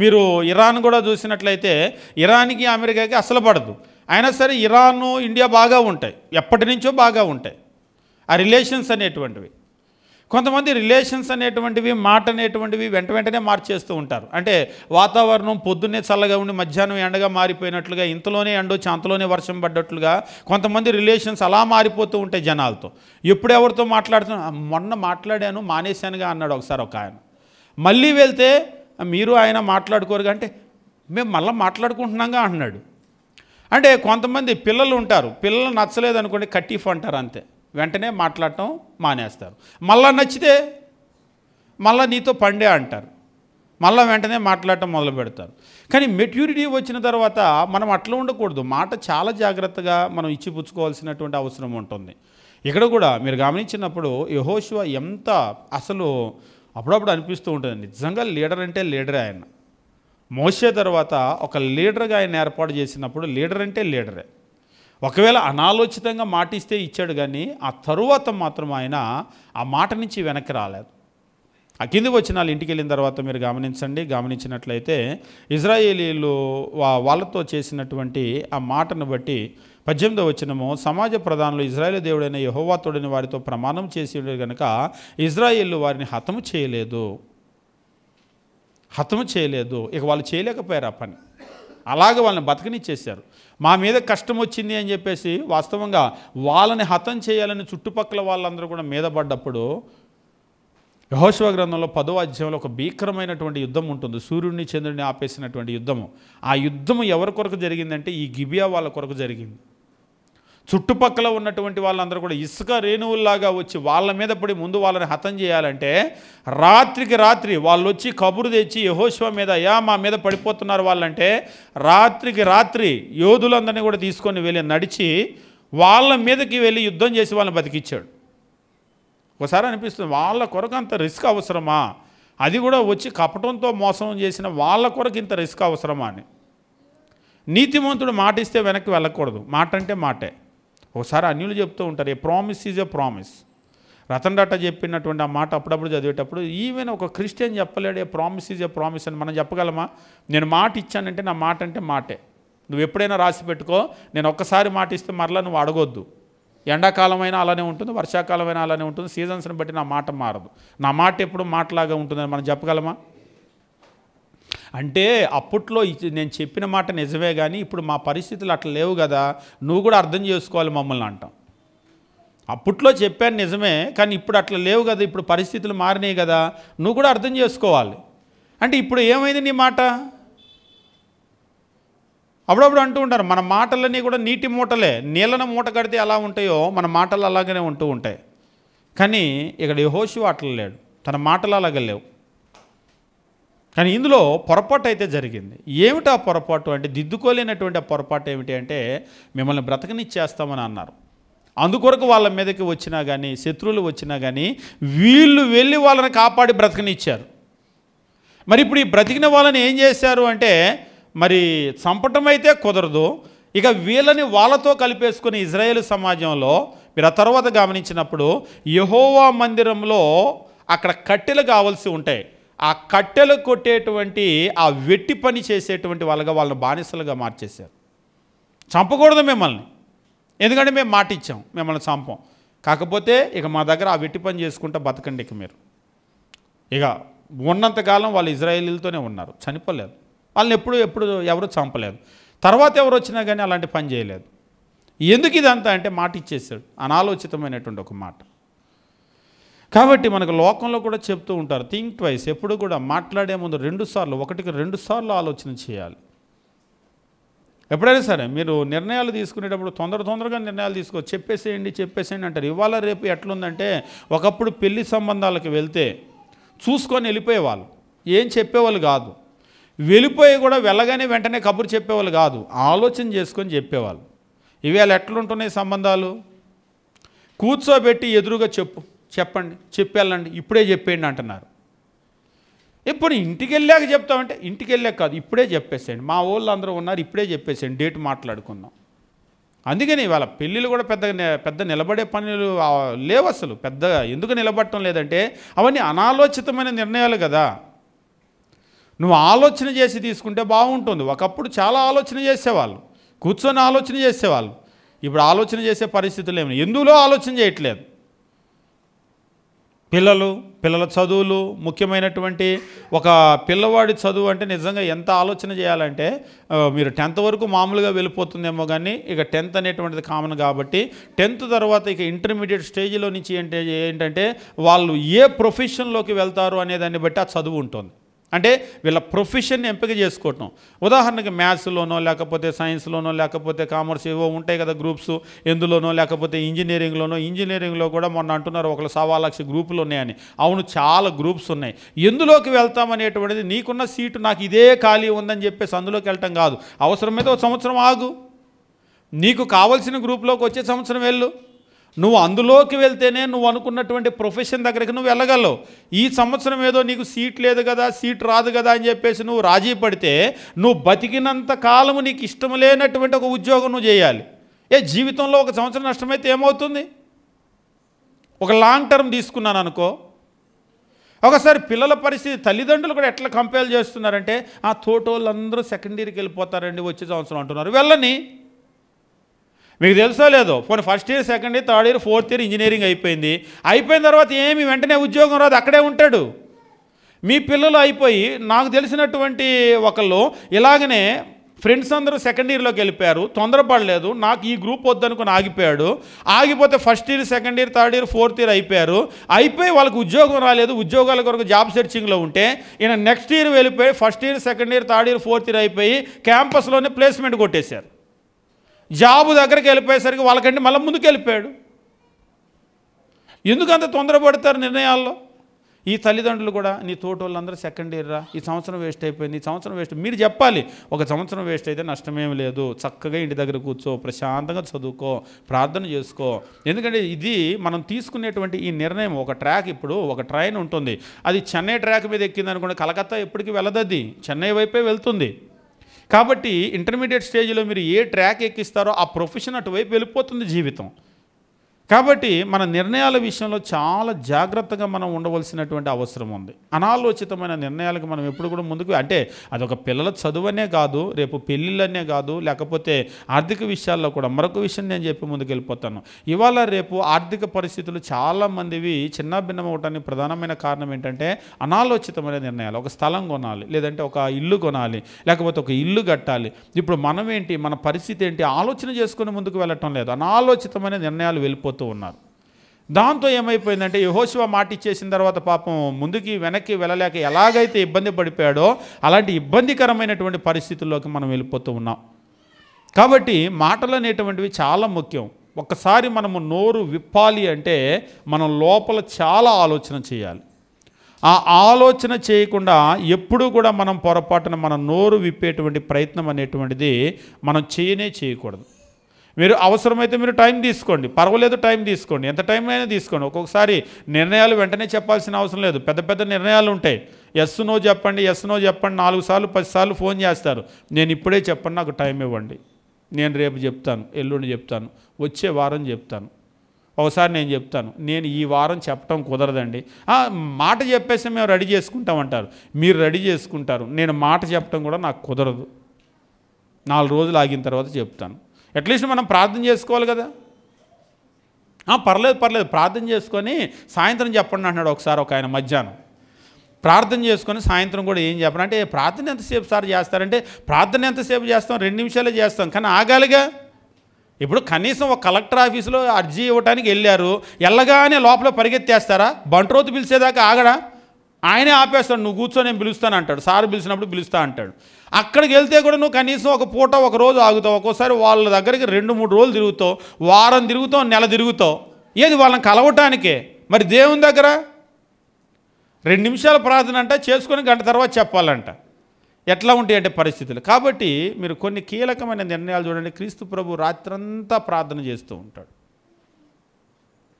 మీరు ఇరాన్ కూడా చూసినట్లయితే ఇరాన్కి అమెరికాకి అసలు పడదు, అయినా సరే ఇరాను ఇండియా బాగా ఉంటాయి, ఎప్పటి నుంచో బాగా ఉంటాయి ఆ రిలేషన్స్ అనేటువంటివి. కొంతమంది రిలేషన్స్ అనేటువంటివి, మాట అనేటువంటివి వెంటనే మార్చేస్తూ ఉంటారు. అంటే వాతావరణం పొద్దున్నే చల్లగా ఉండి మధ్యాహ్నం ఎండగా మారిపోయినట్లుగా, ఇంతలోనే ఎండొచ్చి అంతలోనే వర్షం పడ్డట్లుగా కొంతమంది రిలేషన్స్ అలా మారిపోతూ ఉంటాయి జనాలతో. ఎప్పుడు ఎవరితో మాట్లాడుతున్నా, మొన్న మాట్లాడాను మానేశానుగా అన్నాడు ఒకసారి ఒక ఆయన. మళ్ళీ వెళ్తే మీరు ఆయన మాట్లాడుకోరుగా అంటే, మేము మళ్ళీ మాట్లాడుకుంటున్నాగా అన్నాడు. అంటే కొంతమంది పిల్లలు ఉంటారు, పిల్లలు నచ్చలేదు అనుకోండి కట్టిఫ్ అంటారు అంతే, వెంటనే మాట్లాడటం మానేస్తారు. మళ్ళా నచ్చితే మళ్ళీ నీతో పండే అంటారు, మళ్ళీ వెంటనే మాట్లాడటం మొదలు పెడతారు. కానీ మెచ్యూరిటీ వచ్చిన తర్వాత మనం అట్లా ఉండకూడదు. మాట చాలా జాగ్రత్తగా మనం ఇచ్చిపుచ్చుకోవాల్సినటువంటి అవసరం ఉంటుంది. ఇక్కడ కూడా మీరు గమనించినప్పుడు యెహోషువ ఎంత అసలు అప్పుడప్పుడు అనిపిస్తూ ఉంటుంది, నిజంగా లీడర్ అంటే లీడరే ఆయన. మోషే తర్వాత ఒక లీడర్గా ఆయన ఏర్పాటు చేసినప్పుడు లీడర్ అంటే లీడరే. ఒకవేళ అనాలోచితంగా మాట ఇస్తే ఇచ్చాడు, కానీ ఆ తరువాత మాత్రం ఆయన ఆ మాట నుంచి వెనక్కి రాలేదు. ఆ కింది వచనాలు ఇంటికి వెళ్ళిన తర్వాత మీరు గమనించినట్లయితే ఇజ్రాయేలీలు వాళ్ళతో చేసినటువంటి ఆ మాటను బట్టి 18వ వచనము, సమాజ ప్రధానులు ఇజ్రాయేలు దేవుడైన యెహోవా తోడని వారితో ప్రమాణం చేసి కనుక ఇజ్రాయేలు వారిని హతము చేయలేదు. ఇక వాళ్ళు చేయలేకపోయారు ఆ పని, అలాగే వాళ్ళని బతకనిచ్చేశారు. మా మీద కష్టం వచ్చింది అని చెప్పేసి వాస్తవంగా వాళ్ళని హతం చేయాలని చుట్టుపక్కల వాళ్ళందరూ కూడా మీద పడ్డప్పుడు యెహోషువ గ్రంథంలో 10వ అధ్యాయంలో ఒక భీకరమైనటువంటి యుద్ధం ఉంటుంది, సూర్యుడిని చంద్రుడిని ఆపేసినటువంటి యుద్ధము. ఆ యుద్ధము ఎవరి కొరకు జరిగిందంటే ఈ గిబియా వాళ్ళ కొరకు జరిగింది. చుట్టుపక్కల ఉన్నటువంటి వాళ్ళందరూ కూడా ఇసుక రేణువుల్లాగా వచ్చి వాళ్ళ మీద పడి ముందు వాళ్ళని హతం చేయాలంటే రాత్రికి రాత్రి వాళ్ళు వచ్చి కబురు తెచ్చి యెహోషువ మీద, అయ్యా మా మీద పడిపోతున్నారు వాళ్ళంటే, రాత్రికి రాత్రి యోధులందరినీ కూడా తీసుకొని వెళ్ళి నడిచి వాళ్ళ మీదకి వెళ్ళి యుద్ధం చేసి వాళ్ళని బతికిచ్చాడు. ఒకసారి అనిపిస్తుంది, వాళ్ళ కొరకు అంత రిస్క్ అవసరమా? అది కూడా వచ్చి కపటంతో మోసం చేసిన వాళ్ళ కొరకు ఇంత రిస్క్ అవసరమా అని. నీతిమంతుడు మాట ఇస్తే వెనక్కి వెళ్ళకూడదు, మాట అంటే మాటే. ఒకసారి అన్యులు చెప్తూ ఉంటారు, a promise is a promise. Ratan Tata చెప్పినటువంటి ఆ మాట అప్పుడప్పుడు చదివేటప్పుడు, ఈవెన్ ఒక క్రిస్టియన్ చెప్పలేడు a promise is a promise అని. మనం చెప్పగలమా? నేను మాట ఇచ్చానంటే నా మాట అంటే మాటే. నువ్వు ఎప్పుడైనా రాసి పెట్టుకో, నేను ఒక్కసారి మాట ఇస్తే మరలా నువ్వు అడగొద్దు. ఎండాకాలమైనా అలానే ఉంటుంది, వర్షాకాలమైనా అలానే ఉంటుంది, సీజన్స్ని బట్టి నా మాట మారదు. నా మాట ఎప్పుడు మాటలాగా ఉంటుందని మనం చెప్పగలమా? అంటే అప్పట్లో నేను చెప్పిన మాట నిజమే కానీ ఇప్పుడు మా పరిస్థితులు అట్లా లేవు కదా, నువ్వు కూడా అర్థం చేసుకోవాలి మమ్మల్ని అంటాం. అప్పట్లో చెప్పాను నిజమే, కానీ ఇప్పుడు అట్లా లేవు కదా, ఇప్పుడు పరిస్థితులు మారినాయి కదా, నువ్వు కూడా అర్థం చేసుకోవాలి. అంటే ఇప్పుడు ఏమైంది నీ మాట? అప్పుడప్పుడు అంటూ ఉంటారు మన మాటలన్నీ కూడా నీటి మూటలే, నీళ్ళను మూట కడితే ఎలా ఉంటాయో మన మాటలు అలాగనే ఉంటూ ఉంటాయి. కానీ ఇక్కడ యెహోషువ అట్లా లేడు, తన మాటలు అలాగే లేవు. కానీ ఇందులో పొరపాటు అయితే జరిగింది. ఏమిటి ఆ పొరపాటు అంటే, దిద్దుకోలేనటువంటి ఆ పొరపాటు ఏమిటి అంటే, మిమ్మల్ని బ్రతకనిచ్చేస్తామని అన్నారు. అందుకొరకు వాళ్ళ మీదకి వచ్చినా కానీ, శత్రువులు వచ్చినా కానీ వీళ్ళు వెళ్ళి వాళ్ళని కాపాడి బ్రతకనిచ్చారు. మరి ఇప్పుడు ఈ బ్రతికిన వాళ్ళని ఏం చేశారు అంటే, మరి చంపటం అయితే కుదరదు, ఇక వీళ్ళని వాళ్ళతో కలిపేసుకుని ఇజ్రాయేల్ సమాజంలో మీరు ఆ తర్వాత గమనించినప్పుడు యెహోవా మందిరంలో అక్కడ కట్టెలు కావాల్సి ఉంటాయి. ఆ కట్టెలు కొట్టేటువంటి ఆ వెట్టి పని చేసేటువంటి వాళ్ళని బానిసలుగా మార్చేశారు. చంపకూడదు మిమ్మల్ని, ఎందుకంటే మేము మాట ఇచ్చాం మిమ్మల్ని చంపం, కాకపోతే ఇక మా దగ్గర ఆ వెట్టి పని చేసుకుంటూ బతకండి. ఇక మీరు ఇక ఉన్నంతకాలం వాళ్ళు ఇజ్రాయేలీలతోనే ఉన్నారు, చనిపోలేదు. వాళ్ళని ఎప్పుడు ఎవరు చంపలేదు. తర్వాత ఎవరు వచ్చినా కానీ అలాంటి పని చేయలేదు. ఎందుకు ఇదంతా అంటే మాట ఇచ్చేసాడు, అనాలోచితమైనటువంటి ఒక మాట. కాబట్టి మనకు లోకంలో కూడా చెప్తూ ఉంటారు, థింక్ ట్వైస్, ఎప్పుడు కూడా మాట్లాడే ముందు 2 సార్లు, 1కి 2 సార్లు ఆలోచన చేయాలి. ఎప్పుడైనా సరే మీరు నిర్ణయాలు తీసుకునేటప్పుడు తొందరగా నిర్ణయాలు చెప్పేసేయండి అంటారు. ఇవాళ రేపు ఎట్లుందంటే, ఒకప్పుడు పెళ్లి సంబంధాలకు వెళ్తే చూసుకొని వెళ్ళిపోయేవాళ్ళు, ఏం చెప్పేవాళ్ళు కాదు. వెళ్ళిపోయి కూడా వెళ్ళగానే వెంటనే కబురు చెప్పేవాళ్ళు కాదు, ఆలోచన చేసుకొని చెప్పేవాళ్ళు. ఇవాళ ఎట్లుంటున్నాయి సంబంధాలు? కూర్చోబెట్టి ఎదురుగా చెప్పండి, చెప్పేళ్ళండి, ఇప్పుడే చెప్పేయండి అంటున్నారు. ఇప్పుడు ఇంటికి వెళ్ళాక చెప్తామంటే, ఇంటికి వెళ్ళాక కాదు, ఇప్పుడే చెప్పేసేయండి, మా వాళ్ళు అందరూ ఉన్నారు, ఇప్పుడే చెప్పేసేయండి, డేట్ మాట్లాడుకుందాం. అందుకని ఇవాళ పెళ్ళిళ్ళు కూడా పెద్ద నిలబడే పనులు లేవు అసలు. పెద్దగా ఎందుకు నిలబడటం లేదంటే, అవన్నీ అనాలోచితమైన నిర్ణయాలు కదా. నువ్వు ఆలోచన చేసి తీసుకుంటే బాగుంటుంది. ఒకప్పుడు చాలా ఆలోచన చేసేవాళ్ళు, కూర్చొని ఆలోచన చేసేవాళ్ళు. ఇప్పుడు ఆలోచన చేసే పరిస్థితులు ఏమి, ఎందులో ఆలోచన చేయట్లేదు. పిల్లల చదువులు ముఖ్యమైనటువంటి ఒక పిల్లవాడి చదువు అంటే నిజంగా ఎంత ఆలోచన చేయాలంటే, మీరు 10th వరకు మామూలుగా వెళ్ళిపోతుందేమో కానీ ఇక 10th అనేటువంటిది కామన్ కాబట్టి 10th తర్వాత ఇక ఇంటర్మీడియట్ స్టేజ్లో నుంచి ఏంటంటే వాళ్ళు ఏ ప్రొఫెషన్లోకి వెళ్తారు అనేదాన్ని బట్టి ఆ చదువు ఉంటుంది. అంటే వీళ్ళ ప్రొఫెషన్ని ఎంపిక చేసుకోవటం. ఉదాహరణకి మ్యాథ్స్లోనో లేకపోతే సైన్స్లోనో లేకపోతే కామర్స్ ఏవో ఉంటాయి కదా గ్రూప్స్, ఎందులోనో లేకపోతే ఇంజనీరింగ్లో కూడా మొన్న అంటున్నారు 1,00,000 గ్రూపులు ఉన్నాయని. అవును, చాలా గ్రూప్స్ ఉన్నాయి. ఎందులోకి వెళ్తామనేటువంటిది నీకున్న సీటు నాకు ఇదే ఖాళీ ఉందని చెప్పేసి అందులోకి వెళ్ళటం కాదు. అవసరమైతే 1 సంవత్సరం ఆగు, నీకు కావాల్సిన గ్రూప్లోకి వచ్చే సంవత్సరం వెళ్ళు. నువ్వు అందులోకి వెళ్తేనే నువ్వు అనుకున్నటువంటి ప్రొఫెషన్ దగ్గరికి నువ్వు వెళ్ళగలవు. ఈ సంవత్సరం ఏదో నీకు సీట్ లేదు కదా, సీట్ రాదు కదా అని చెప్పేసి నువ్వు రాజీ పడితే నువ్వు బతికినంత కాలము నీకు ఇష్టం లేనటువంటి ఒక ఉద్యోగం నువ్వు చేయాలి. జీవితంలో 1 సంవత్సరం నష్టమైతే ఏమవుతుంది? ఒక లాంగ్ టర్మ్ తీసుకున్నాను అనుకో. ఒకసారి పిల్లల పరిస్థితి తల్లిదండ్రులు కూడా ఎట్లా కంపేర్ చేస్తున్నారంటే, ఆ తోటోళ్ళందరూ సెకండ్ ఇయర్కి వెళ్ళిపోతారండి వచ్చే సంవత్సరం అంటున్నారు. వెళ్ళని, మీకు తెలుసో లేదో, పోనీ first year, second year, third year, fourth year engineering అయిపోయిన తర్వాత ఏమి వెంటనే ఉద్యోగం రాదు, అక్కడే ఉంటాడు. మీ పిల్లలు అయిపోయి, నాకు తెలిసినటువంటి ఒకళ్ళు ఇలాగనే ఫ్రెండ్స్ అందరూ సెకండ్ ఇయర్లోకి వెళ్ళిపోయారు, తొందరపడలేదు, నాకు ఈ గ్రూప్ వద్దనుకుని ఆగిపోతే first year, second year, third year, fourth year అయిపోయి వాళ్ళకి ఉద్యోగం రాలేదు. ఉద్యోగాల కొరకు జాబ్ సెర్చింగ్లో ఉంటే ఈయన నెక్స్ట్ ఇయర్ వెళ్ళిపోయి first year, second year, third year, fourth year అయిపోయి క్యాంపస్లోనే ప్లేస్మెంట్ కొట్టేశారు. జాబు దగ్గరికి వెళ్ళిపోయేసరికి వాళ్ళకంటే మళ్ళీ ముందుకు వెళ్ళిపోయాడు. ఎందుకంత తొందరపడతారు నిర్ణయాల్లో? ఈ తల్లిదండ్రులు కూడా, నీ తోటోళ్ళందరూ సెకండ్ ఇయర్ రా, ఈ సంవత్సరం వేస్ట్ అయిపోయింది, ఈ సంవత్సరం వేస్ట్. మీరు చెప్పాలి, 1 సంవత్సరం వేస్ట్ అయితే నష్టమేమి లేదు, చక్కగా ఇంటి దగ్గర కూర్చో, ప్రశాంతంగా చదువుకో, ప్రార్థన చేసుకో. ఎందుకంటే ఇది మనం తీసుకునేటువంటి ఈ నిర్ణయం ఒక ట్రాక్. ఇప్పుడు ఒక ట్రైన్ ఉంటుంది, అది చెన్నై ట్రాక్ మీద ఎక్కింది అనుకోండి, కలకత్తా ఎప్పటికీ వెళ్ళదది, చెన్నై వైపే వెళ్తుంది. కాబట్టి ఇంటర్మీడియట్ స్టేజ్లో మీరు ఏ ట్రాక్ ఎక్కిస్తారో ఆ ప్రొఫెషన్ అటువైపు వెళ్ళిపోతుంది జీవితం. కాబట్టి మన నిర్ణయాల విషయంలో చాలా జాగ్రత్తగా మనం ఉండవలసినటువంటి అవసరం ఉంది. అనాలోచితమైన నిర్ణయాలకు మనం ఎప్పుడు కూడా ముందుకు, అంటే అదొక పిల్లల చదువనే కాదు, రేపు పెళ్ళిళ్ళనే కాదు, లేకపోతే ఆర్థిక విషయాల్లో కూడా మరొక విషయం నేను చెప్పి ముందుకు వెళ్ళిపోతాను. ఇవాళ రేపు ఆర్థిక పరిస్థితులు చాలామందివి చిన్నాభిన్నం అవడానికి ప్రధానమైన కారణం ఏంటంటే అనాలోచితమైన నిర్ణయాలు. ఒక స్థలం కొనాలి, లేదంటే ఒక ఇల్లు కొనాలి, లేకపోతే ఒక ఇల్లు కట్టాలి. ఇప్పుడు మనం ఏంటి, మన పరిస్థితి ఏంటి, ఆలోచన చేసుకుని ముందుకు వెళ్ళటం లేదు. అనాలోచితమైన నిర్ణయాలు వెళ్ళిపోతాయి ఉన్నారు. దాంతో ఏమైపోయిందంటే యెహోషువ మాట ఇచ్చేసిన తర్వాత పాపం ముందుకి వెనక్కి వెళ్ళలేక ఎలాగైతే ఇబ్బంది పడిపోయాడో అలాంటి ఇబ్బందికరమైనటువంటి పరిస్థితుల్లోకి మనం వెళ్ళిపోతూ ఉన్నాం. కాబట్టి మాటలు అనేటువంటివి చాలా ముఖ్యం. ఒక్కసారి మనము నోరు విప్పాలి అంటే మనం లోపల చాలా ఆలోచన చేయాలి. ఆ ఆలోచన చేయకుండా ఎప్పుడూ కూడా మనం పొరపాటున మన నోరు విప్పేటువంటి ప్రయత్నం అనేటువంటిది మనం చేయకూడదు. మీరు అవసరమైతే మీరు టైం తీసుకోండి, పర్వాలేదు, టైం తీసుకోండి, ఎంత టైం అయినా తీసుకోండి. ఒక్కొక్కసారి నిర్ణయాలు వెంటనే చెప్పాల్సిన అవసరం లేదు. పెద్ద పెద్ద నిర్ణయాలు ఉంటాయి. ఎస్ నో చెప్పండి, 4 సార్లు 10 సార్లు ఫోన్ చేస్తారు. నేను ఇప్పుడే చెప్పండి, నాకు టైం ఇవ్వండి, నేను రేపు చెప్తాను, ఎల్లుండి చెప్తాను, వచ్చే వారం చెప్తాను. ఒకసారి నేను చెప్తాను, నేను ఈ వారం చెప్పడం కుదరదండి. మాట చెప్పేసి మేము రెడీ చేసుకుంటామంటారు. మీరు రెడీ చేసుకుంటారు, నేను మాట చెప్పడం కూడా నాకు కుదరదు, 4 రోజులు ఆగిన తర్వాత చెప్తాను. అట్లీస్ట్ మనం ప్రార్థన చేసుకోవాలి కదా. పర్లేదు ప్రార్థన చేసుకొని సాయంత్రం చెప్పండి అంటున్నాడు ఒకసారి ఒక ఆయన. మధ్యాహ్నం ప్రార్థన చేసుకొని సాయంత్రం కూడా ఏం చెప్పాలంటే, ప్రార్థన ఎంతసేపు సార్ చేస్తారంటే, ప్రార్థన ఎంతసేపు చేస్తాం, 2 నిమిషాలే చేస్తాం, కానీ ఆగాలిగా. ఇప్పుడు కనీసం ఒక కలెక్టర్ ఆఫీసులో అర్జీ ఇవ్వడానికి వెళ్ళారు, వెళ్ళగానే లోపల పరిగెత్తేస్తారా? బంట్రోతు పిలిచేదాకా ఆగడా? ఆయనే ఆపేస్తాడు, నువ్వు కూర్చో నేను పిలుస్తాను అంటాడు. సార్ పిలిచినప్పుడు పిలుస్తా అంటాడు. అక్కడికి వెళ్తే కూడా నువ్వు కనీసం ఒక పూట ఒక రోజు ఆగుతావు, ఒక్కోసారి వాళ్ళ దగ్గరికి 2-3 రోజులు తిరుగుతావు, వారం తిరుగుతావు, నెల తిరుగుతావు. ఏది వాళ్ళని కలవటానికే. మరి దేవుని దగ్గర 2 నిమిషాల ప్రార్థన అంట చేసుకొని గంట తర్వాత చెప్పాలంట. ఎట్లా ఉంటాయి అంటే పరిస్థితులు. కాబట్టి మీరు కొన్ని కీలకమైన నిర్ణయాలు చూడండి. క్రీస్తు ప్రభు రాత్రంతా ప్రార్థన చేస్తూ ఉంటాడు.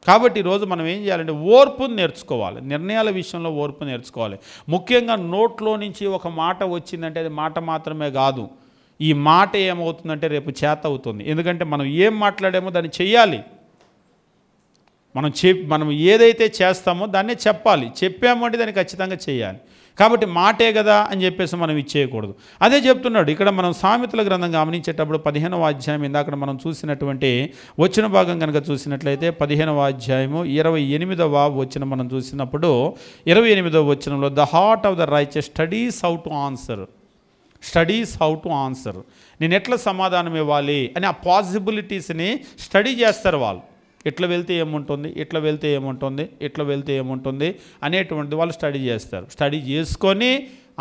కాబట్టి ఈరోజు మనం ఏం చేయాలంటే ఓర్పును నేర్చుకోవాలి. నిర్ణయాల విషయంలో ఓర్పు నేర్చుకోవాలి. ముఖ్యంగా నోట్లో నుంచి ఒక మాట వచ్చిందంటే అది మాట మాత్రమే కాదు, ఈ మాట ఏమవుతుందంటే రేపు చేత అవుతుంది. ఎందుకంటే మనం ఏం మాట్లాడామో దాన్ని చెయ్యాలి. మనం ఏదైతే చేస్తామో దాన్నే చెప్పాలి. చెప్పామంటే దాన్ని ఖచ్చితంగా చేయాలి. కాబట్టి మాటే కదా అని చెప్పేసి మనం ఇచ్చేయకూడదు. అదే చెప్తున్నాడు ఇక్కడ. మనం సామెతల గ్రంథం గమనించేటప్పుడు 15వ అధ్యాయం ఇందాక మనం చూసినటువంటి వచ్చిన భాగం కనుక చూసినట్లయితే 15వ అధ్యాయము 28వ వచనం మనం చూసినప్పుడు 28వ వచనంలో the heart of the righteous studies how to answer. నేను ఎట్లా సమాధానం ఇవ్వాలి అని ఆ పాసిబిలిటీస్ని స్టడీ చేస్తారు వాళ్ళు. ఇట్లా వెళ్తే ఏముంటుంది, ఇట్లా వెళ్తే ఏముంటుంది, ఇట్లా వెళ్తే ఏముంటుంది అనేటువంటిది వాళ్ళు స్టడీ చేస్తారు. స్టడీ చేసుకొని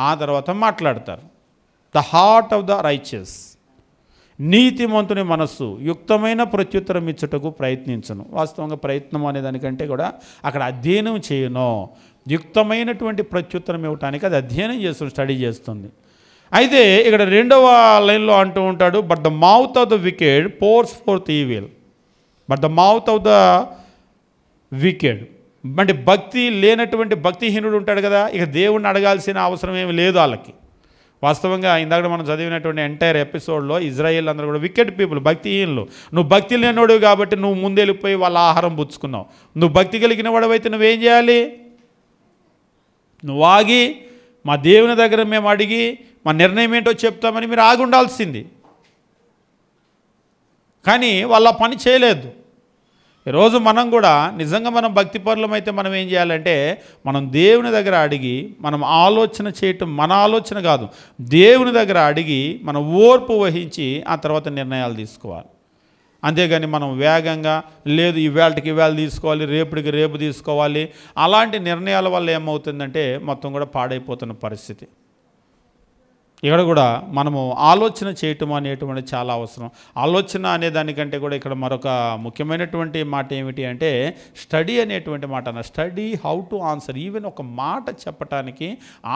ఆ తర్వాత మాట్లాడతారు. The heart of the righteous, నీతిమంతుని మనస్సు యుక్తమైన ప్రత్యుత్తరం ఇచ్చుటకు ప్రయత్నించను. వాస్తవంగా ప్రయత్నం అనే దానికంటే కూడా అక్కడ అధ్యయనం చేయను. యుక్తమైనటువంటి ప్రత్యుత్తరం ఇవ్వటానికి అది అధ్యయనం చేస్తుంది, స్టడీ చేస్తుంది. అయితే ఇక్కడ 2వ లైన్లో అంటూ ఉంటాడు, but the mouth of the wicked pores fourth evil. But the mouth of the wicked అంటే భక్తి లేనటువంటి భక్తిహీనుడు ఉంటాడు కదా, ఇక దేవుణ్ణి అడగాల్సిన అవసరం ఏమి లేదు వాళ్ళకి. వాస్తవంగా ఇందాక మనం చదివినటువంటి ఎంటైర్ ఎపిసోడ్లో ఇజ్రాయేల్ అందరూ కూడా వికెడ్ పీపుల్, భక్తిహీనులు. నువ్వు భక్తి లేనివాడు కాబట్టి నువ్వు ముందెళ్ళిపోయి వాళ్ళ ఆహారం పుచ్చుకున్నావు. నువ్వు భక్తి కలిగిన వాడవైతే నువ్వేం చేయాలి? నువ్వు ఆగి మా దేవుని దగ్గర మేము అడిగి మా నిర్ణయం ఏంటో చెప్తామని మీరు ఆగి ఉండాల్సింది. కానీ వాళ్ళ పని చేయలేదు. ఈరోజు మనం కూడా నిజంగా మనం భక్తిపరులమైతే మనం ఏం చేయాలంటే మనం దేవుని దగ్గర అడిగి మనం ఆలోచన చేయటం, మన ఆలోచన కాదు, దేవుని దగ్గర అడిగి మనం ఓర్పు వహించి ఆ తర్వాత నిర్ణయాలు తీసుకోవాలి. అంతేగాని మనం వేగంగా లేదు ఇవాళకి ఇవాళ తీసుకోవాలి, రేపటికి రేపు తీసుకోవాలి, అలాంటి నిర్ణయాల వల్ల ఏమవుతుందంటే మొత్తం కూడా పాడైపోతున్న పరిస్థితి. ఇక్కడ కూడా మనము ఆలోచన చేయటం అనేటువంటి చాలా అవసరం. ఆలోచన అనేదానికంటే కూడా ఇక్కడ మరొక ముఖ్యమైనటువంటి మాట ఏమిటి అంటే స్టడీ అనేటువంటి మాట. Study how to answer. Even ఒక మాట చెప్పటానికి,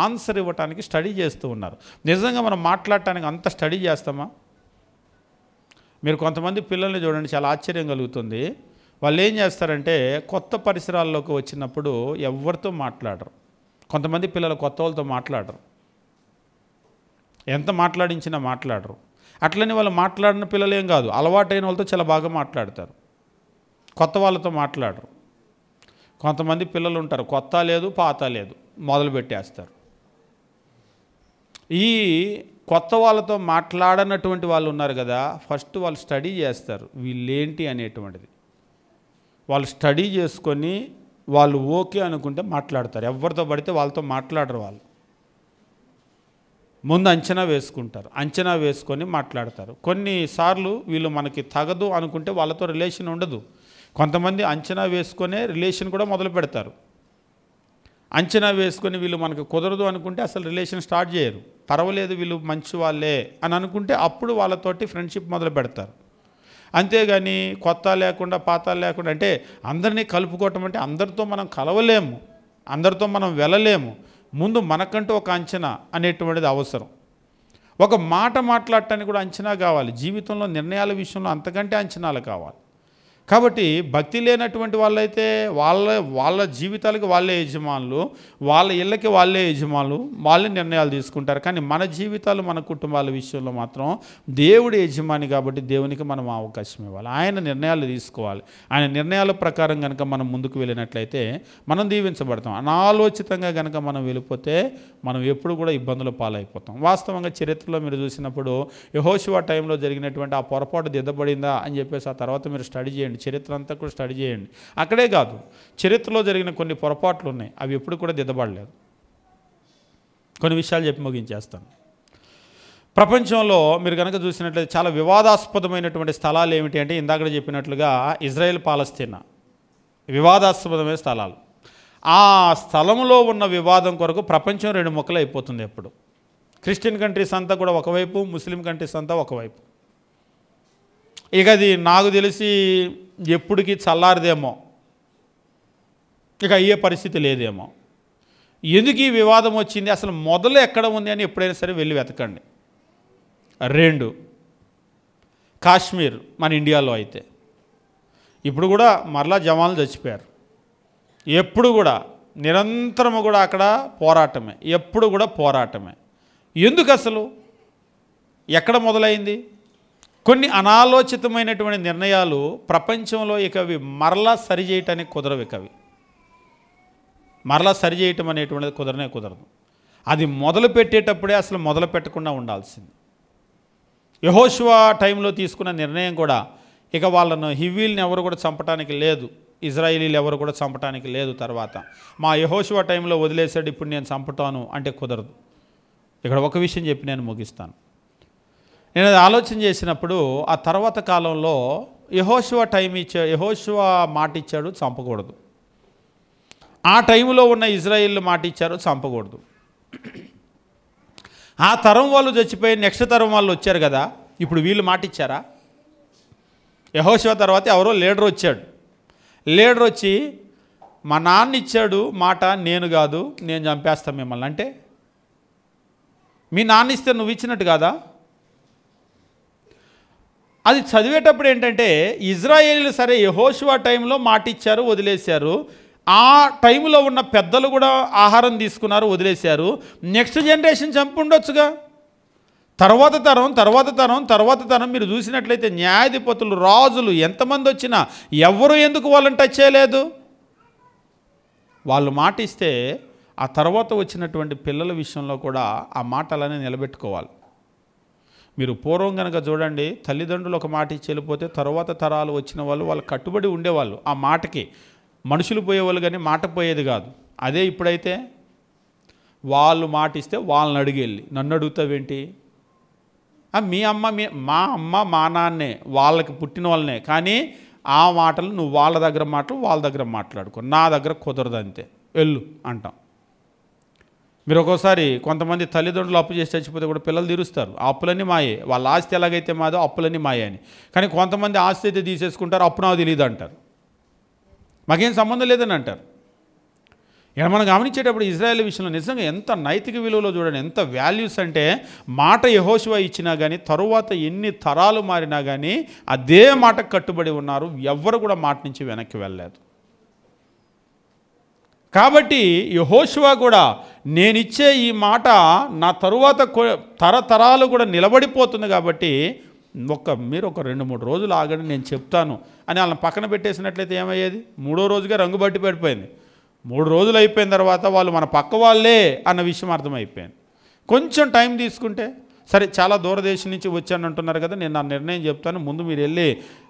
ఆన్సర్ ఇవ్వటానికి స్టడీ చేస్తూ ఉన్నారు. నిజంగా మనం మాట్లాడటానికి అంత స్టడీ చేస్తామా? మీరు కొంతమంది పిల్లల్ని చూడండి, చాలా ఆశ్చర్యం కలుగుతుంది. వాళ్ళు ఏం చేస్తారంటే కొత్త పరిసరాల్లోకి వచ్చినప్పుడు ఎవరితో మాట్లాడరు. కొంతమంది పిల్లలు కొత్త వాళ్ళతో మాట్లాడరు, ఎంత మాట్లాడించినా మాట్లాడరు. అట్లని వాళ్ళు మాట్లాడిన పిల్లలు ఏం కాదు, అలవాటైన వాళ్ళతో చాలా బాగా మాట్లాడతారు. కొత్త వాళ్ళతో మాట్లాడరు. కొంతమంది పిల్లలు ఉంటారు, కొత్త లేదు పాత లేదు, మొదలు పెట్టేస్తారు. ఈ కొత్త వాళ్ళతో మాట్లాడనటువంటి వాళ్ళు ఉన్నారు కదా, ఫస్ట్ వాళ్ళు స్టడీ చేస్తారు వీళ్ళేంటి అనేటువంటిది. వాళ్ళు స్టడీ చేసుకొని వాళ్ళు ఓకే అనుకుంటే మాట్లాడతారు. ఎవరితో పడితే వాళ్ళతో మాట్లాడరు. వాళ్ళు ముందు అంచనా వేసుకుంటారు, అంచనా వేసుకొని మాట్లాడతారు. కొన్నిసార్లు వీళ్ళు మనకి తగదు అనుకుంటే వాళ్ళతో రిలేషన్ ఉండదు. కొంతమంది అంచనా వేసుకొనే రిలేషన్ కూడా మొదలు పెడతారు. అంచనా వేసుకొని వీళ్ళు మనకు కుదరదు అనుకుంటే అసలు రిలేషన్ స్టార్ట్ చేయరు. పర్వాలేదు వీళ్ళు మంచి వాళ్ళే అని అనుకుంటే అప్పుడు వాళ్ళతోటి ఫ్రెండ్షిప్ మొదలు పెడతారు. అంతేగాని కొత్త లేకుండా పాత లేకుండా, అంటే అందరినీ కలుపుకోవటం అంటే అందరితో మనం కలవలేము, అందరితో మనం వెళ్ళలేము. ముందు మనకంటూ ఒక అంచనా అనేటువంటిది అవసరం. ఒక మాట మాట్లాడటానికి కూడా అంచనా కావాలి. జీవితంలో నిర్ణయాల విషయంలో అంతకంటే అంచనాలు కావాలి. కాబట్టి భక్తి లేనటువంటి వాళ్ళైతే వాళ్ళ జీవితాలకు వాళ్ళే యజమానులు, వాళ్ళ ఇళ్ళకి వాళ్ళే యజమానులు, వాళ్ళే నిర్ణయాలు తీసుకుంటారు. కానీ మన జీవితాలు, మన కుటుంబాల విషయంలో మాత్రం దేవుడి యజమాని కాబట్టి దేవునికి మనం అవకాశం ఇవ్వాలి. ఆయన నిర్ణయాలు తీసుకోవాలి. ఆయన నిర్ణయాల ప్రకారం కనుక మనం ముందుకు వెళ్ళినట్లయితే మనం దీవించబడతాం. అనాలోచితంగా కనుక మనం వెళ్ళిపోతే మనం ఎప్పుడు కూడా ఇబ్బందుల పాలైపోతాం. వాస్తవంగా చరిత్రలో మీరు చూసినప్పుడు యెహోషువ టైంలో జరిగినటువంటి ఆ పొరపాటు దిద్దబడిందా అని చెప్పేసి ఆ తర్వాత మీరు స్టడీ చేయండి, చరిత్ర అంతా కూడా స్టడీ చేయండి. అక్కడే కాదు, చరిత్రలో జరిగిన కొన్ని పొరపాట్లు ఉన్నాయి, అవి ఎప్పుడు కూడా దిద్దబడలేదు. కొన్ని విషయాలు చెప్పి ముగించేస్తాను. ప్రపంచంలో మీరు కనుక చూసినట్లయితే చాలా వివాదాస్పదమైనటువంటి స్థలాలు ఏమిటి అంటే, ఇందాక చెప్పినట్లుగా ఇజ్రాయెల్ పాలస్తీనా వివాదాస్పదమైన స్థలాలు. ఆ స్థలంలో ఉన్న వివాదం కొరకు ప్రపంచం రెండు ముక్కలు అయిపోతుంది. ఎప్పుడు క్రిస్టియన్ కంట్రీస్ అంతా కూడా ఒకవైపు, ముస్లిం కంట్రీస్ అంతా ఒకవైపు. ఇక అది నాకు తెలిసి ఎప్పటికీ చల్లారదేమో, ఇక అయ్యే పరిస్థితి లేదేమో. ఎందుకు ఈ వివాదం వచ్చింది, అసలు మొదలు ఎక్కడ ఉంది అని ఎప్పుడైనా సరే వెళ్ళి వెతకండి. 2, కాశ్మీర్ మన ఇండియాలో అయితే ఇప్పుడు కూడా మరలా జవాన్లు చచ్చిపోయారు. ఎప్పుడు కూడా నిరంతరము కూడా అక్కడ పోరాటమే, ఎప్పుడు కూడా పోరాటమే. ఎందుకు అసలు ఎక్కడ మొదలైంది? కొన్ని అనాలోచితమైనటువంటి నిర్ణయాలు ప్రపంచంలో ఇక అవి మరలా సరిచేయటానికి కుదరవు. ఇక అవి మరలా సరిచేయటం అనేటువంటిది కుదరదు. అది మొదలు పెట్టేటప్పుడే అసలు మొదలు పెట్టకుండా ఉండాల్సింది. యెహోషువ టైంలో తీసుకున్న నిర్ణయం కూడా ఇక వాళ్ళను హివ్వీల్ని ఎవరు కూడా చంపటానికి లేదు, ఇజ్రాయేలీలు ఎవరు కూడా చంపటానికి లేదు. తర్వాత మా యెహోషువ టైంలో వదిలేసాడు, ఇప్పుడు నేను చంపుతాను అంటే కుదరదు. ఇక్కడ ఒక విషయం చెప్పి నేను ముగిస్తాను. నేను అది ఆలోచన చేసినప్పుడు ఆ తర్వాత కాలంలో యెహోషువ యెహోషువ మాట ఇచ్చాడు, చంపకూడదు. ఆ టైంలో ఉన్న ఇజ్రాయేల్ మాట ఇచ్చారు, చంపకూడదు. ఆ తరం వాళ్ళు చచ్చిపోయి నెక్స్ట్ తరం వాళ్ళు వచ్చారు కదా, ఇప్పుడు వీళ్ళు మాట ఇచ్చారా? యెహోషువ తర్వాత ఎవరో లీడర్ వచ్చాడు. లీడర్ వచ్చి మా నాన్న ఇచ్చాడు మాట, నేను కాదు, నేను చంపేస్తాను మిమ్మల్ని అంటే, మీ నాన్న ఇస్తే నువ్వు ఇచ్చినట్టు కాదా? అది చదివేటప్పుడు ఏంటంటే ఇజ్రాయేలీలు సరే యెహోషువ టైంలో మాట ఇచ్చారు, వదిలేశారు. ఆ టైంలో ఉన్న పెద్దలు కూడా ఆహారం తీసుకున్నారు, వదిలేశారు. నెక్స్ట్ జనరేషన్ చంపి ఉండొచ్చుగా. తర్వాత తరం మీరు చూసినట్లయితే న్యాయాధిపతులు, రాజులు ఎంతమంది వచ్చినా ఎవరు ఎందుకు వాళ్ళని టచ్ చేయలేదు? వాళ్ళు మాట ఇస్తే ఆ తర్వాత వచ్చినటువంటి పిల్లల విషయంలో కూడా ఆ మాట అలానే నిలబెట్టుకోవాలి. మీరు పూర్వం కనుక చూడండి, తల్లిదండ్రులు ఒక మాట ఇచ్చి వెళ్ళిపోతే తర్వాత తరాలు వచ్చిన వాళ్ళు కట్టుబడి ఉండేవాళ్ళు ఆ మాటకి. మనుషులు పోయేవాళ్ళు కానీ మాట పోయేది కాదు. అదే ఇప్పుడైతే వాళ్ళు మాట ఇస్తే వాళ్ళని అడిగెళ్ళి నన్ను అడుగుతావేంటి, మీ అమ్మ మా అమ్మ మా నాన్నే, వాళ్ళకి పుట్టిన వాళ్ళనే, కానీ ఆ మాటలు నువ్వు వాళ్ళ దగ్గర మాట్లాడుకో, నా దగ్గర కుదరదు అంతే, వెళ్ళు అంటాం. మీరు ఒక్కోసారి కొంతమంది తల్లిదండ్రులు అప్పు చేసి చచ్చిపోతే కూడా పిల్లలు తీరుస్తారు, ఆ అప్పులన్నీ మాయే, వాళ్ళ ఆస్తి ఎలాగైతే మాదో అప్పులన్నీ మాయే అని. కానీ కొంతమంది ఆస్తి అయితే తీసేసుకుంటారు, అప్పు నాకు తెలియదు అంటారు, మాకేం సంబంధం లేదని అంటారు. ఇక్కడ మనం గమనించేటప్పుడు ఇజ్రాయేల్ విషయంలో నిజంగా ఎంత నైతిక విలువలో చూడండి, ఎంత వాల్యూస్ అంటే, మాట యెహోషువ ఇచ్చినా కానీ తరువాత ఎన్ని తరాలు మారినా కానీ అదే మాటకు కట్టుబడి ఉన్నారు. ఎవ్వరు కూడా మాట నుంచి వెనక్కి వెళ్ళలేదు. కాబట్టి యెహోషువ కూడా నేనిచ్చే ఈ మాట నా తరువాత తరతరాలు కూడా నిలబడిపోతుంది కాబట్టి మీరు ఒక 2-3 రోజులు ఆగండి, నేను చెప్తాను అని వాళ్ళని పక్కన పెట్టేసినట్లయితే ఏమయ్యేది? 3వ రోజుగా రంగు బట్టి పడిపోయింది. 3 రోజులు అయిపోయిన తర్వాత వాళ్ళు మన పక్క వాళ్ళే అన్న విషయం అర్థమైపోయింది. కొంచెం టైం తీసుకుంటే, సరే చాలా దూరదేశం నుంచి వచ్చాను అంటున్నారు కదా, నేను నా నిర్ణయం చెప్తాను, ముందు మీరు వెళ్ళి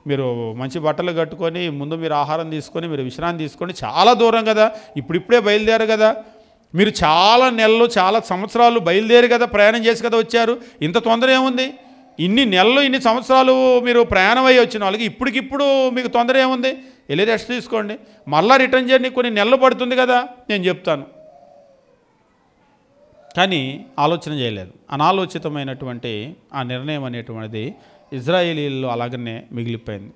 మీరు మంచి బట్టలు కట్టుకొని ముందు మీరు ఆహారం తీసుకొని మీరు విశ్రాంతి తీసుకొని, చాలా దూరం కదా, ఇప్పుడిప్పుడే బయలుదేరు కదా, మీరు చాలా నెలలు చాలా సంవత్సరాలు బయలుదేరి కదా ప్రయాణం చేసి కదా వచ్చారు, ఇంత తొందర ఏముంది? ఇన్ని నెలలు ఇన్ని సంవత్సరాలు మీరు ప్రయాణం అయ్యి వచ్చిన వాళ్ళకి ఇప్పటికిప్పుడు మీకు తొందర ఏముంది? వెళ్ళి రెస్ట్ తీసుకోండి, మళ్ళీ రిటర్న్ జర్నీ కొన్ని నెలలు పడుతుంది కదా, నేను చెప్తాను. కానీ ఆలోచన చేయలేదు. అనాలోచితమైనటువంటి ఆ నిర్ణయం అనేటువంటిది ఇజ్రాయేలీల్లో అలాగనే మిగిలిపోయింది.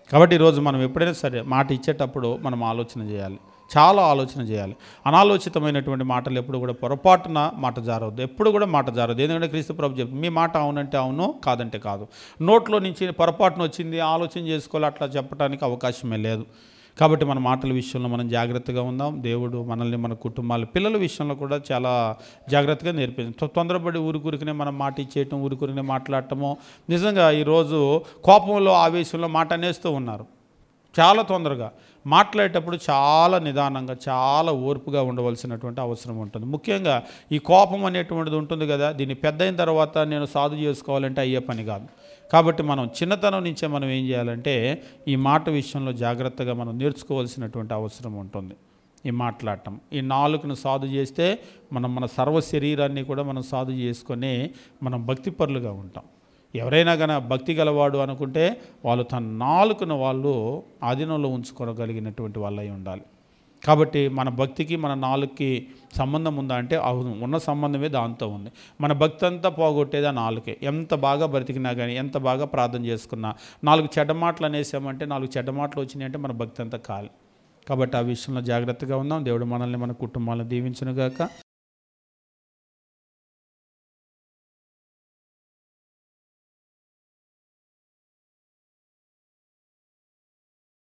కాబట్టి ఈరోజు మనం ఎప్పుడైనా సరే మాట ఇచ్చేటప్పుడు మనం ఆలోచన చేయాలి, చాలా ఆలోచన చేయాలి. అనాలోచితమైనటువంటి మాటలు ఎప్పుడు కూడా పొరపాటున మాట జారవద్దు, ఎప్పుడు కూడా మాట జారవద్దు. ఎందుకంటే క్రీస్తు ప్రభు చెప్తుంది, మీ మాట అవునంటే అవును, కాదంటే కాదు. నోట్లో నుంచి పొరపాటున వచ్చింది ఆలోచన చేసుకోవాలి, అట్లా చెప్పడానికి అవకాశమే లేదు. కాబట్టి మన మాటల విషయంలో మనం జాగ్రత్తగా ఉందాం. దేవుడు మనల్ని మన కుటుంబాల పిల్లల విషయంలో కూడా చాలా జాగ్రత్తగా నేర్పించాం. తొందరపడి ఊరికూరికనే మనం మాట ఇచ్చేయటం, ఊరికూరికనే మాట్లాడటము, నిజంగా ఈరోజు కోపంలో ఆవేశంలో మాట అనేస్తూ ఉన్నారు. చాలా తొందరగా మాట్లాడేటప్పుడు చాలా నిదానంగా చాలా ఓర్పుగా ఉండవలసినటువంటి అవసరం ఉంటుంది. ముఖ్యంగా ఈ కోపం అనేటువంటిది ఉంటుంది కదా, దీన్ని పెద్ద అయిన తర్వాత నేను సాధు చేసుకోవాలంటే అయ్యే పని కాదు. కాబట్టి మనం చిన్నతనం నుంచే మనం ఏం చేయాలంటే ఈ మాట విషయంలో జాగ్రత్తగా మనం నేర్చుకోవాల్సినటువంటి అవసరం ఉంటుంది. ఈ మాట్లాడటం, ఈ నాలుకను సాధు చేస్తే మనం మన సర్వ శరీరాన్ని కూడా మనం సాధు చేసుకొని మనం భక్తిపరులుగా ఉంటాం. ఎవరైనా కానీ భక్తి గలవాడు అనుకుంటే వాళ్ళు తన నాలుకను వాళ్ళు ఆధీనంలో ఉంచుకోగలిగినటువంటి వాళ్ళు అయి ఉండాలి. కాబట్టి మన భక్తికి మన నాలుగుకి సంబంధం ఉందా అంటే అవును, ఉన్న సంబంధమే దాంతో ఉంది. మన భక్తి అంతా పోగొట్టేది ఆ నాలుకే. ఎంత బాగా బ్రతికినా కానీ, ఎంత బాగా ప్రార్థన చేసుకున్నా, 4 చెడ్డ మాటలు అనేసామంటే, 4 చెడ్డ మాటలు వచ్చినాయి అంటే మన భక్తి అంతా కాలి. కాబట్టి ఆ విషయంలో జాగ్రత్తగా ఉందాం. దేవుడు మనల్ని మన కుటుంబాలను దీవించునుగాక.